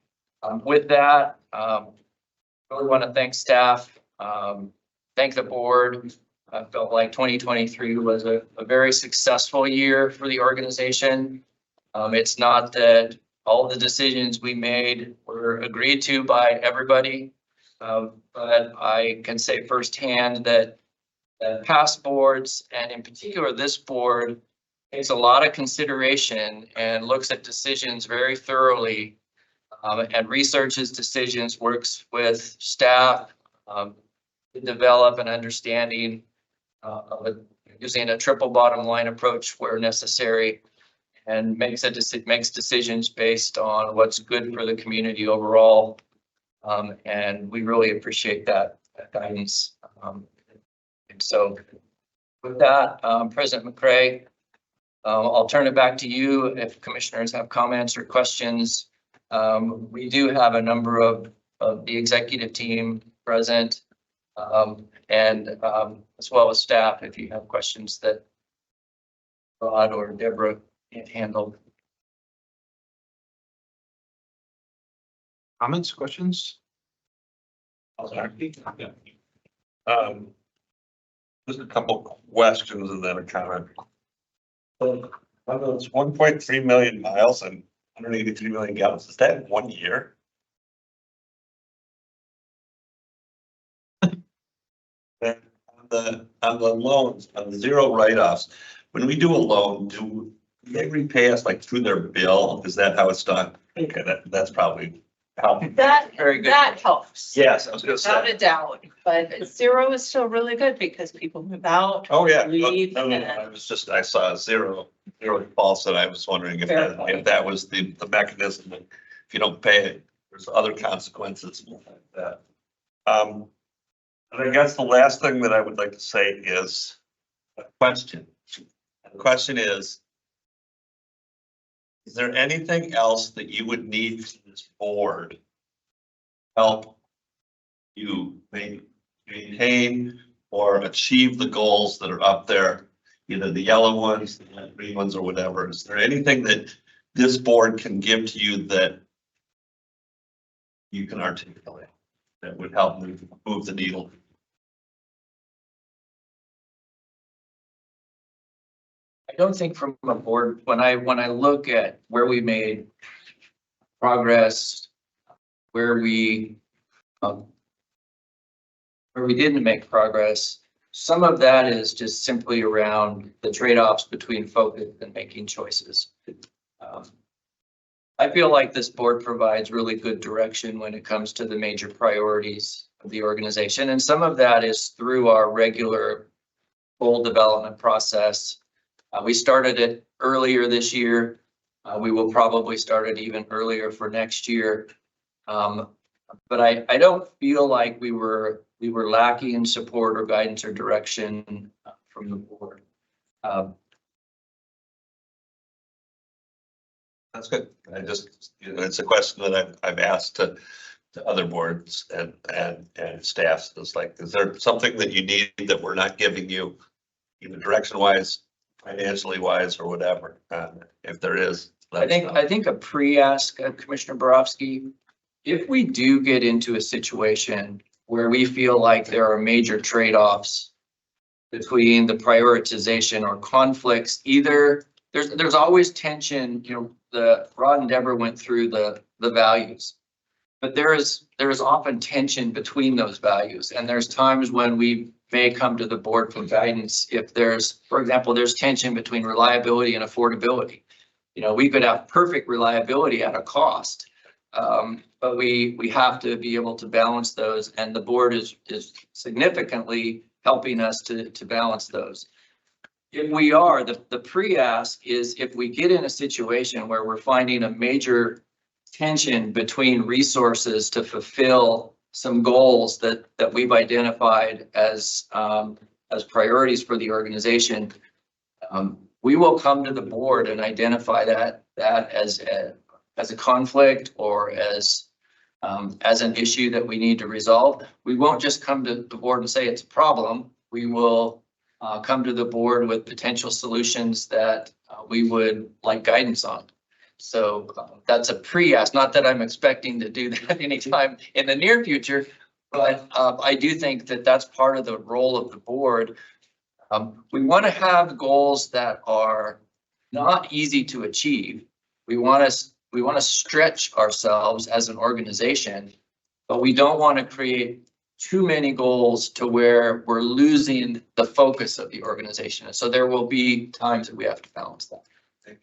with that, really want to thank staff, thank the board. I felt like 2023 was a very successful year for the organization. It's not that all the decisions we made were agreed to by everybody, but I can say firsthand that past boards, and in particular this board, takes a lot of consideration and looks at decisions very thoroughly, and researches decisions, works with staff to develop an understanding of using a triple bottom line approach where necessary, and makes decisions based on what's good for the community overall. And we really appreciate that guidance. And so with that, President McCray, I'll turn it back to you if commissioners have comments or questions. We do have a number of the executive team present, and as well as staff, if you have questions that Rod or Deborah can't handle. Comments, questions? Just a couple questions and then a comment. So, it's 1.3 million miles and 183 million gallons. Is that 1 year? Then on the loans, on the zero write-offs, when we do a loan, do they repay us like through their bill? Is that how it's done? Okay, that's probably helpful. Very good. That helps. Yes, I was gonna Without say. a doubt, but zero is still really good because people move out. Oh, yeah. Leave. No, I saw zero. really false, and I was wondering if that was the mechanism, that if you don't pay it, there's other consequences like that. And I guess the last thing that I would like to say is a question. The question is there anything else that you would need from this board to help you maintain or achieve the goals that are up there, either the yellow ones, the green ones, or whatever? Is there anything that this board can give to you that you can articulate that would help move the needle? I don't think from a board, when I look at where we made progress, where we didn't make progress, some of that is just simply around the trade-offs between focus and making choices. I feel like this board provides really good direction when it comes to the major priorities of the organization. And some of that is through our regular goal development process. We started it earlier this year. We will probably start it even earlier for next year. But I don't feel like we were lacking in support or guidance or direction from the board. That's good. I just, it's a question that I've asked to other boards and staffs. It's like, is there something that you need that we're not giving you, either direction wise, financially wise, or whatever? If there is, I think a pre-ask, Commissioner Borowski, if we do get into a situation where we feel like there are major trade-offs between the prioritization or conflicts, either there's always tension. The Rod and Deborah went through the values, but there is often tension between those values, and there's times when we may come to the board for guidance if there's, for example, there's tension between reliability and affordability. We could have perfect reliability at a cost, but we have to be able to balance those, and the board is significantly helping us to balance those. If we are, the pre-ask is if we get in a situation where we're finding a major tension between resources to fulfill some goals that we've identified as priorities for the organization, we will come to the board and identify that as a conflict or as an issue that we need to resolve. We won't just come to the board and say it's a problem. We will come to the board with potential solutions that we would like guidance on. So that's a pre-ask, not that I'm expecting to do that anytime in the near future, but I do think that that's part of the role of the board. We want to have goals that are not easy to achieve. We want to stretch ourselves as an organization, but we don't want to create too many goals to where we're losing the focus of the organization. And so there will be times that we have to balance that. Thank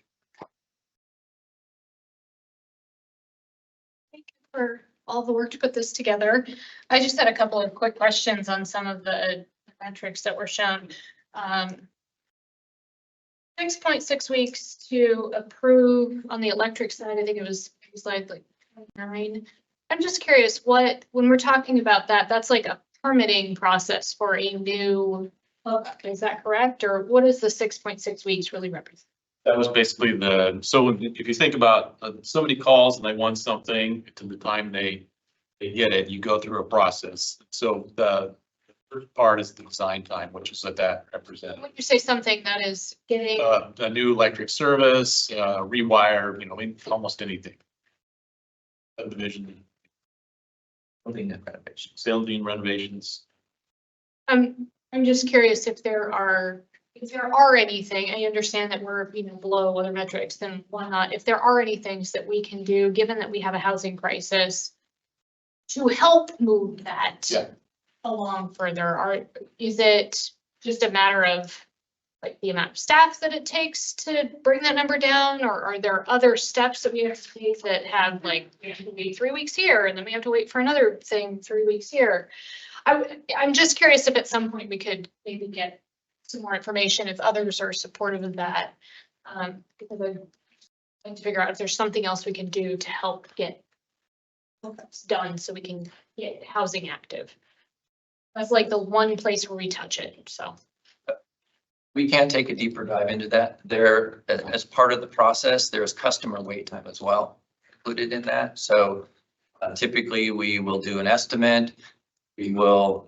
you for all the work to put this together. I just had a couple of quick questions on some of the metrics that were shown. 6.6 weeks to approve on the electric side. I think it was slide like 9. I'm just curious when we're talking about that, that's like a permitting process for a new hookup. Is that correct? Or what does the 6.6 weeks really represent? That was basically so if you think about somebody calls and they want something, to the time they get it, you go through a process. So the first part is the design time, which is what that represents. When you say something that is getting a new electric service, rewire, almost anything. Subdivision. Renovations. I'm just curious if there are anything. I understand that we're below other metrics than whatnot. If there are any things that we can do, given that we have a housing crisis, to help move that along further, is it just a matter of like the amount of staff that it takes to bring that number down, or are there other steps that we have to take that have like we have to wait 3 weeks here and then we have to wait for another thing 3 weeks here? I'm just curious if at some point we could maybe get some more information if others are supportive of that. Because I'm trying to figure out if there's something else we can do to help get this done so we can get housing active. That's like the one place where we touch it, so. We can take a deeper dive into that. There, as part of the process, there's customer wait time as well included in that. So typically we will do an estimate. The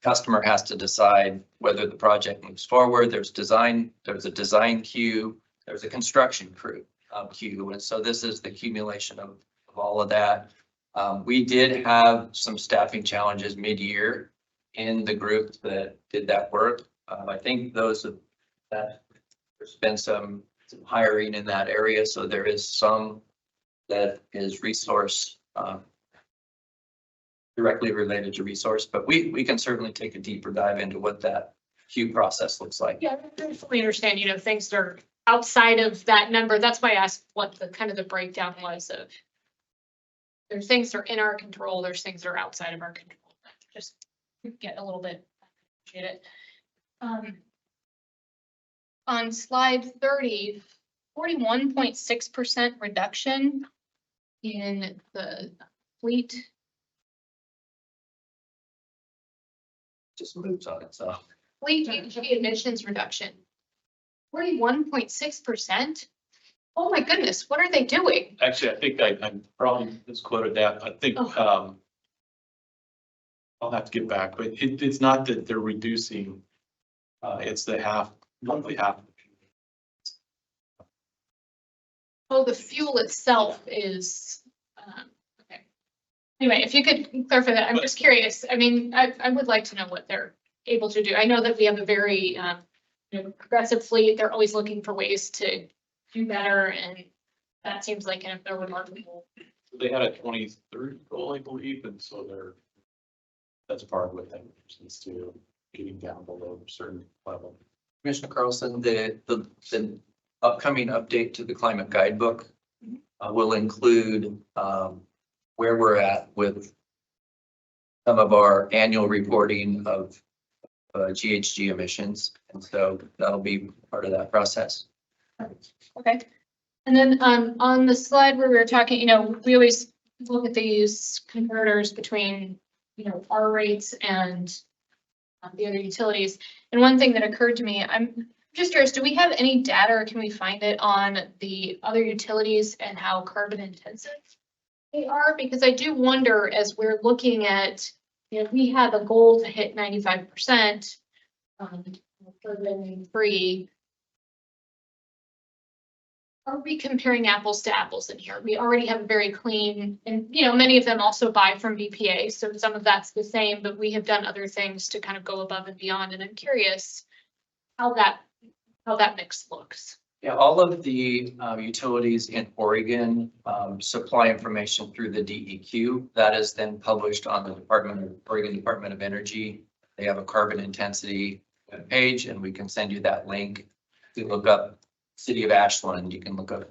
customer has to decide whether the project moves forward. There's a design queue, there's a construction crew queue. And so this is the accumulation of all of that. We did have some staffing challenges mid-year in the group that did that work. I think there's been some hiring in that area, so there is some that is resource directly related to resource, but we can certainly take a deeper dive into what that queue process looks like. Yeah, I fully understand, things that are outside of that number. That's why I asked what the kind of the breakdown was of. There's things that are in our control, there's things that are outside of our control. Just get a little bit, appreciate it. On slide 30, 41.6% reduction in the fleet. Just moves on itself. Fleet GHG emissions reduction. 41.6%. Oh my goodness, what are they doing? Actually, I think I probably misquoted that. I think, I'll have to get back, but it's not that they're reducing. It's the roughly half. Oh, the fuel itself is, okay. Anyway, if you could clarify that, I'm just curious. I mean, I would like to know what they're able to do. I know that we have a very progressive fleet. They're always looking for ways to do better, and that seems like a remarkable. They had a 23 goal, I believe, and so that's part of what that is to getting down below a certain level. Commissioner Carlson, the upcoming update to the climate guidebook will include where we're at with some of our annual reporting of GHG emissions. And so that'll be part of that process. Okay. And then on the slide where we were talking, we always look at these converters between, our rates and the other utilities. And one thing that occurred to me, I'm just curious, do we have any data or can we find it on the other utilities and how carbon intensive they are? Because I do wonder, as we're looking at, we have a goal to hit 95% carbon free. Are we comparing apples to apples in here? We already have a very clean, and many of them also buy from BPA, so some of that's the same, but we have done other things to kind of go above and beyond, and I'm curious how that mix looks. Yeah, all of the utilities in Oregon supply information through the DEQ. That is then published on the Oregon Department of Energy. They have a carbon intensity page, and we can send you that link to look up City of Ashland. You can look up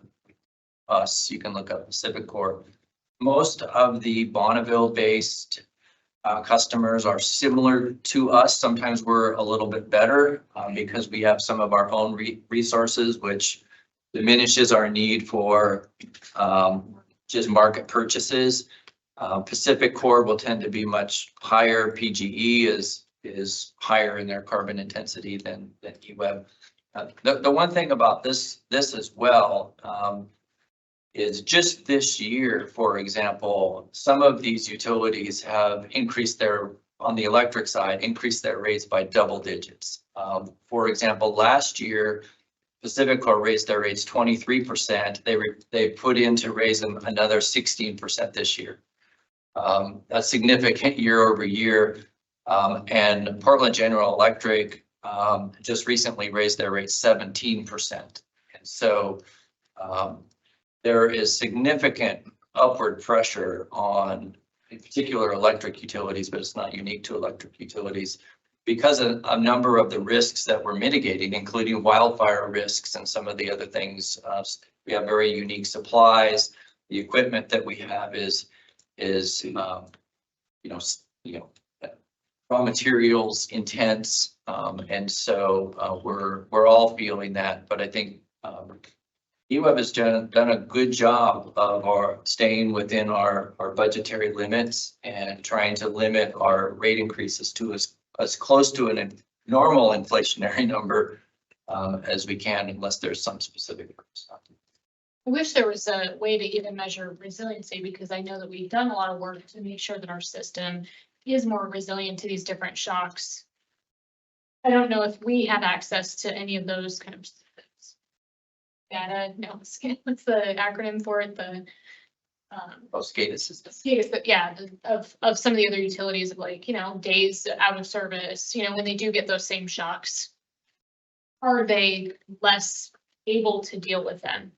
us. You can look up Pacific Corp. Most of the Bonneville-based customers are similar to us. Sometimes we're a little bit better because we have some of our own resources, which diminishes our need for just market purchases. Pacific Corp will tend to be much higher. PGE is higher in their carbon intensity than EWEB. The one thing about this as well is just this year, for example, some of these utilities have increased on the electric side, increased their rates by double digits. For example, last year, Pacific Corp raised their rates 23%. They put in to raise them another 16% this year. That's significant year over year. And Portland General Electric just recently raised their rates 17%. And so there is significant upward pressure on in particular electric utilities, but it's not unique to electric utilities because of a number of the risks that we're mitigating, including wildfire risks and some of the other things. We have very unique supplies. The equipment that we have is raw materials intense. And so we're all feeling that, but I think EWEB has done a good job of our staying within our budgetary limits and trying to limit our rate increases to as close to a normal inflationary number as we can, unless there's some specific. I wish there was a way to even measure resiliency, because I know that we've done a lot of work to make sure that our system is more resilient to these different shocks. I don't know if we have access to any of those kind of data. No, what's the acronym for it? The SCADA system. Yeah, of some of the other utilities of, like, days out of service, when they do get those same shocks. Are they less able to deal with them?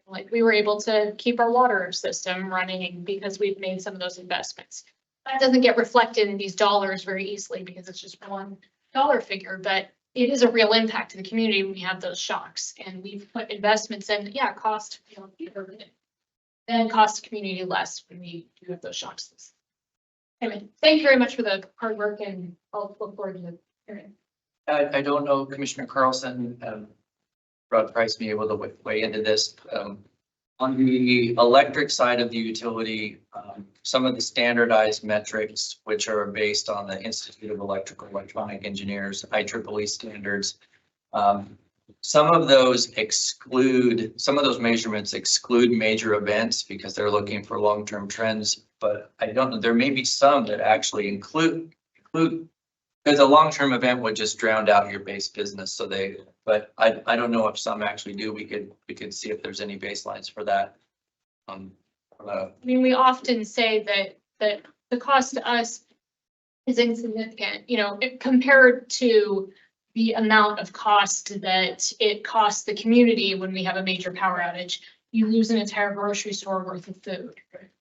Like, we were able to keep our water system running because we've made some of those investments. That doesn't get reflected in these dollars very easily because it's just one dollar figure, but it is a real impact to the community when we have those shocks. And we've put investments in, cost, then cost the community less when we do have those shocks. Anyway, thank you very much for the hard work, and I'll look forward to the hearing. I don't know, Commissioner Carlson, Rod Price be able to weigh into this. On the electric side of the utility, some of the standardized metrics, which are based on the Institute of Electrical and Electronic Engineers, IEEE standards, some of those measurements exclude major events because they're looking for long-term trends. But I don't know, there may be some that actually include because a long-term event would just drown out your base business. But I don't know if some actually do. We could see if there's any baselines for that. I mean, we often say that the cost to us is insignificant, compared to the amount of cost that it costs the community when we have a major power outage. You lose an entire grocery store worth of food.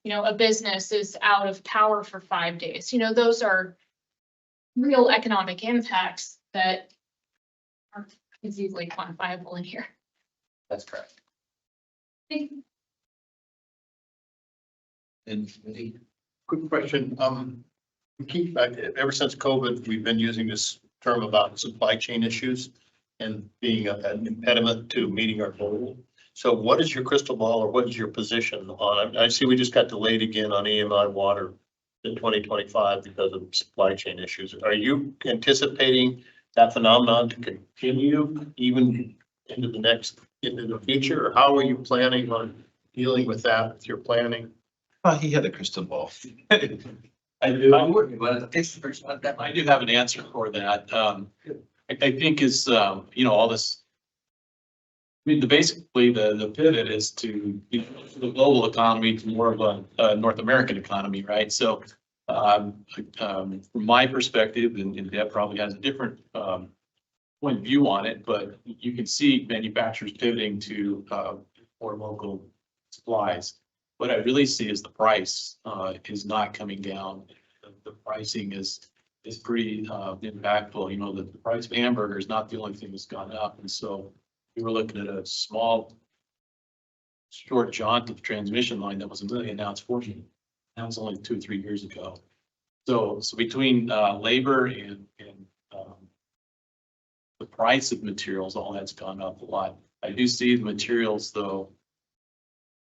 A business is out of power for 5 days. Those are real economic impacts that aren't easily quantifiable in here. That's correct. And Quick question, ever since COVID, we've been using this term about supply chain issues and being an impediment to meeting our goal. So what is your crystal ball, or what is your position on it? I see we just got delayed again on EMI water in 2025 because of supply chain issues. Are you anticipating that phenomenon to continue even into the future? Or how are you planning on dealing with that with your planning? he had a crystal ball. I do have an answer for that. I think is, all this. I mean, basically the pivot is to the global economy to more of a North American economy, right? So from my perspective, and Deb probably has a different point of view on it, but you can see manufacturers pivoting to more local supplies. What I really see is the price is not coming down. The pricing is pretty impactful. The price of hamburger is not the only thing that's gone up, and so we were looking at a small, short jaunt of transmission line that was $1 million. Now it's $4 million. That was only 2 or 3 years ago. So between labor and the price of materials, all that's gone up a lot. I do see the materials, though,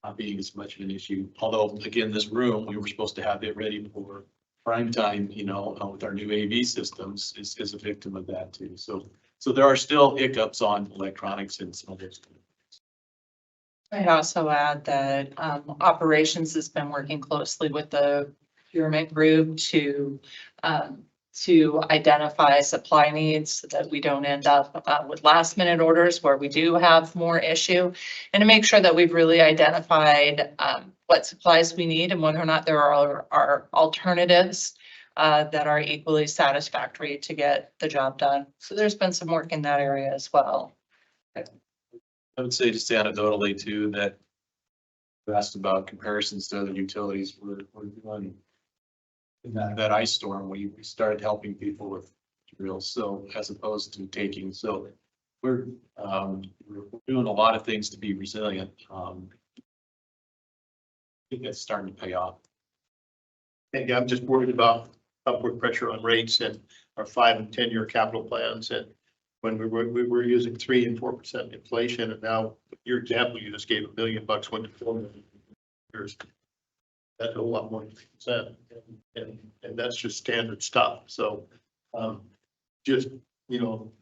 not being as much of an issue. Although, again, this room, we were supposed to have it ready for prime time, with our new AV systems is a victim of that too. So there are still hiccups on electronics and some of those. I'd also add that operations has been working closely with the procurement group to identify supply needs so that we don't end up with last minute orders where we do have more issue, and to make sure that we've really identified what supplies we need and whether or not there are alternatives that are equally satisfactory to get the job done. So there's been some work in that area as well. I would say just anecdotally too, that you asked about comparisons to other utilities. We're doing in that ice storm. We started helping people with materials, so as opposed to taking. So we're doing a lot of things to be resilient. I think that's starting to pay off. And I'm just worried about upward pressure on rates and our 5 and 10 year capital plans. And when we were using 3% and 4% inflation, and now your example, you just gave $1 million went to 4 million. That's a lot more than 10%, and that's just standard stuff. So, just, you know,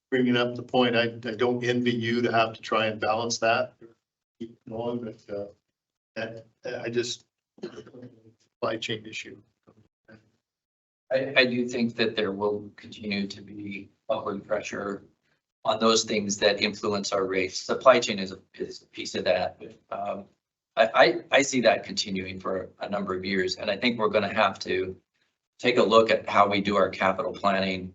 bringing up the point, I don't envy you to have to try and balance that. Keep going, but I just supply chain issue. I do think that there will continue to be upward pressure on those things that influence our rates. Supply chain is a piece of that. I see that continuing for a number of years, and I think we're going to have to take a look at how we do our capital planning,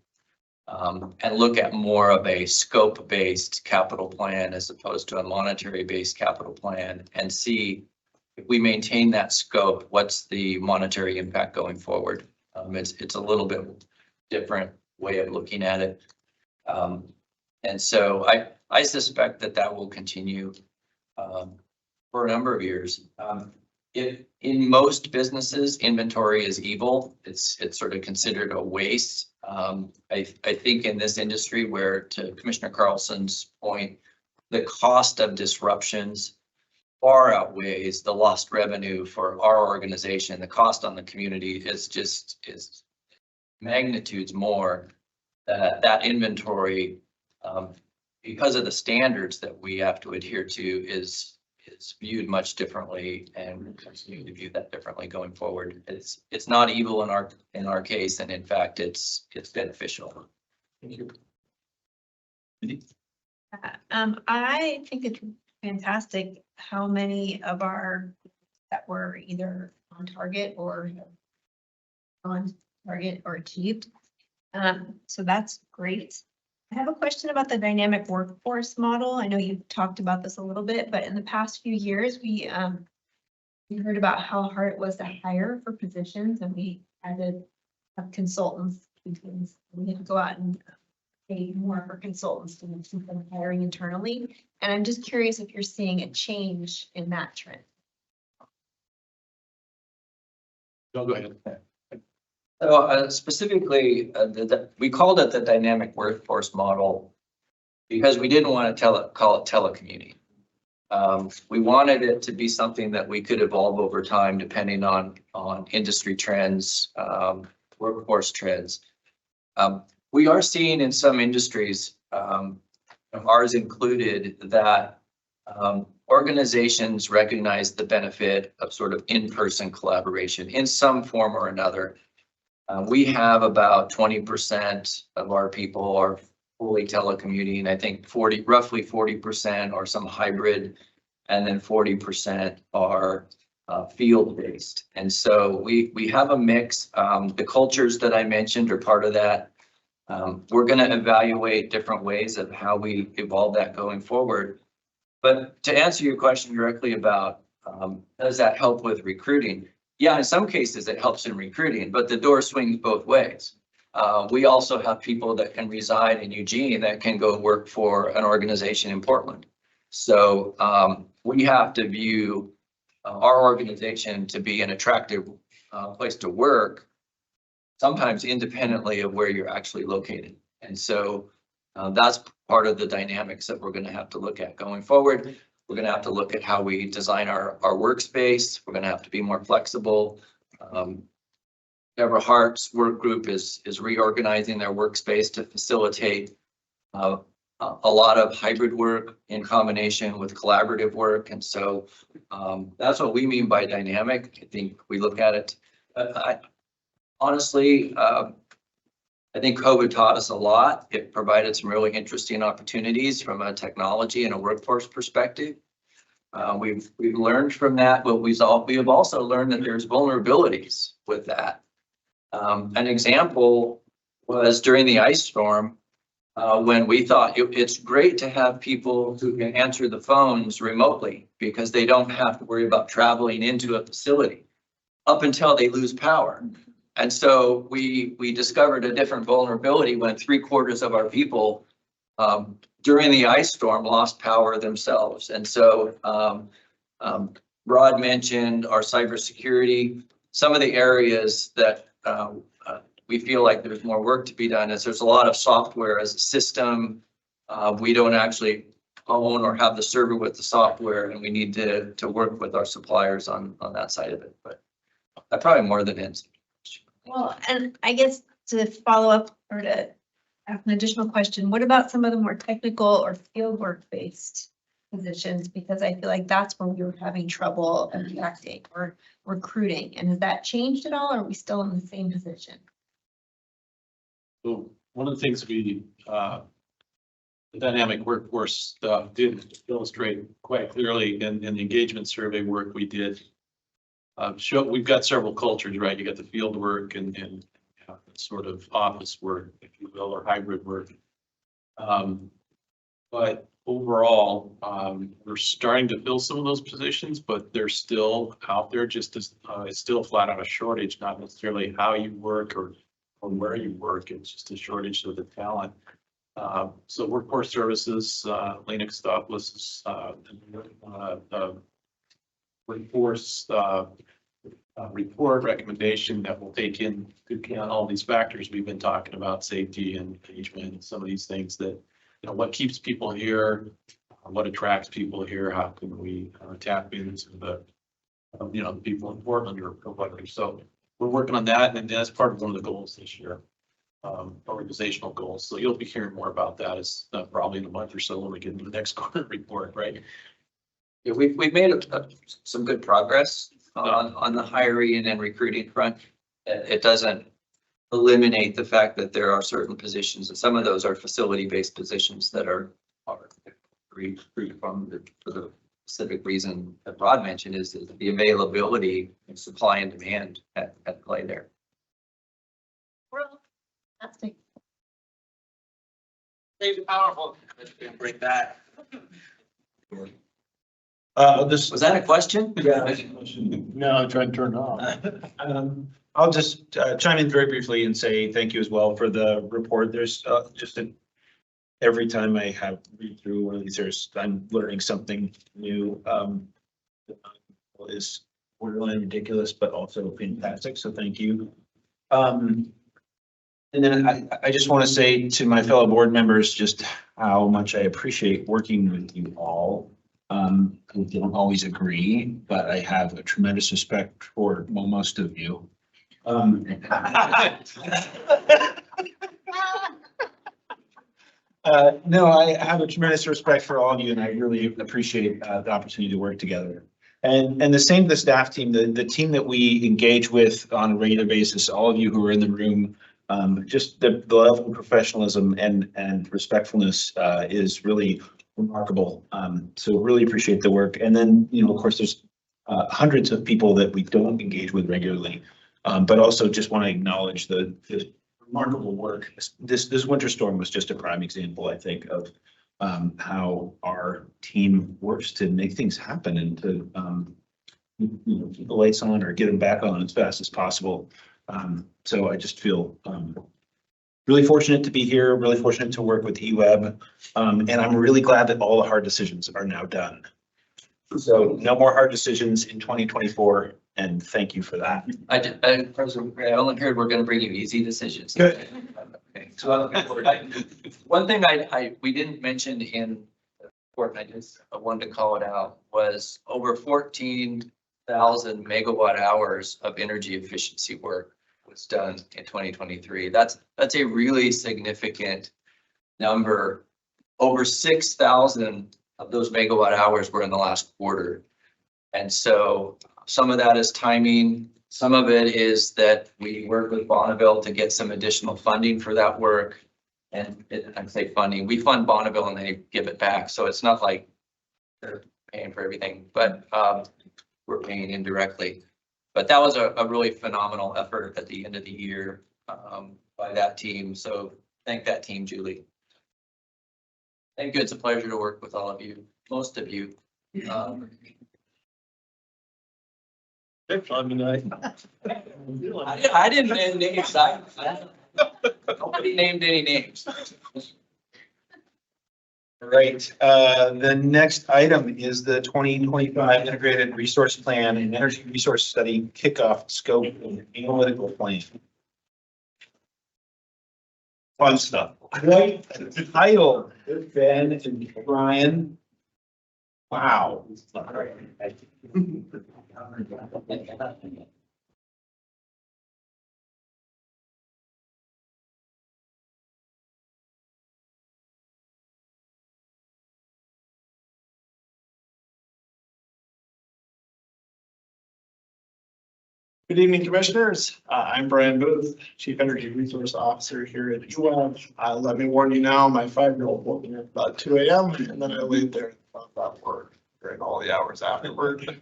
and look at more of a scope-based capital plan as opposed to a monetary-based capital plan, and see if we maintain that scope, what's the monetary impact going forward. It's a little bit different way of looking at it. And so I suspect that will continue for a number of years. If in most businesses, inventory is evil, it's sort of considered a waste. I think in this industry where, to Commissioner Carlson's point, the cost of disruptions far outweighs the lost revenue for our organization. The cost on the community is magnitudes more. That inventory, because of the standards that we have to adhere to, is viewed much differently, and we continue to view that differently going forward. It's not evil in our case, and in fact, it's beneficial. Thank you. I think it's fantastic how many of our that were either on target or achieved. So that's great. I have a question about the dynamic workforce model. I know you've talked about this a little bit, but in the past few years, we heard about how hard it was to hire for positions, and we had to have consultants. We had to go out and pay more for consultants than hiring internally. And I'm just curious if you're seeing a change in that trend. No, go ahead. So specifically, we called it the dynamic workforce model because we didn't want to call it telecommuting. We wanted it to be something that we could evolve over time depending on industry trends, workforce trends. We are seeing in some industries, ours included, that organizations recognize the benefit of sort of in-person collaboration in some form or another. We have about 20% of our people are fully telecommuting. I think roughly 40% are some hybrid, and then 40% are field-based. And so we have a mix. The cultures that I mentioned are part of that. We're going to evaluate different ways of how we evolve that going forward. But to answer your question directly about does that help with recruiting? Yeah, in some cases it helps in recruiting, but the door swings both ways. We also have people that can reside in Eugene that can go work for an organization in Portland. So we have to view our organization to be an attractive place to work, sometimes independently of where you're actually located. And so that's part of the dynamics that we're going to have to look at going forward. We're going to have to look at how we design our workspace. We're going to have to be more flexible. Deborah Hart's work group is reorganizing their workspace to facilitate a lot of hybrid work in combination with collaborative work. And so that's what we mean by dynamic. I think we look at it. Honestly, I think COVID taught us a lot. It provided some really interesting opportunities from a technology and a workforce perspective. We've learned from that, but we have also learned that there's vulnerabilities with that. An example was during the ice storm, when we thought it's great to have people who can answer the phones remotely because they don't have to worry about traveling into a facility up until they lose power. And so we discovered a different vulnerability when 3/4 of our people during the ice storm lost power themselves. And so Rod mentioned our cybersecurity. Some of the areas that we feel like there's more work to be done as there's a lot of software as a system. We don't actually own or have the server with the software, and we need to work with our suppliers on that side of it, but probably more than ends. Well, and I guess to follow up or to ask an additional question, what about some of the more technical or fieldwork based positions? Because I feel like that's where we were having trouble attracting or recruiting. And has that changed at all? Or are we still in the same position? So one of the things we, the dynamic workforce stuff did illustrate quite clearly in the engagement survey work we did. We've got several cultures, right? You got the field work and sort of office work, if you will, or hybrid work. But overall, we're starting to fill some of those positions, but they're still out there just as, it's still flat out a shortage, not necessarily how you work or where you work. It's just a shortage of the talent. So workforce services, Linux stop lists, workforce report recommendation that will take into account all these factors we've been talking about, safety and engagement, and some of these things that, you know, what keeps people here, what attracts people here, how can we tap into the, you know, the people in Portland or whatever. So we're working on that, and that's part of one of the goals this year, organizational goals. So you'll be hearing more about that as probably in a month or so when we get into the next quarter report, right? Yeah, we've made some good progress on the hiring and recruiting front. It doesn't eliminate the fact that there are certain positions, and some of those are facility-based positions that are recruited from for the specific reason that Rod mentioned, is the availability and supply and demand at play there. Fantastic. David, powerful. Break that. Was that a question? Yeah. No, I'm trying to turn it off. I'll just chime in very briefly and say thank you as well for the report. There's every time I have read through one of these, I'm learning something new. Is borderline ridiculous, but also fantastic. So thank you. And then I just want to say to my fellow board members just how much I appreciate working with you all. We don't always agree, but I have a tremendous respect for most of you. No, I have a tremendous respect for all of you, and I really appreciate the opportunity to work together. And the same to the staff team, the team that we engage with on a regular basis, all of you who are in the room, just the level of professionalism and respectfulness is really remarkable. So really appreciate the work. And then, you know, of course, there's hundreds of people that we don't engage with regularly, but also just want to acknowledge the remarkable work. This winter storm was just a prime example, I think, of how our team works to make things happen and to you know, keep the lights on or get them back on as fast as possible. So I just feel really fortunate to be here, really fortunate to work with EWEB, and I'm really glad that all the hard decisions are now done. So no more hard decisions in 2024, and thank you for that. President Gray, I only heard we're going to bring you easy decisions. Good. Okay. So one thing we didn't mention in the report, and I just wanted to call it out, was over 14,000 megawatt hours of energy efficiency work was done in 2023. That's a really significant number. Over 6,000 of those megawatt hours were in the last quarter. And so some of that is timing. Some of it is that we work with Bonneville to get some additional funding for that work. And I say funding, we fund Bonneville and they give it back. So it's not like they're paying for everything, but we're paying indirectly. But that was a really phenomenal effort at the end of the year by that team. So thank that team, Julie. Thank you. It's a pleasure to work with all of you, most of you. I mean, I didn't name names. Nobody named any names. Right. The next item is the 2025 Integrated Resource Plan and Energy Resource Study Kickoff Scope and Analytical Plan. Fun stuff. Right, title, Ben and Brian. Wow. Good evening, Commissioners. I'm Brian Booth, Chief Energy Resource Officer here at EWEB. Let me warn you now, my 5-year-old woke me up about 2 a.m. and then I laid there and thought about work during all the hours afterward.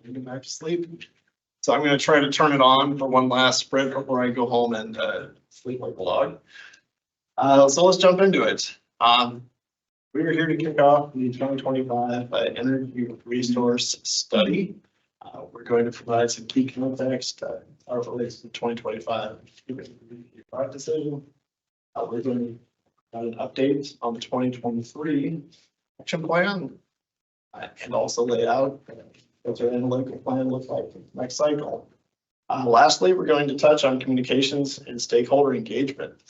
Getting back to sleep. So I'm going to try to turn it on for one last sprint before I go home and sleep like a log. So let's jump into it. We are here to kick off the 2025 Energy Resource Study. We're going to provide some key context as it relates to 2025 product decision. We're going to provide an update on the 2023 action plan and also lay out what our analytical plan looks like for the next cycle. Lastly, we're going to touch on communications and stakeholder engagement.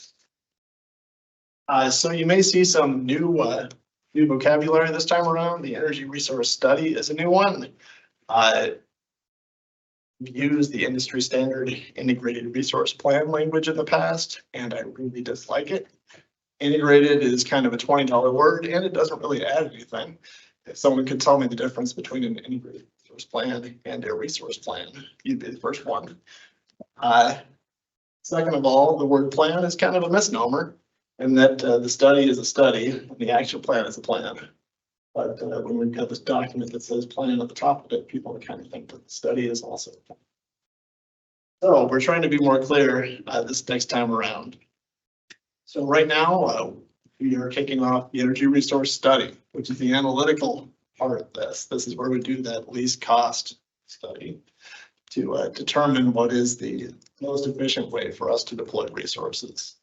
So you may see some new vocabulary this time around. The energy resource study is a new one. We've used the industry standard integrated resource plan language in the past, and I really dislike it. Integrated is kind of a $20 word, and it doesn't really add anything. If someone could tell me the difference between an integrated resource plan and a resource plan, you'd be the first one. Second of all, the word plan is kind of a misnomer, and that the study is a study and the action plan is a plan. But when we've got this document that says plan at the top of it, people kind of think that the study is also a plan. So we're trying to be more clear this next time around. So right now, we are kicking off the energy resource study, which is the analytical part of this. This is where we do that least cost study to determine what is the most efficient way for us to deploy resources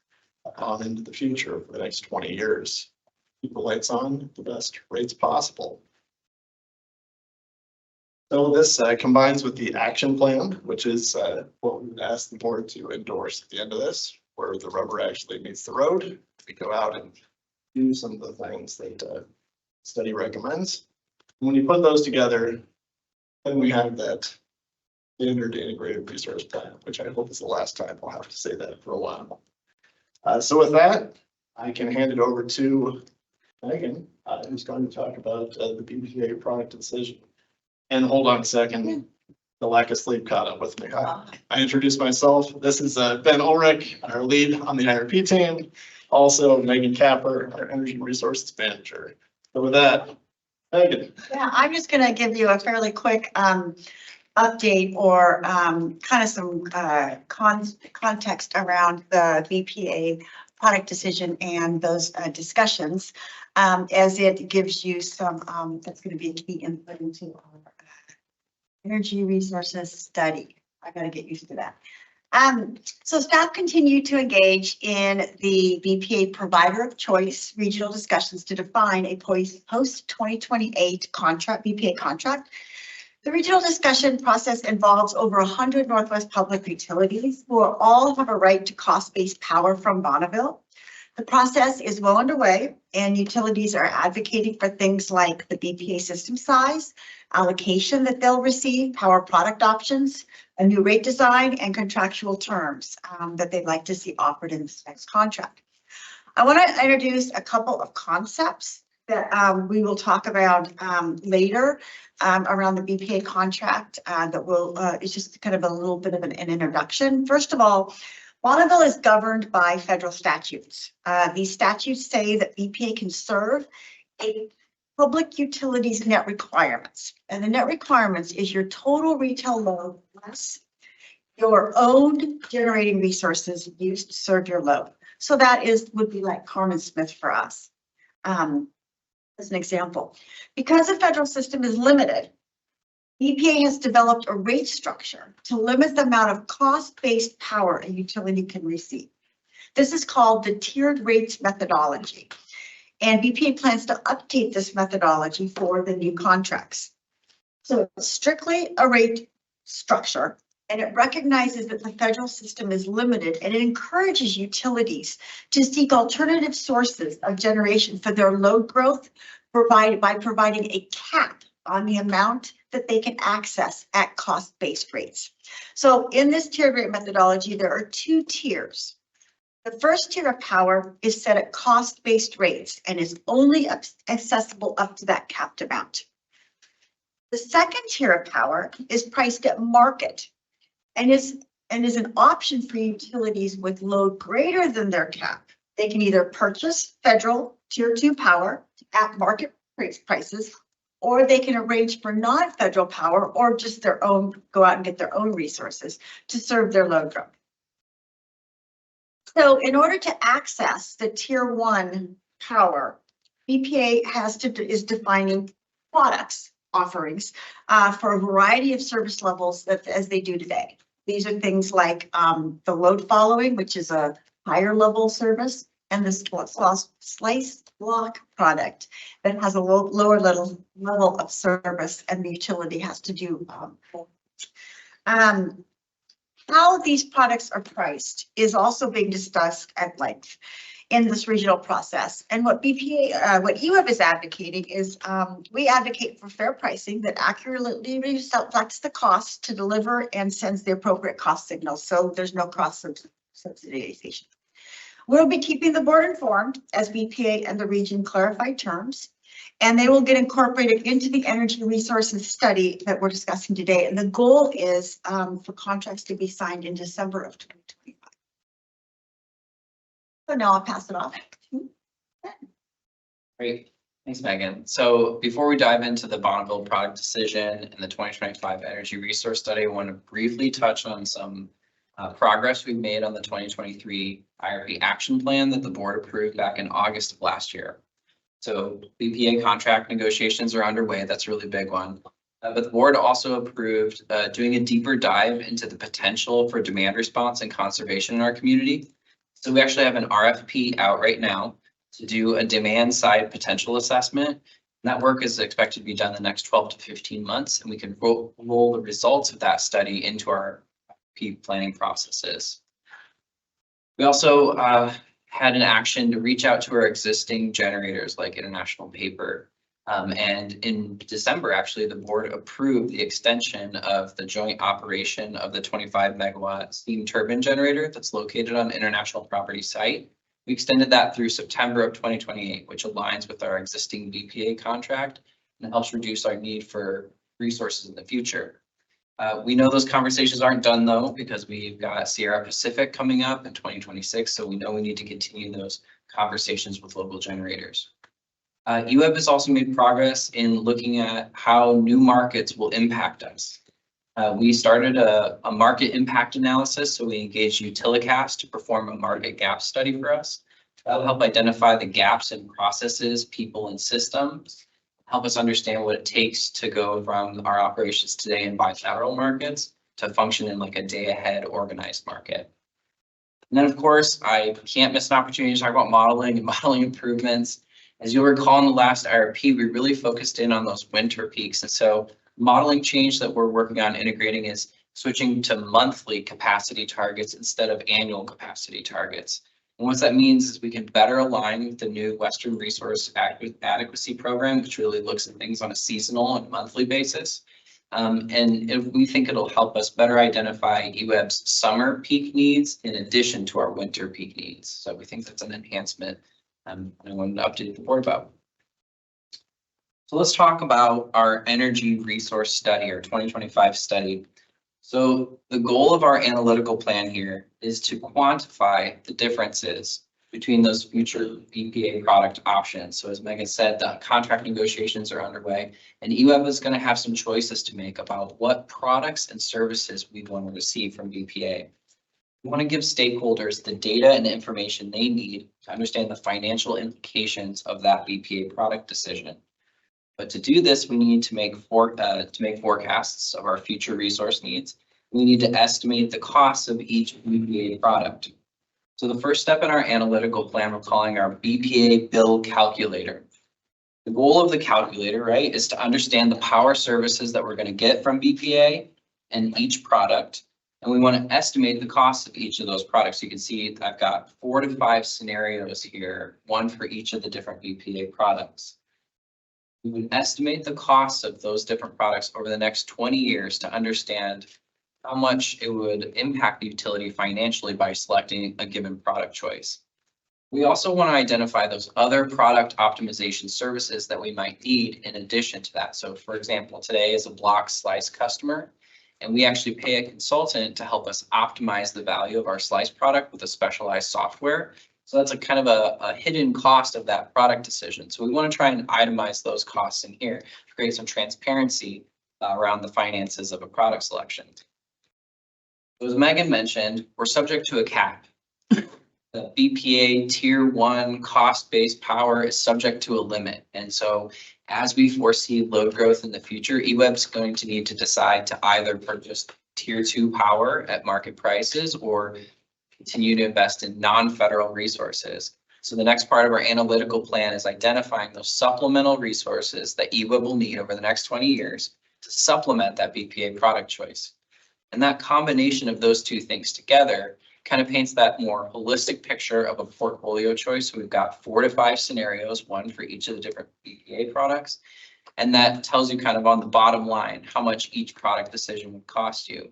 on into the future for the next 20 years. Keep the lights on at the best rates possible. So this combines with the action plan, which is what we would ask the board to endorse at the end of this, where the rubber actually meets the road. We go out and do some of the things that study recommends. When you put those together, then we have that standard integrated resource plan, which I hope is the last time I'll have to say that for a while. So with that, I can hand it over to Megan, who's going to talk about the BPA product decision. And hold on a second, the lack of sleep caught up with me. I introduced myself. This is Ben Ulrich, our lead on the IRP team. Also Megan Capper, our energy resources manager. So with that, Megan. Yeah, I'm just going to give you a fairly quick update or kind of some context around the BPA product decision and those discussions, as it gives you some, that's going to be a key input into our energy resources study. I got to get used to that. So staff continue to engage in the BPA provider of choice regional discussions to define a post 2028 contract, BPA contract. The regional discussion process involves over 100 Northwest public utilities who all have a right to cost-based power from Bonneville. The process is well underway and utilities are advocating for things like the BPA system size, allocation that they'll receive, power product options, a new rate design, and contractual terms that they'd like to see offered in this next contract. I want to introduce a couple of concepts that we will talk about later around the BPA contract that will, it's just kind of a little bit of an introduction. First of all, Bonneville is governed by federal statutes. These statutes say that BPA can serve a public utilities net requirements. And the net requirements is your total retail load less your own generating resources used to serve your load. So that would be like Carmen Smith for us, as an example. Because the federal system is limited, EPA has developed a rate structure to limit the amount of cost-based power a utility can receive. This is called the tiered rates methodology. And BPA plans to update this methodology for the new contracts. So it's strictly a rate structure, And it recognizes that the federal system is limited, and it encourages utilities to seek alternative sources of generation for their load growth by providing a cap on the amount that they can access at cost-based rates. So in this tiered rate methodology, there are 2 tiers. The first tier of power is set at cost-based rates and is only accessible up to that capped amount. The second tier of power is priced at market and is an option for utilities with load greater than their cap. They can either purchase federal tier 2 power at market prices, or they can arrange for non-federal power or just their own, go out and get their own resources to serve their load growth. So in order to access the tier 1 power, BPA is defining products offerings for a variety of service levels as they do today. These are things like the load following, which is a higher level service, and the slice block product that has a lower level of service, and the utility has to do. How these products are priced is also being discussed at length in this regional process. And what EWEB is advocating is we advocate for fair pricing that accurately reflects the cost to deliver and sends the appropriate cost signals. So there's no cross subsidization. We'll be keeping the board informed as BPA and the region clarify terms, and they will get incorporated into the energy resources study that we're discussing today. And the goal is for contracts to be signed in December of 2025. So now I'll pass it off to Ben. Great. Thanks, Megan. So before we dive into the Bonneville product decision and the 2025 energy resource study, I want to briefly touch on some progress we've made on the 2023 IRP action plan that the board approved back in August of last year. So BPA contract negotiations are underway. That's a really big one. But the board also approved doing a deeper dive into the potential for demand response and conservation in our community. So we actually have an RFP out right now to do a demand side potential assessment. And that work is expected to be done in the next 12 to 15 months, and we can roll the results of that study into our planning processes. We also had an action to reach out to our existing generators like International Paper. And in December, actually, the board approved the extension of the joint operation of the 25 megawatt steam turbine generator that's located on International property site. We extended that through September of 2028, which aligns with our existing BPA contract and helps reduce our need for resources in the future. We know those conversations aren't done though, because we've got Sierra Pacific coming up in 2026. So we know we need to continue those conversations with local generators. EWEB has also made progress in looking at how new markets will impact us. We started a market impact analysis. So we engaged Utilicast to perform a market gap study for us. That'll help identify the gaps in processes, people, and systems. Help us understand what it takes to go from our operations today in bilateral markets to function in like a day ahead organized market. And then of course, I can't miss an opportunity to talk about modeling and modeling improvements. As you'll recall in the last IRP, we really focused in on those winter peaks. And so modeling change that we're working on integrating is switching to monthly capacity targets instead of annual capacity targets. And what that means is we can better align with the new Western Resource Adequacy Program, which really looks at things on a seasonal and monthly basis. And we think it'll help us better identify EWEB's summer peak needs in addition to our winter peak needs. So we think that's an enhancement I wanted to update the board about. So let's talk about our energy resource study, our 2025 study. So the goal of our analytical plan here is to quantify the differences between those future BPA product options. So as Megan said, the contract negotiations are underway, and EWEB is going to have some choices to make about what products and services we want to receive from BPA. We want to give stakeholders the data and information they need to understand the financial implications of that BPA product decision. But to do this, we need to make forecasts of our future resource needs. We need to estimate the costs of each BPA product. So the first step in our analytical plan, we're calling our BPA bill calculator. The goal of the calculator, right, is to understand the power services that we're going to get from BPA and each product, And we want to estimate the cost of each of those products. You can see I've got 4 to 5 scenarios here, one for each of the different BPA products. We would estimate the costs of those different products over the next 20 years to understand how much it would impact the utility financially by selecting a given product choice. We also want to identify those other product optimization services that we might need in addition to that. So for example, today is a block slice customer, and we actually pay a consultant to help us optimize the value of our slice product with a specialized software. So that's a kind of a hidden cost of that product decision. So we want to try and itemize those costs in here to create some transparency around the finances of a product selection. So as Megan mentioned, we're subject to a cap. The BPA Tier 1 cost-based power is subject to a limit. And so as we foresee load growth in the future, EWEB's going to need to decide to either purchase Tier 2 power at market prices or continue to invest in non-federal resources. So the next part of our analytical plan is identifying those supplemental resources that EWEB will need over the next 20 years to supplement that BPA product choice. And that combination of those two things together kind of paints that more holistic picture of a portfolio choice. So we've got 4 to 5 scenarios, one for each of the different BPA products. And that tells you kind of on the bottom line, how much each product decision would cost you.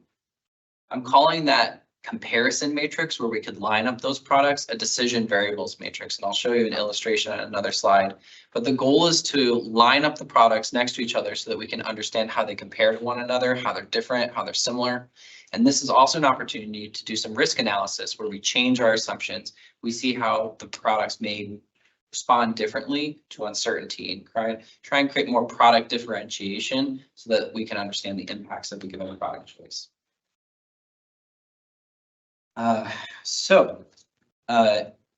I'm calling that comparison matrix, where we could line up those products, a decision variables matrix. And I'll show you an illustration on another slide. But the goal is to line up the products next to each other so that we can understand how they compare to one another, how they're different, how they're similar. And this is also an opportunity to do some risk analysis where we change our assumptions. We see how the products may respond differently to uncertainty and try and create more product differentiation so that we can understand the impacts of a given product choice.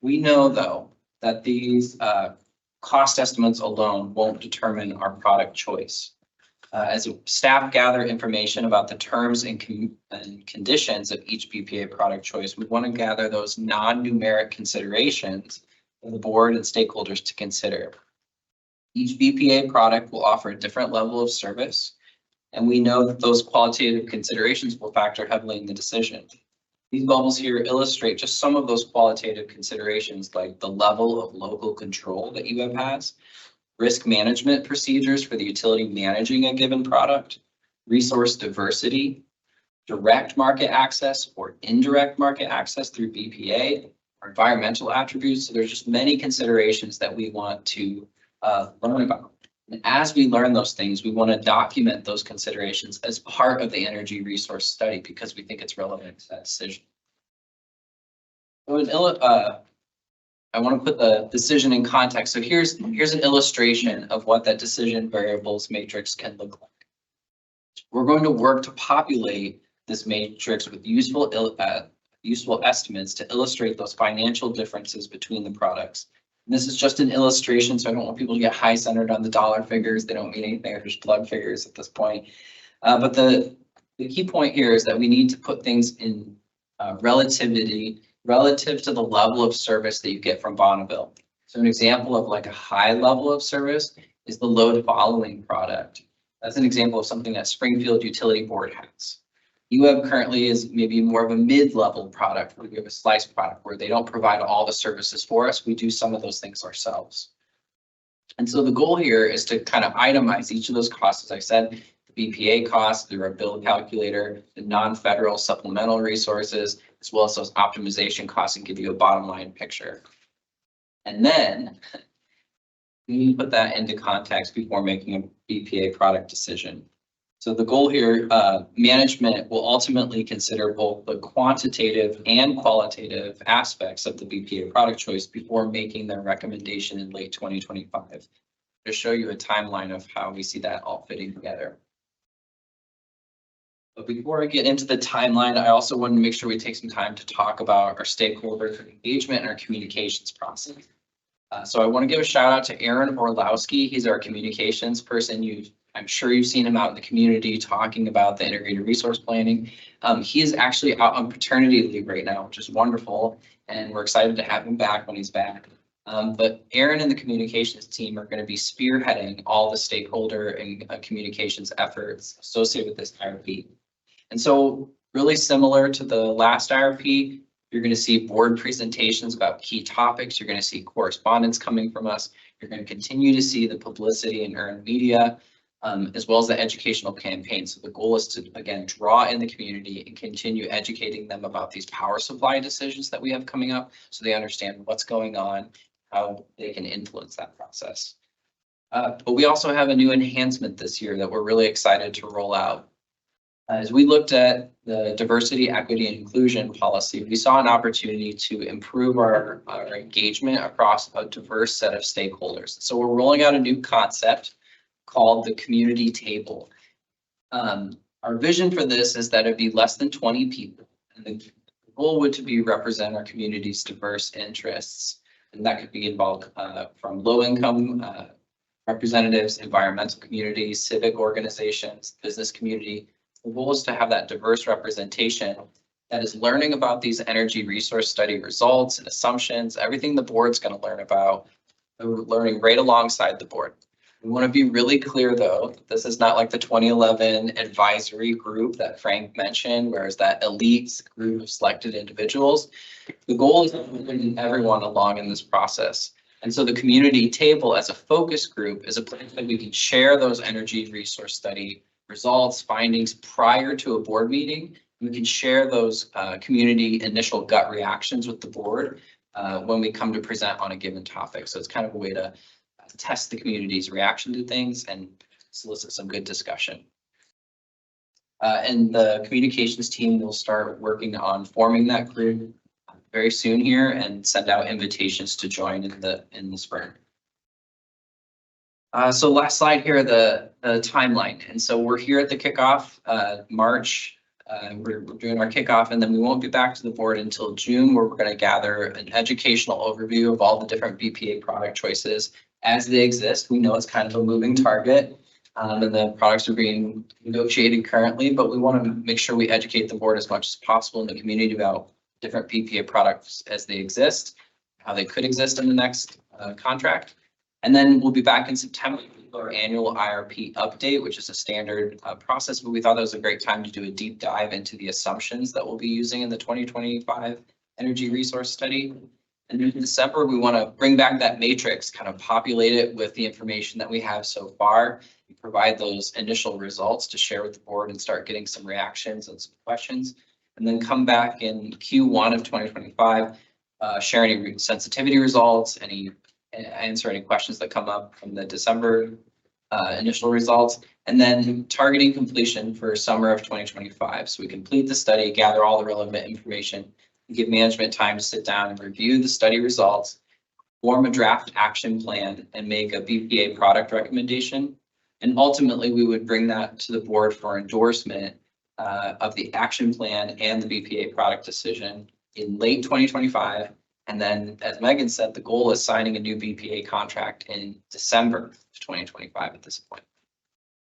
We know though that these cost estimates alone won't determine our product choice. As staff gather information about the terms and conditions of each BPA product choice, we want to gather those non-numeric considerations for the board and stakeholders to consider. Each BPA product will offer a different level of service, and we know that those qualitative considerations will factor heavily in the decision. These bubbles here illustrate just some of those qualitative considerations, like the level of local control that EWEB has, risk management procedures for the utility managing a given product, resource diversity, direct market access or indirect market access through BPA, or environmental attributes. So there's just many considerations that we want to learn about. And as we learn those things, we want to document those considerations as part of the energy resource study because we think it's relevant to that decision. So I want to put the decision in context. So here's an illustration of what that decision variables matrix can look like. We're going to work to populate this matrix with useful estimates to illustrate those financial differences between the products. And this is just an illustration, so I don't want people to get high centered on the dollar figures. They don't mean anything, they're just plug figures at this point. But the key point here is that we need to put things in relative to the level of service that you get from Bonneville. So an example of like a high level of service is the load following product. That's an example of something that Springfield Utility Board has. EWEB currently is maybe more of a mid-level product where we have a slice product where they don't provide all the services for us. We do some of those things ourselves. And so the goal here is to kind of itemize each of those costs. As I said, the BPA costs through our bill calculator, the non-federal supplemental resources, as well as those optimization costs, and give you a bottom line picture. And then we need to put that into context before making a BPA product decision. So the goal here, management will ultimately consider both the quantitative and qualitative aspects of the BPA product choice before making their recommendation in late 2025. To show you a timeline of how we see that all fitting together. But before I get into the timeline, I also want to make sure we take some time to talk about our stakeholder engagement and our communications process. So I want to give a shout out to Aaron Orlowski. He's our communications person. I'm sure you've seen him out in the community talking about the integrated resource planning. He is actually out on paternity leave right now, which is wonderful. And we're excited to have him back when he's back. But Aaron and the communications team are going to be spearheading all the stakeholder and communications efforts associated with this IRP. And so Really similar to the last IRP, you're going to see board presentations about key topics. You're going to see correspondence coming from us. You're going to continue to see the publicity and earned media, as well as the educational campaign. So the goal is to, again, draw in the community and continue educating them about these power supply decisions that we have coming up, so they understand what's going on, how they can influence that process. But we also have a new enhancement this year that we're really excited to roll out. As we looked at the diversity, equity, and inclusion policy, we saw an opportunity to improve our engagement across a diverse set of stakeholders. So we're rolling out a new concept called the community table. Our vision for this is that it'd be less than 20 people, and the goal would to be represent our community's diverse interests, and that could be involved from low-income representatives, environmental communities, civic organizations, business community. The goal is to have that diverse representation that is learning about these energy resource study results and assumptions, everything the board's going to learn about, learning right alongside the board. We want to be really clear, though, that this is not like the 2011 advisory group that Frank mentioned, whereas that elite group of selected individuals. The goal is to bring everyone along in this process. And so the community table as a focus group is a place that we can share those energy resource study results, findings prior to a board meeting. We can share those community initial gut reactions with the board when we come to present on a given topic. So it's kind of a way to test the community's reaction to things and solicit some good discussion. And the communications team will start working on forming that group very soon here and send out invitations to join in the spring. So last slide here, the timeline. And so we're here at the kickoff, March. We're doing our kickoff, and then we won't be back to the board until June, where we're going to gather an educational overview of all the different BPA product choices as they exist. We know it's kind of a moving target, and the products are being negotiated currently, but we want to make sure we educate the board as much as possible in the community about different BPA products as they exist, how they could exist in the next contract. And then we'll be back in September with our annual IRP update, which is a standard process, but we thought that was a great time to do a deep dive into the assumptions that we'll be using in the 2025 energy resource study. And in December, we want to bring back that matrix, kind of populate it with the information that we have so far, and provide those initial results to share with the board and start getting some reactions and some questions. And then come back in Q1 of 2025, share any sensitivity results, answer any questions that come up from the December initial results, and then targeting completion for summer of 2025. So we complete the study, gather all the relevant information, and give management time to sit down and review the study results, form a draft action plan, and make a BPA product recommendation. And ultimately, we would bring that to the board for endorsement of the action plan and the BPA product decision in late 2025. And then, as Megan said, the goal is signing a new BPA contract in December of 2025 at this point.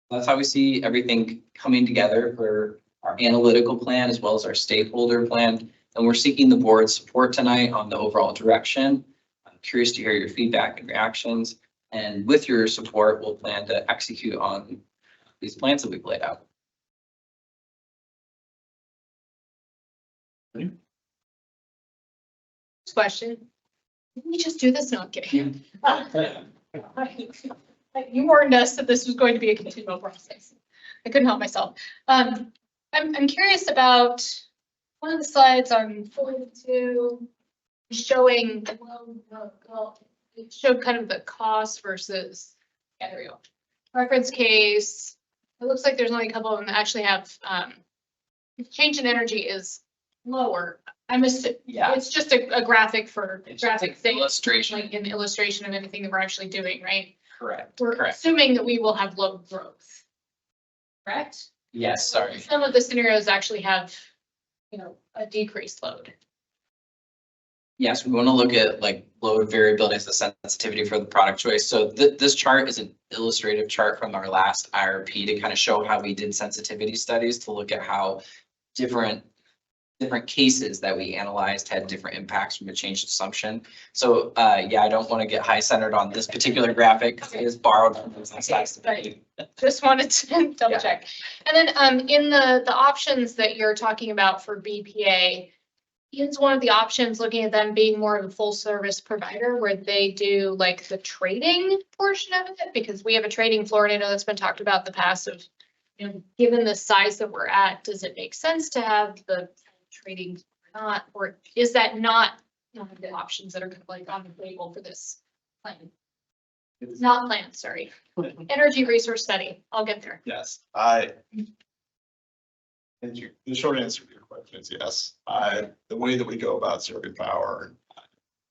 That's how we see everything coming together for our analytical plan as well as our stakeholder plan. And we're seeking the board's support tonight on the overall direction. I'm curious to hear your feedback and reactions. And with your support, we'll plan to execute on these plans that we've laid out. Question. Didn't we just do this? No, I'm kidding. You warned us that this was going to be a continual process. I couldn't help myself. I'm curious about one of the slides on 42 showing, it showed kind of the cost versus area. Reference case. It looks like there's only a couple of them that actually have change in energy is lower. I'm assuming, yeah, it's just a graphic for graphic sake, illustration, like an illustration of anything that we're actually doing, right? Correct. We're assuming that we will have low growth. Correct? Yes, sorry. Some of the scenarios actually have, a decreased load. Yes, we want to look at like load variability as the sensitivity for the product choice. So this chart is an illustrative chart from our last IRP to kind of show how we did sensitivity studies to look at how different different cases that we analyzed had different impacts from the changed assumption. So, yeah, I don't want to get high centered on this particular graphic because it is borrowed from this last. Just wanted to double check. And then in the options that you're talking about for BPA, is one of the options looking at them being more of a full service provider where they do like the trading portion of it? Because we have a trading floor and I know that's been talked about in the past of, you know, given the size that we're at, does it make sense to have the trading or not? Or is that not one of the options that are kind of like on the table for this plan? Not plan, sorry. Energy resource study. I'll get there. Yes, the short answer to your question is yes. The way that we go about serving power,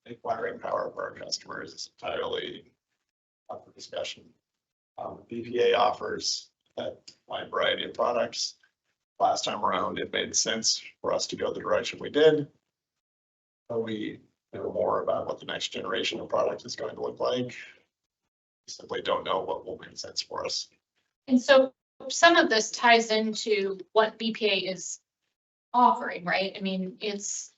acquiring power for our customers is entirely up for discussion. BPA offers a wide variety of products. Last time around, it made sense for us to go the direction we did. So we know more about what the next generation of product is going to look like. We simply don't know what will make sense for us. And so some of this ties into what BPA is offering, right? I mean, it's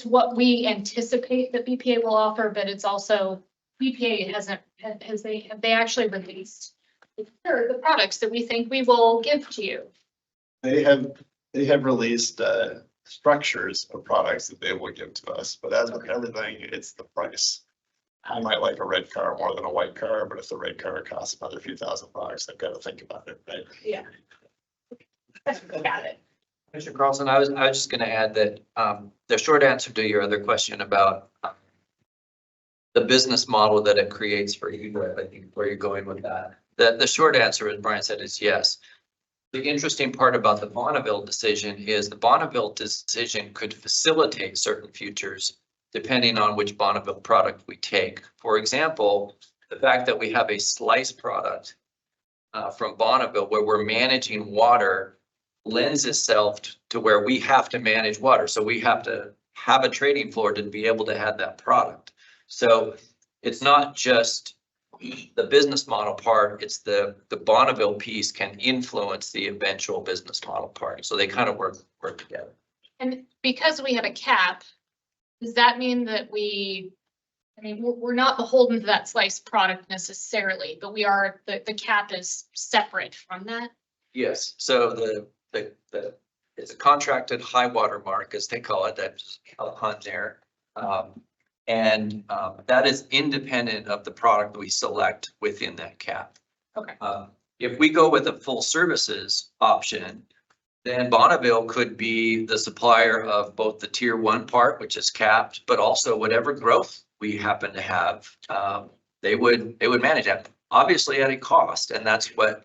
what we anticipate that BPA will offer, but it's also BPA have they actually released the products that we think we will give to you? They have released structures of products that they will give to us, but as with everything, it's the price. I might like a red car more than a white car, but if the red car costs another few $1,000s, I've got to think about it, right? Yeah. Got it. Mr. Carlson, I was just going to add that the short answer to your other question about the business model that it creates for EWEB, I think where you're going with that. The short answer, as Brian said, is yes. The interesting part about the Bonneville decision is the Bonneville decision could facilitate certain futures depending on which Bonneville product we take. For example, the fact that we have a slice product from Bonneville where we're managing water lends itself to where we have to manage water. So we have to have a trading floor to be able to have that product. So it's not just the business model part, it's the Bonneville piece can influence the eventual business model part. So they kind of work together. And because we have a cap, does that mean that we're not beholden to that sliced product necessarily, but we are, the cap is separate from that? Yes, so it's a contracted high water mark, as they call it, that's on there. And that is independent of the product we select within that cap. Okay. If we go with a full services option, then Bonneville could be the supplier of both the tier 1 part, which is capped, but also whatever growth we happen to have, they would manage that, obviously at a cost. And that's what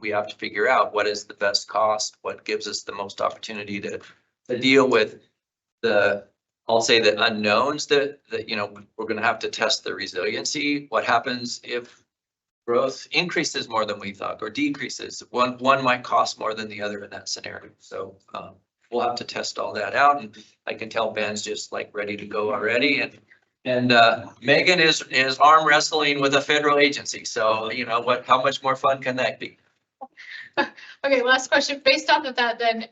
we have to figure out. What is the best cost? What gives us the most opportunity to deal with I'll say the unknowns that we're going to have to test the resiliency. What happens if growth increases more than we thought or decreases? One might cost more than the other in that scenario. So we'll have to test all that out. And I can tell Ben's just like ready to go already. And Megan is arm wrestling with a federal agency. So how much more fun can that be? Okay, last question. Based off of that, then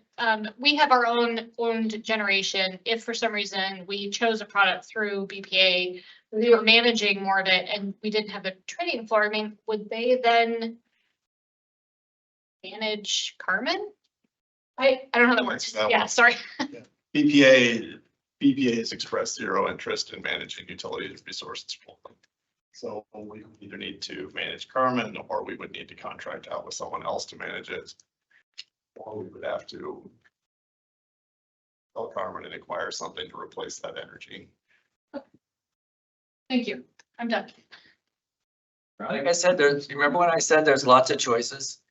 we have our owned generation. If for some reason we chose a product through BPA, we were managing more of it and we didn't have a trading floor, I mean, would they then manage Carmen? I don't know how that works. Yeah, sorry. BPA has expressed zero interest in managing utility resources. So we either need to manage Carmen or we would need to contract out with someone else to manage it. Or we would have to sell Carmen and acquire something to replace that energy. Thank you. I'm done. Like I said, remember when I said there's lots of choices?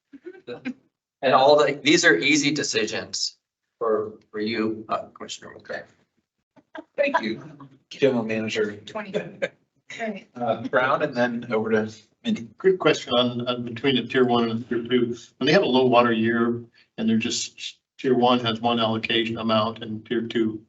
And these are easy decisions for you, Commissioner McCray. Thank you. General Manager 20. Brown, and then over to Mindy. Quick question on between the tier 1 and tier 2. When they have a low water year and they're just tier 1 has one allocation amount and tier 2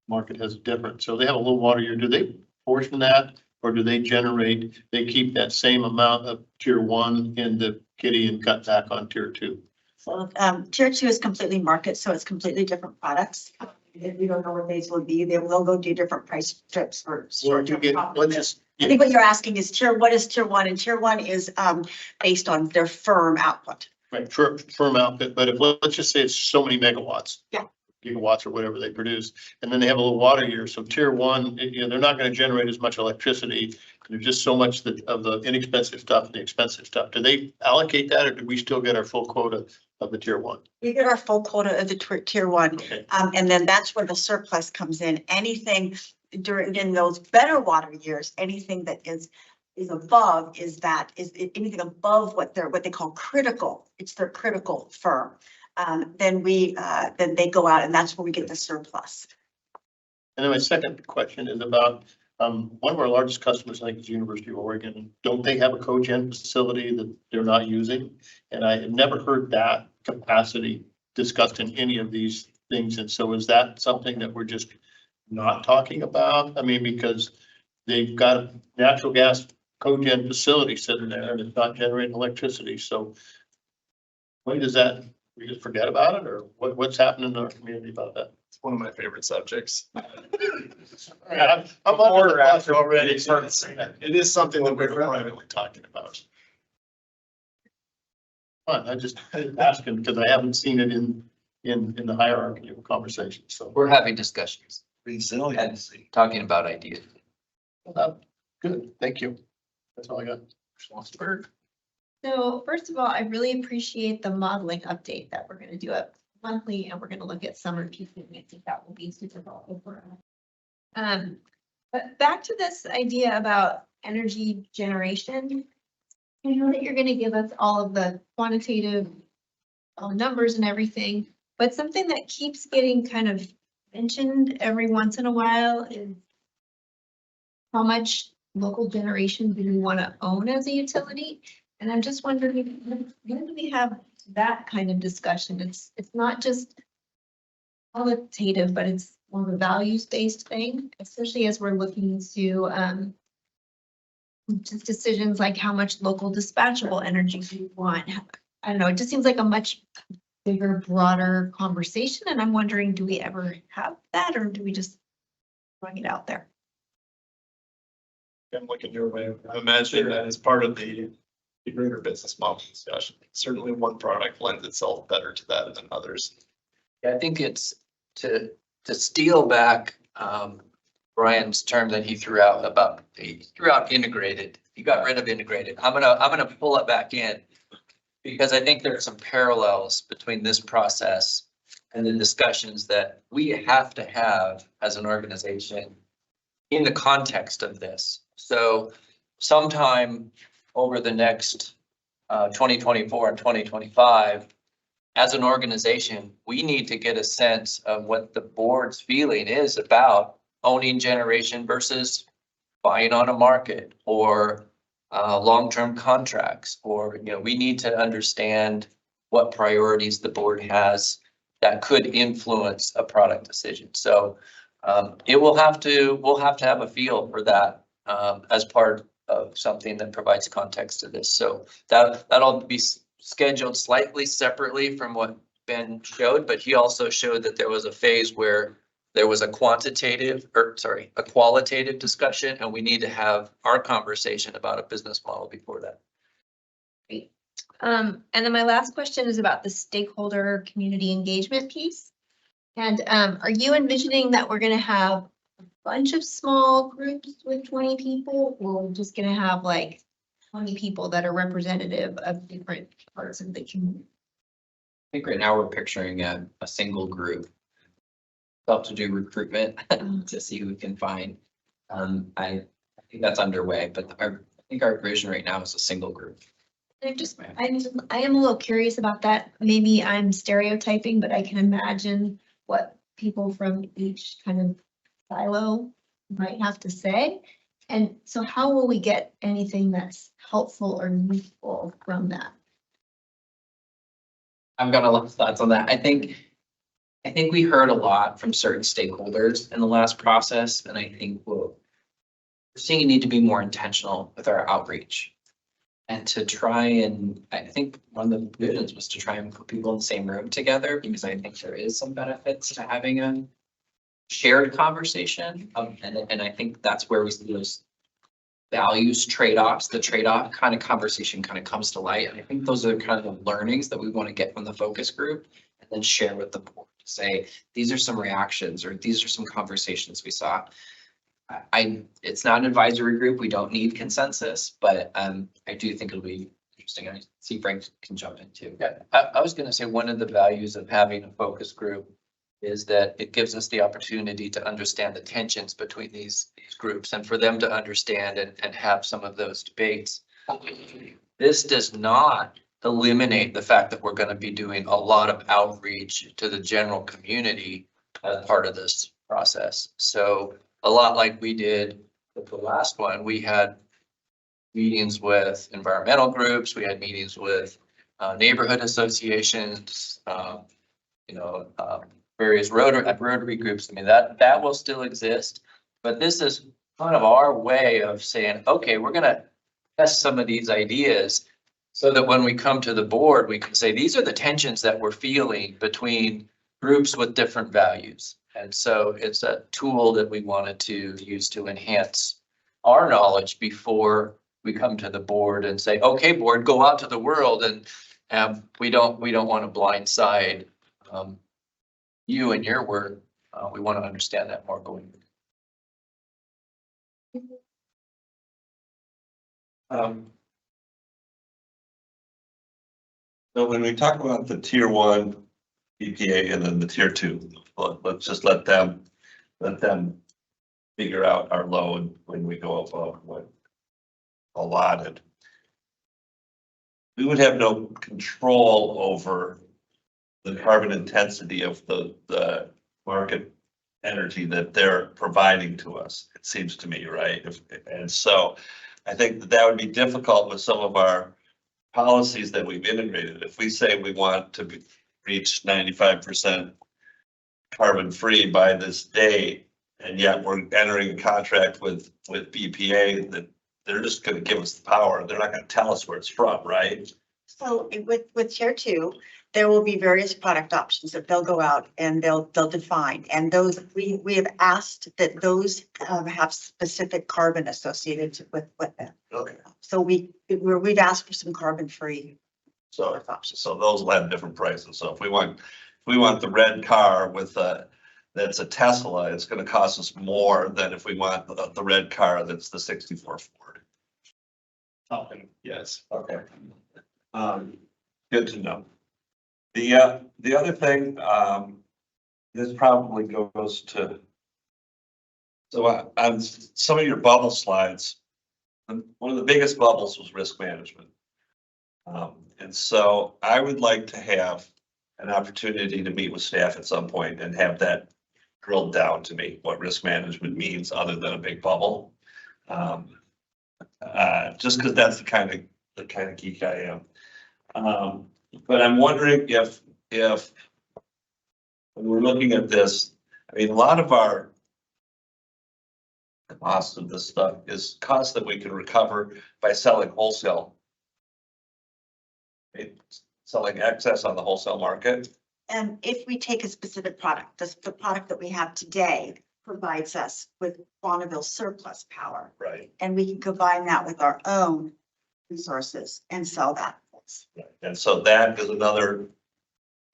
market has a different. So they have a low water year. Do they portion that or do they keep that same amount of tier 1 in the kitty and cut back on tier 2? So tier 2 is completely market, so it's completely different products. if we don't know what these will be, then we'll go do different price strips for. Or to get, let's just, I think what you're asking is what is tier one? And tier one is based on their firm output. right, firm output, but if, let's just say it's so many megawatts. Yeah. Gigawatts or whatever they produce, and then they have a little water year, so tier one, they're not gonna generate as much electricity. There's just so much of the inexpensive stuff and the expensive stuff. Do they allocate that, or do we still get our full quota of the tier one? We get our full quota of the tier one. Okay. And then that's where the surplus comes in. Anything in those better water years, anything that is above is anything above what they call critical. It's their critical firm. Then they go out and that's where we get the surplus. And then my second question is about, one of our largest customers, I think, is the University of Oregon. Don't they have a cogen facility that they're not using? And I have never heard that capacity discussed in any of these things. And so is that something that we're just not talking about? I mean, because they've got a natural gas cogen facility sitting there and it's not generating electricity. So when does that, we just forget about it, or what's happening in our community about that? It's one of my favorite subjects. I'm under the bus already. It is something that we're privately talking about. Fine, I just asking because I haven't seen it in the hierarchy of conversation, so. We're having discussions Resiliency. talking about ideas. Good, thank you. That's all I got. So first of all, I really appreciate the modeling update that we're gonna do it monthly, and we're gonna look at summer peaking. I think that will be super helpful for us. But back to this idea about energy generation. I know that you're gonna give us all of the quantitative numbers and everything, but something that keeps getting kind of mentioned every once in a while is how much local generation do we want to own as a utility? And I'm just wondering, when do we have that kind of discussion? It's not just qualitative, but it's more of a values-based thing, especially as we're looking to just decisions like how much local dispatchable energy do we want. I don't know, it just seems like a much bigger, broader conversation. And I'm wondering, do we ever have that, or do we just throwing it out there? I'm looking your way. I imagine that as part of the greater business model discussion. Certainly one product lends itself better to that than others. Yeah, I think it's to steal back Brian's term that he threw out integrated. He got rid of integrated. I'm gonna pull it back in because I think there are some parallels between this process and the discussions that we have to have as an organization in the context of this. So sometime over the next 2024 and 2025, as an organization, we need to get a sense of what the board's feeling is about owning generation versus buying on a market or long-term contracts, or, we need to understand what priorities the board has that could influence a product decision. So we'll have to have a feel for that as part of something that provides context to this. So that'll be scheduled slightly separately from what Ben showed, but he also showed that there was a phase where there was a qualitative discussion, and we need to have our conversation about a business model before that. Great. And then my last question is about the stakeholder community engagement piece. And are you envisioning that we're going to have a bunch of small groups with 20 people, or we're just going to have like 20 people that are representative of different parts of the community? I think right now we're picturing a single group. Help to do recruitment to see who we can find. I think that's underway, but I think our vision right now is a single group. I am a little curious about that. Maybe I'm stereotyping, but I can imagine what people from each kind of silo might have to say. And so how will we get anything that's helpful or useful from that? I've got a lot of thoughts on that. I think we heard a lot from certain stakeholders in the last process, and I think we're seeing a need to be more intentional with our outreach. And to try and, I think one of the visions was to try and put people in the same room together, because I think there is some benefits to having shared conversation. And I think that's where we see those values trade-offs, the trade-off kind of conversation kind of comes to light. And I think those are kind of the learnings that we want to get from the focus group and then share with the board to say, these are some reactions or these are some conversations we saw. It's not an advisory group. We don't need consensus, but I do think it'll be interesting. I see Frank can jump in too. Yeah, I was going to say one of the values of having a focus group is that it gives us the opportunity to understand the tensions between these groups and for them to understand and have some of those debates. This does not eliminate the fact that we're going to be doing a lot of outreach to the general community as part of this process. So a lot like we did with the last one, we had meetings with environmental groups, we had meetings with neighborhood associations, various Rotary groups. I mean, that will still exist, but this is kind of our way of saying, okay, we're gonna test some of these ideas so that when we come to the board, we can say, these are the tensions that we're feeling between groups with different values. And so it's a tool that we wanted to use to enhance our knowledge before we come to the board and say, okay, board, go out to the world. And we don't want to blindside you and your work. We want to understand that more going. So when we talk about the tier 1 EPA and then the tier 2, let's just let them figure out our load when we go above what allotted. We would have no control over the carbon intensity of the market energy that they're providing to us, it seems to me, right? And so I think that would be difficult with some of our policies that we've integrated. If we say we want to reach 95% carbon free by this date, and yet we're entering a contract with BPA that they're just going to give us the power. They're not going to tell us where it's from, right? So with tier 2, there will be various product options that they'll go out and they'll define. And those we have asked that those have specific carbon associated with them. Okay. So we've asked for some carbon free. So those will have different prices. So if we want the red car with that's a Tesla, it's going to cost us more than if we want the red car that's the 64 Ford. Okay, yes. Okay. Good to know. The other thing, this probably goes to, so on some of your bubble slides, one of the biggest bubbles was risk management. And so I would like to have an opportunity to meet with staff at some point and have that drilled down to me, what risk management means other than a big bubble. Just because that's the kind of geek I am. But I'm wondering if when we're looking at this, I mean, a lot of our cost of this stuff is cost that we can recover by selling wholesale. Selling excess on the wholesale market. And if we take a specific product, the product that we have today provides us with Bonneville surplus power. Right. And we can combine that with our own resources and sell that. And so that is another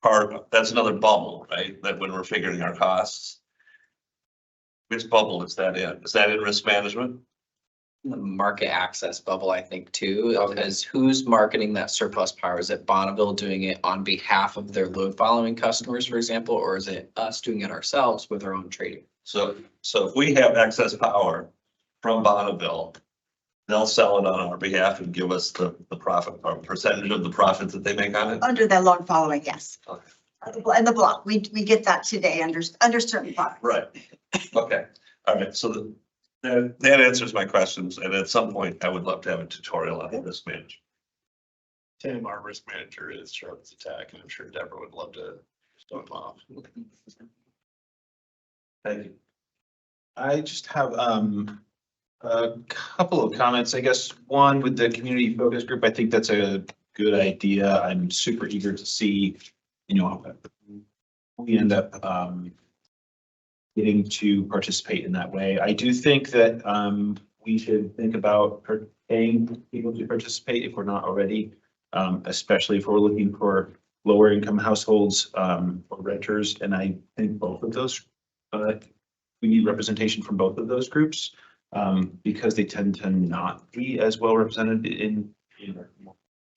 part, that's another bubble, right? That when we're figuring our costs. Which bubble is that in? Is that in risk management? The market access bubble, I think, too, is who's marketing that surplus power? Is it Bonneville doing it on behalf of their load following customers, for example, or is it us doing it ourselves with our own trading? So if we have excess power from Bonneville, they'll sell it on our behalf and give us the profit or percentage of the profits that they make on it? Under the load following, yes. Okay. And the block, we get that today under certain products. Right. Okay. All right. So that answers my questions. And at some point, I would love to have a tutorial on the risk management. Tim, our risk manager, is sharp as a tack, and I'm sure Deborah would love to show him off. Thank you. I just have a couple of comments. I guess one with the community focus group, I think that's a good idea. I'm super eager to see, we end up getting to participate in that way. I do think that we should think about paying people to participate if we're not already, especially if we're looking for lower income households or renters. And I think both of those, we need representation from both of those groups because they tend to not be as well represented in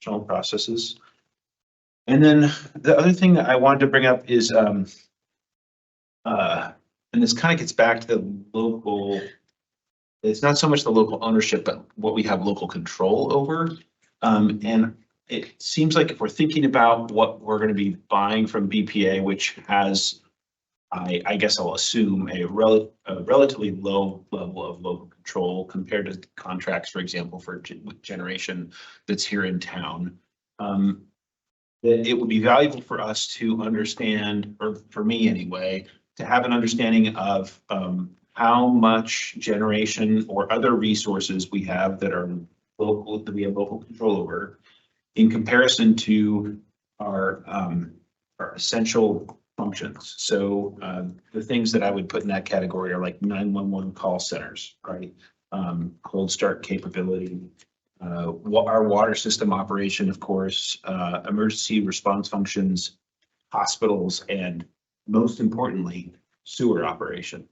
our processes. And then the other thing that I wanted to bring up is, and this kind of gets back to the local, it's not so much the local ownership, but what we have local control over. And it seems like if we're thinking about what we're going to be buying from BPA, which has, I guess I'll assume, a relatively low level of local control compared to contracts, for example, for generation that's here in town. That it would be valuable for us to understand, or for me anyway, to have an understanding of how much generation or other resources we have that are local, that we have local control over, in comparison to our essential functions. So the things that I would put in that category are like 911 call centers, right? Cold start capability, our water system operation, of course, emergency response functions, hospitals, and most importantly, sewer operation.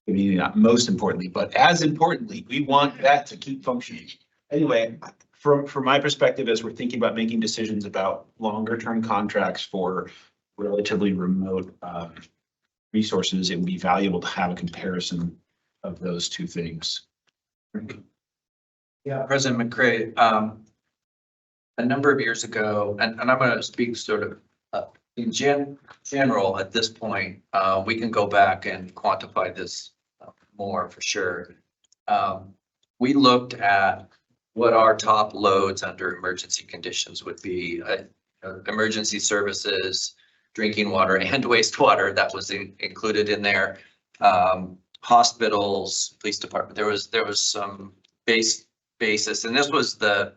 Maybe not most importantly, but as importantly, we want that to keep functioning. Anyway, from my perspective, as we're thinking about making decisions about longer term contracts for relatively remote resources, it would be valuable to have a comparison of those two things. Yeah, President McCray, a number of years ago, and I'm going to speak sort of in general at this point, we can go back and quantify this more for sure. We looked at what our top loads under emergency conditions would be, emergency services, drinking water and wastewater, that was included in there. Hospitals, police department, there was some basis, and this was the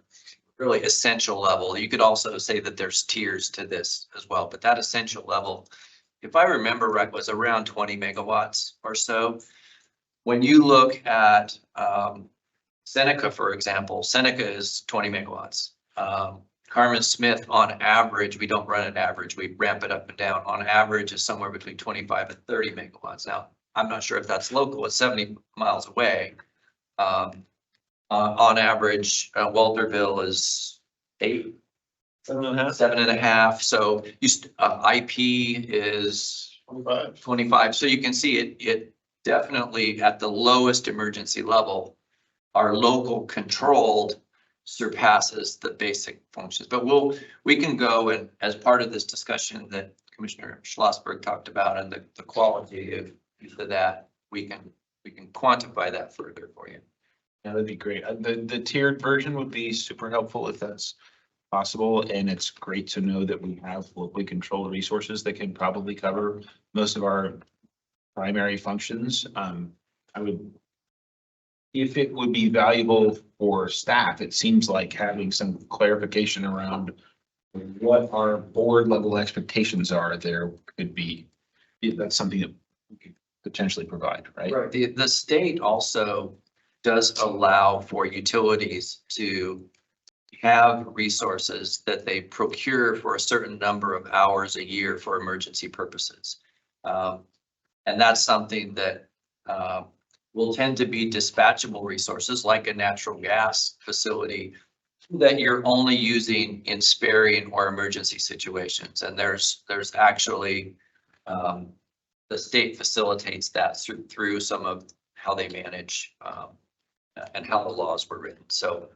really essential level. You could also say that there's tiers to this as well, but that essential level, if I remember right, was around 20 megawatts or so. When you look at Seneca, for example, Seneca is 20 megawatts. Carmen Smith, on average, we don't run an average, we ramp it up and down. On average is somewhere between 25 and 30 megawatts. Now, I'm not sure if that's local, it's 70 miles away. On average, Walterville is 8, 7.5. So IP is 25. So you can see it definitely at the lowest emergency level, our local controlled surpasses the basic functions. But we can go, and as part of this discussion that Commissioner Schlossberg talked about and the quality of that, we can quantify that further for you. Yeah, that'd be great. The tiered version would be super helpful if that's possible. And it's great to know that we have locally controlled resources that can probably cover most of our primary functions. If it would be valuable for staff, it seems like having some clarification around what our board level expectations are there could be, that's something that we could potentially provide, right? Right. The state also does allow for utilities to have resources that they procure for a certain number of hours a year for emergency purposes. And that's something that will tend to be dispatchable resources like a natural gas facility that you're only using in sparing or emergency situations. And there's actually the state facilitates that through some of how they manage and how the laws were written. So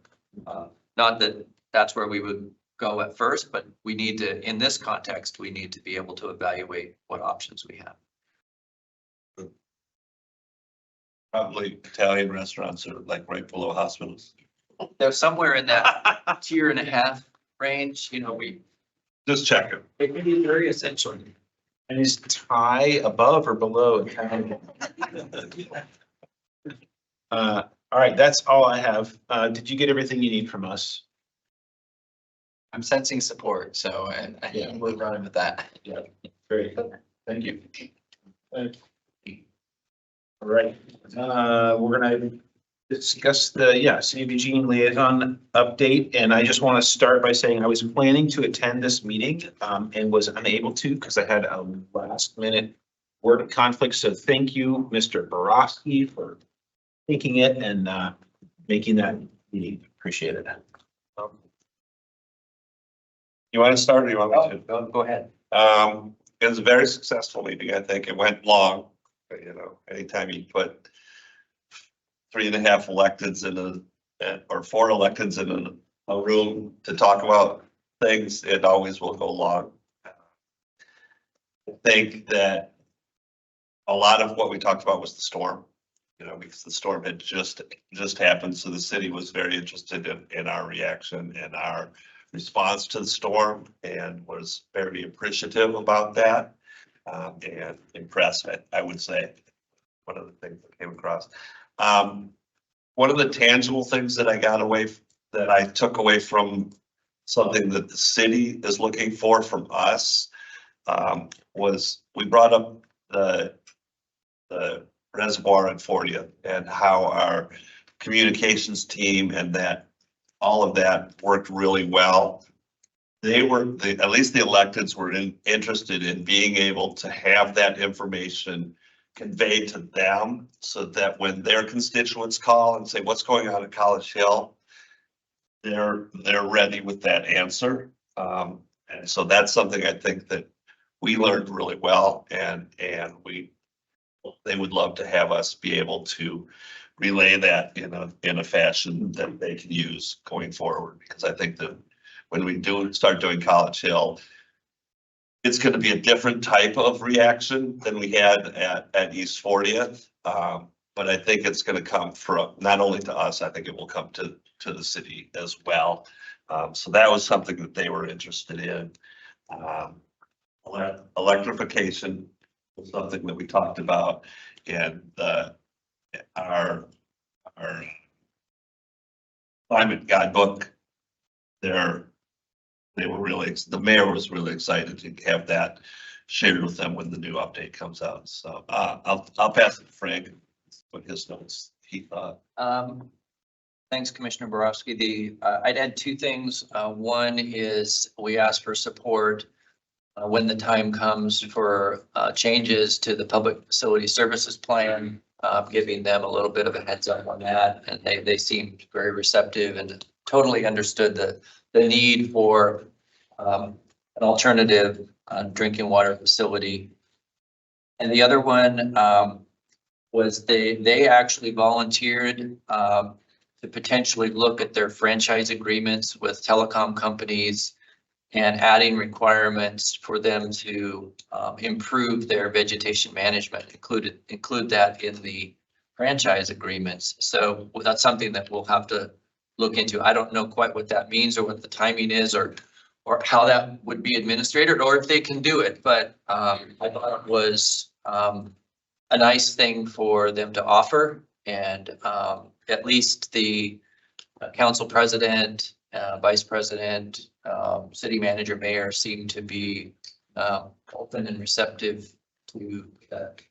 not that that's where we would go at first, but we need to, in this context, we need to be able to evaluate what options we have. Probably Italian restaurants are like right below hospitals. They're somewhere in that tier and a half range, we just check it. It can be very essential. And is Thai above or below? All right, that's all I have. Did you get everything you need from us? I'm sensing support, so I we're running with that. Yeah, great. Thank you. All right, we're gonna discuss the, City of Eugene liaison update. And I just want to start by saying I was planning to attend this meeting and was unable to because I had a last minute work conflict. So thank you, Mr. Borowski, for taking it and making that meeting. Appreciate it. You want to start or you want me to? Go ahead. It was a very successful meeting. I think it went long, but, you know, anytime you put 3.5 electeds in or 4 electeds in a room to talk about things, it always will go long. I think that a lot of what we talked about was the storm, you know, because the storm had just happened. So the city was very interested in our reaction and our response to the storm and was very appreciative about that and impressed, I would say. One of the things that came across. One of the tangible things that I took away from something that the city is looking for from us was we brought up the reservoir in 40th and how our communications team and that all of that worked really well. They were, at least the electeds were interested in being able to have that information conveyed to them so that when their constituents call and say, what's going on at College Hill, they're ready with that answer. And so that's something I think that we learned really well and they would love to have us be able to relay that in a fashion that they can use going forward. Because I think that when we start doing College Hill, it's going to be a different type of reaction than we had at East 40th. But I think it's going to come from not only to us, I think it will come to the city as well. So that was something that they were interested in. Electrification was something that we talked about, and our climate guidebook. The mayor was really excited to have that shared with them when the new update comes out. So I'll pass it to Frank, what his notes he thought. Thanks, Commissioner Borowski. I'd add 2 things. One is we asked for support when the time comes for changes to the public facility services plan, giving them a little bit of a heads up on that. And they seemed very receptive and totally understood the need for an alternative drinking water facility. And the other one was they actually volunteered to potentially look at their franchise agreements with telecom companies and adding requirements for them to improve their vegetation management, include that in the franchise agreements. So that's something that we'll have to look into. I don't know quite what that means or what the timing is or how that would be administered or if they can do it. But I thought it was a nice thing for them to offer. And at least the council president, vice president, city manager, mayor seem to be open and receptive to that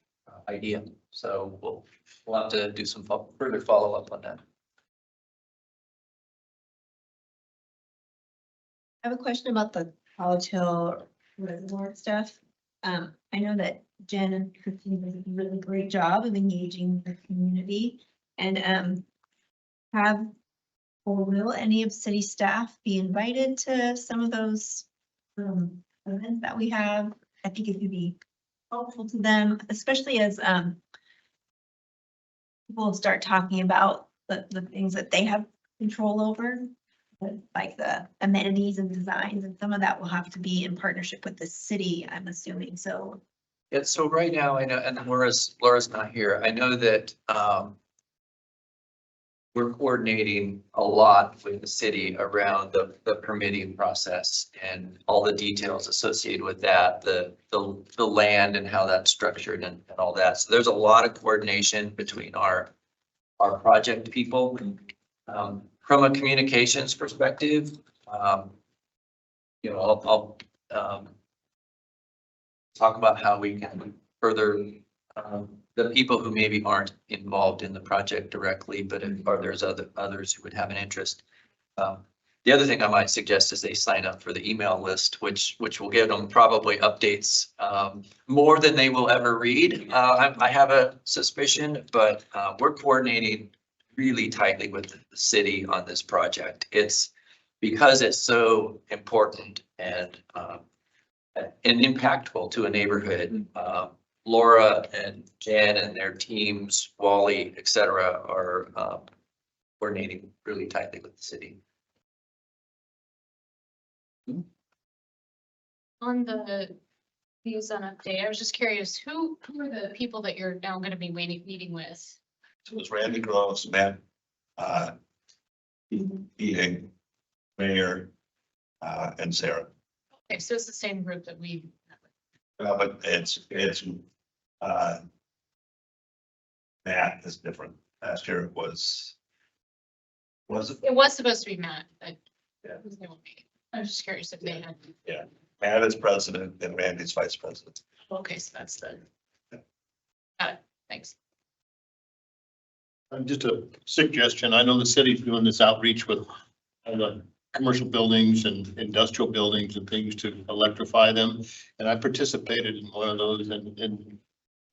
idea. So we'll have to do some further follow up on that. I have a question about the College Hill reservoir stuff. I know that Jen and Christine did a really great job of engaging the community and will any of city staff be invited to some of those events that we have? I think it could be helpful to them, especially as people start talking about the things that they have control over, like the amenities and designs, and some of that will have to be in partnership with the city, I'm assuming. So yeah, so right now I know, and Laura's not here. I know that we're coordinating a lot with the city around the permitting process and all the details associated with that, the land and how that's structured and all that. So there's a lot of coordination between our project people. From a communications perspective, I'll talk about how we can further the people who maybe aren't involved in the project directly, but or there's others who would have an interest. The other thing I might suggest is they sign up for the email list, which will give them probably updates more than they will ever read. I have a suspicion, but we're coordinating really tightly with the city on this project. It's because it's so important and impactful to a neighborhood. Laura and Jan and their teams, Wally, et cetera, are coordinating really tightly with the city. On the Liaison update, I was just curious, who are the people that you're now going to be meeting with? So it was Randy Gross, Matt, Eugene, Mayor, and Sarah. Okay, so it's the same group that we. But it's Matt is different. Last year it was it? It was supposed to be Matt, but Yeah. it was no meeting. I was just curious if they had. Yeah, Matt is president and Randy's vice president. Okay, so that's the. Got it. Thanks. Just a suggestion. I know the city's doing this outreach with the commercial buildings and industrial buildings and things to electrify them. And I participated in one of those and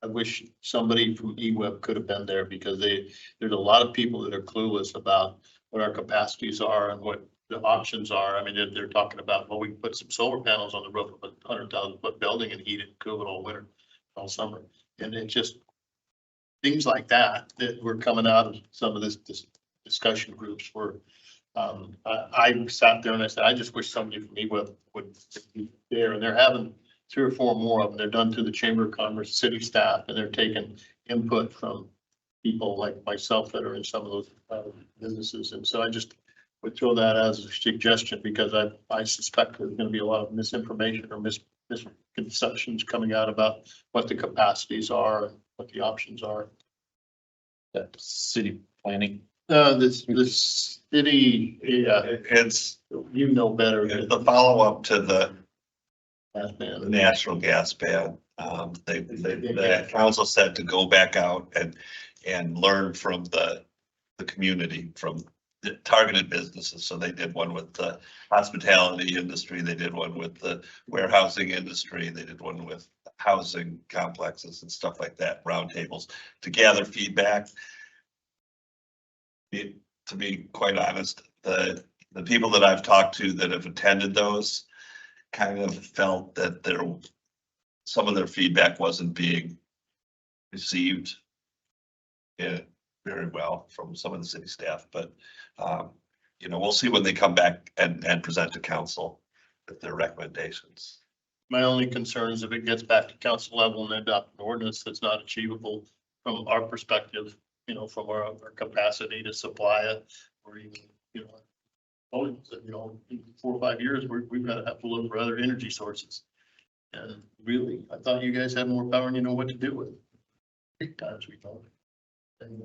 I wish somebody from EWEB could have been there because there's a lot of people that are clueless about what our capacities are and what the options are. I mean, they're talking about, well, we can put some solar panels on the roof of a 100,000-foot building and heat it and cool it all winter, all summer. And it just, things like that were coming out of some of this discussion groups where I sat there and I said, I just wish somebody from EWEB would be there. And they're having 3 or 4 more of them. They're done through the Chamber of Commerce, city staff, and they're taking input from people like myself that are in some of those businesses. And so I just would throw that as a suggestion because I suspect there's going to be a lot of misinformation or misconceptions coming out about what the capacities are and what the options are. That city planning. This city, yeah, It's, you know better. the follow-up to the natural gas ban. The council said to go back out and learn from the community, from the targeted businesses. So they did one with the hospitality industry. They did one with the warehousing industry. They did one with housing complexes and stuff like that, roundtables to gather feedback. To be quite honest, the people that I've talked to that have attended those kind of felt that some of their feedback wasn't being received very well from some of the city staff, but we'll see when they come back and present to council with their recommendations. My only concern is if it gets back to council level and they adopt an ordinance that's not achievable from our perspective, from our capacity to supply it, or even, in 4 or 5 years, we've got to have to look for other energy sources. And really, I thought you guys had more power and you know what to do with it. 3 times we don't. And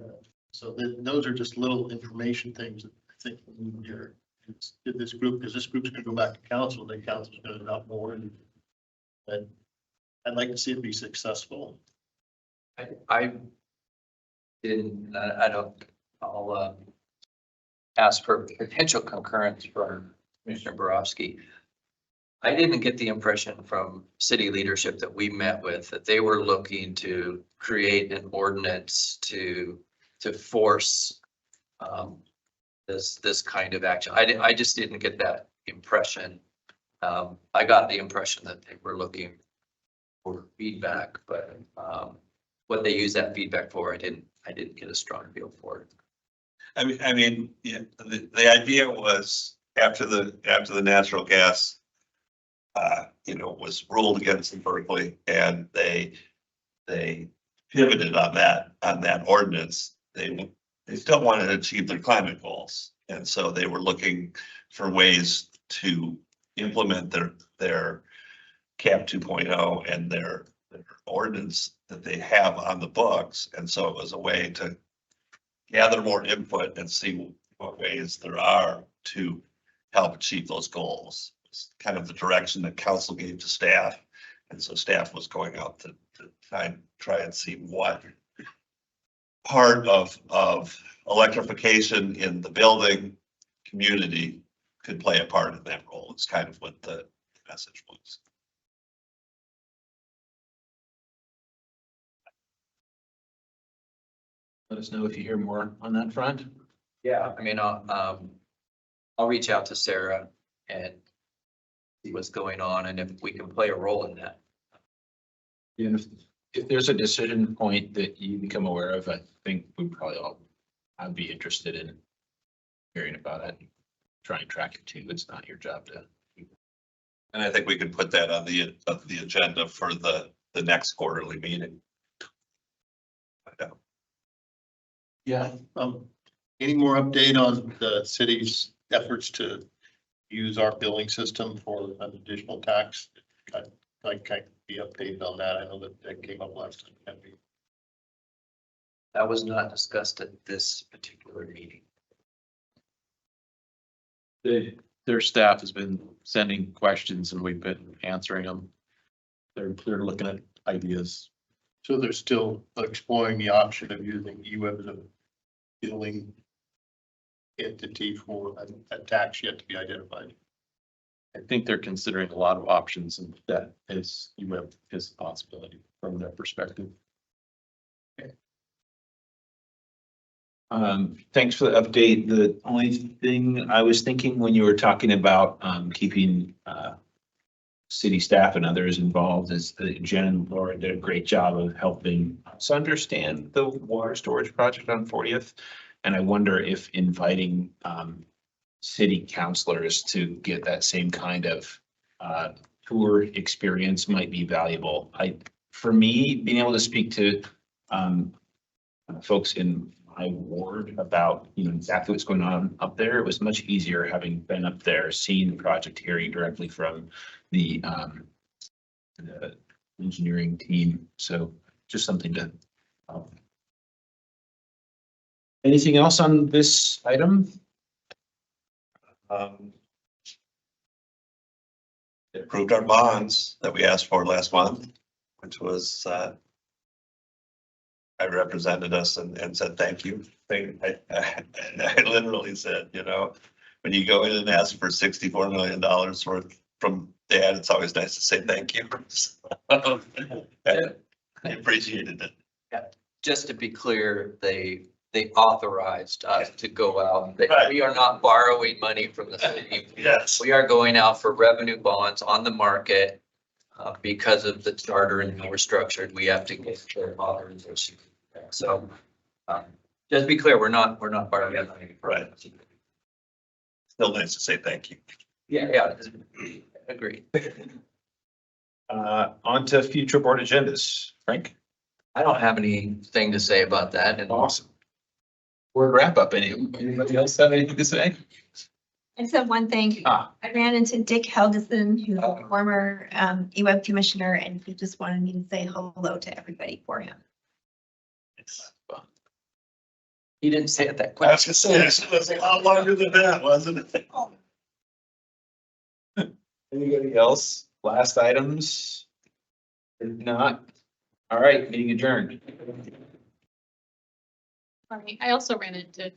so those are just little information things that I think we need to hear. This group, because this group's going to go back to council, then council's going to adopt more. And I'd like to see it be successful. I didn't, I'll ask for potential concurrence from Commissioner Borowski. I didn't get the impression from city leadership that we met with that they were looking to create an ordinance to force this kind of action. I just didn't get that impression. I got the impression that they were looking for feedback, but what they use that feedback for, I didn't get a strong feel for it. I mean, yeah, the idea was after the natural gas, was ruled against in Berkeley, and they pivoted on that ordinance. They still wanted to achieve their climate goals, and so they were looking for ways to implement their CAP 2.0 and their ordinance that they have on the books. And so it was a way to gather more input and see what ways there are to help achieve those goals. It's kind of the direction that council gave to staff. And so staff was going out to try and see what part of electrification in the building community could play a part in that role. It's kind of what the message was. Let us know if you hear more on that front. Yeah, I mean, I'll reach out to Sarah and see what's going on and if we can play a role in that. And if there's a decision point that you become aware of, I think we probably all, I'd be interested in hearing about it. Try and track it too. It's not your job to. And I think we can put that on the agenda for the next quarterly meeting. Yeah, any more update on the city's efforts to use our billing system for an additional tax? I'd kind of be updated on that. I know that came up last time. That was not discussed at this particular meeting. Their staff has been sending questions and we've been answering them. They're looking at ideas. So they're still exploring the option of using EWEB as a billing entity for a tax yet to be identified. I think they're considering a lot of options and that is EWEB is a possibility from their perspective. Thanks for the update. The only thing I was thinking when you were talking about keeping city staff and others involved is that Jen and Laura did a great job of helping us understand the water storage project on 40th. And I wonder if inviting city councilors to get that same kind of tour experience might be valuable. For me, being able to speak to folks in my ward about, exactly what's going on up there, it was much easier having been up there, seeing the project, hearing directly from the engineering team. So just something to. Anything else on this item? They approved our bonds that we asked for last month, which was, I represented us and said, thank you. I literally said, when you go in and ask for $64 million worth from Dad, it's always nice to say thank you. I appreciated it. Yeah, just to be clear, they authorized us to go out. We are not borrowing money from the city. Yes. We are going out for revenue bonds on the market because of the charter and how we're structured. We have to get their authorization. So just be clear, we're not borrowing money. Right. Still nice to say thank you. Yeah, agreed. On to future board agendas. Frank? I don't have anything to say about that. And awesome. Board wrap up. Anybody else have anything to say? I just have one thing. I ran into Dick Helgeson, who's a former EWEB commissioner, and he just wanted me to say hello to everybody for him. He didn't say it that quick. I was gonna say, it was a lot longer than that, wasn't it? Anybody else? Last items? If not, all right, meeting adjourned. I also ran into.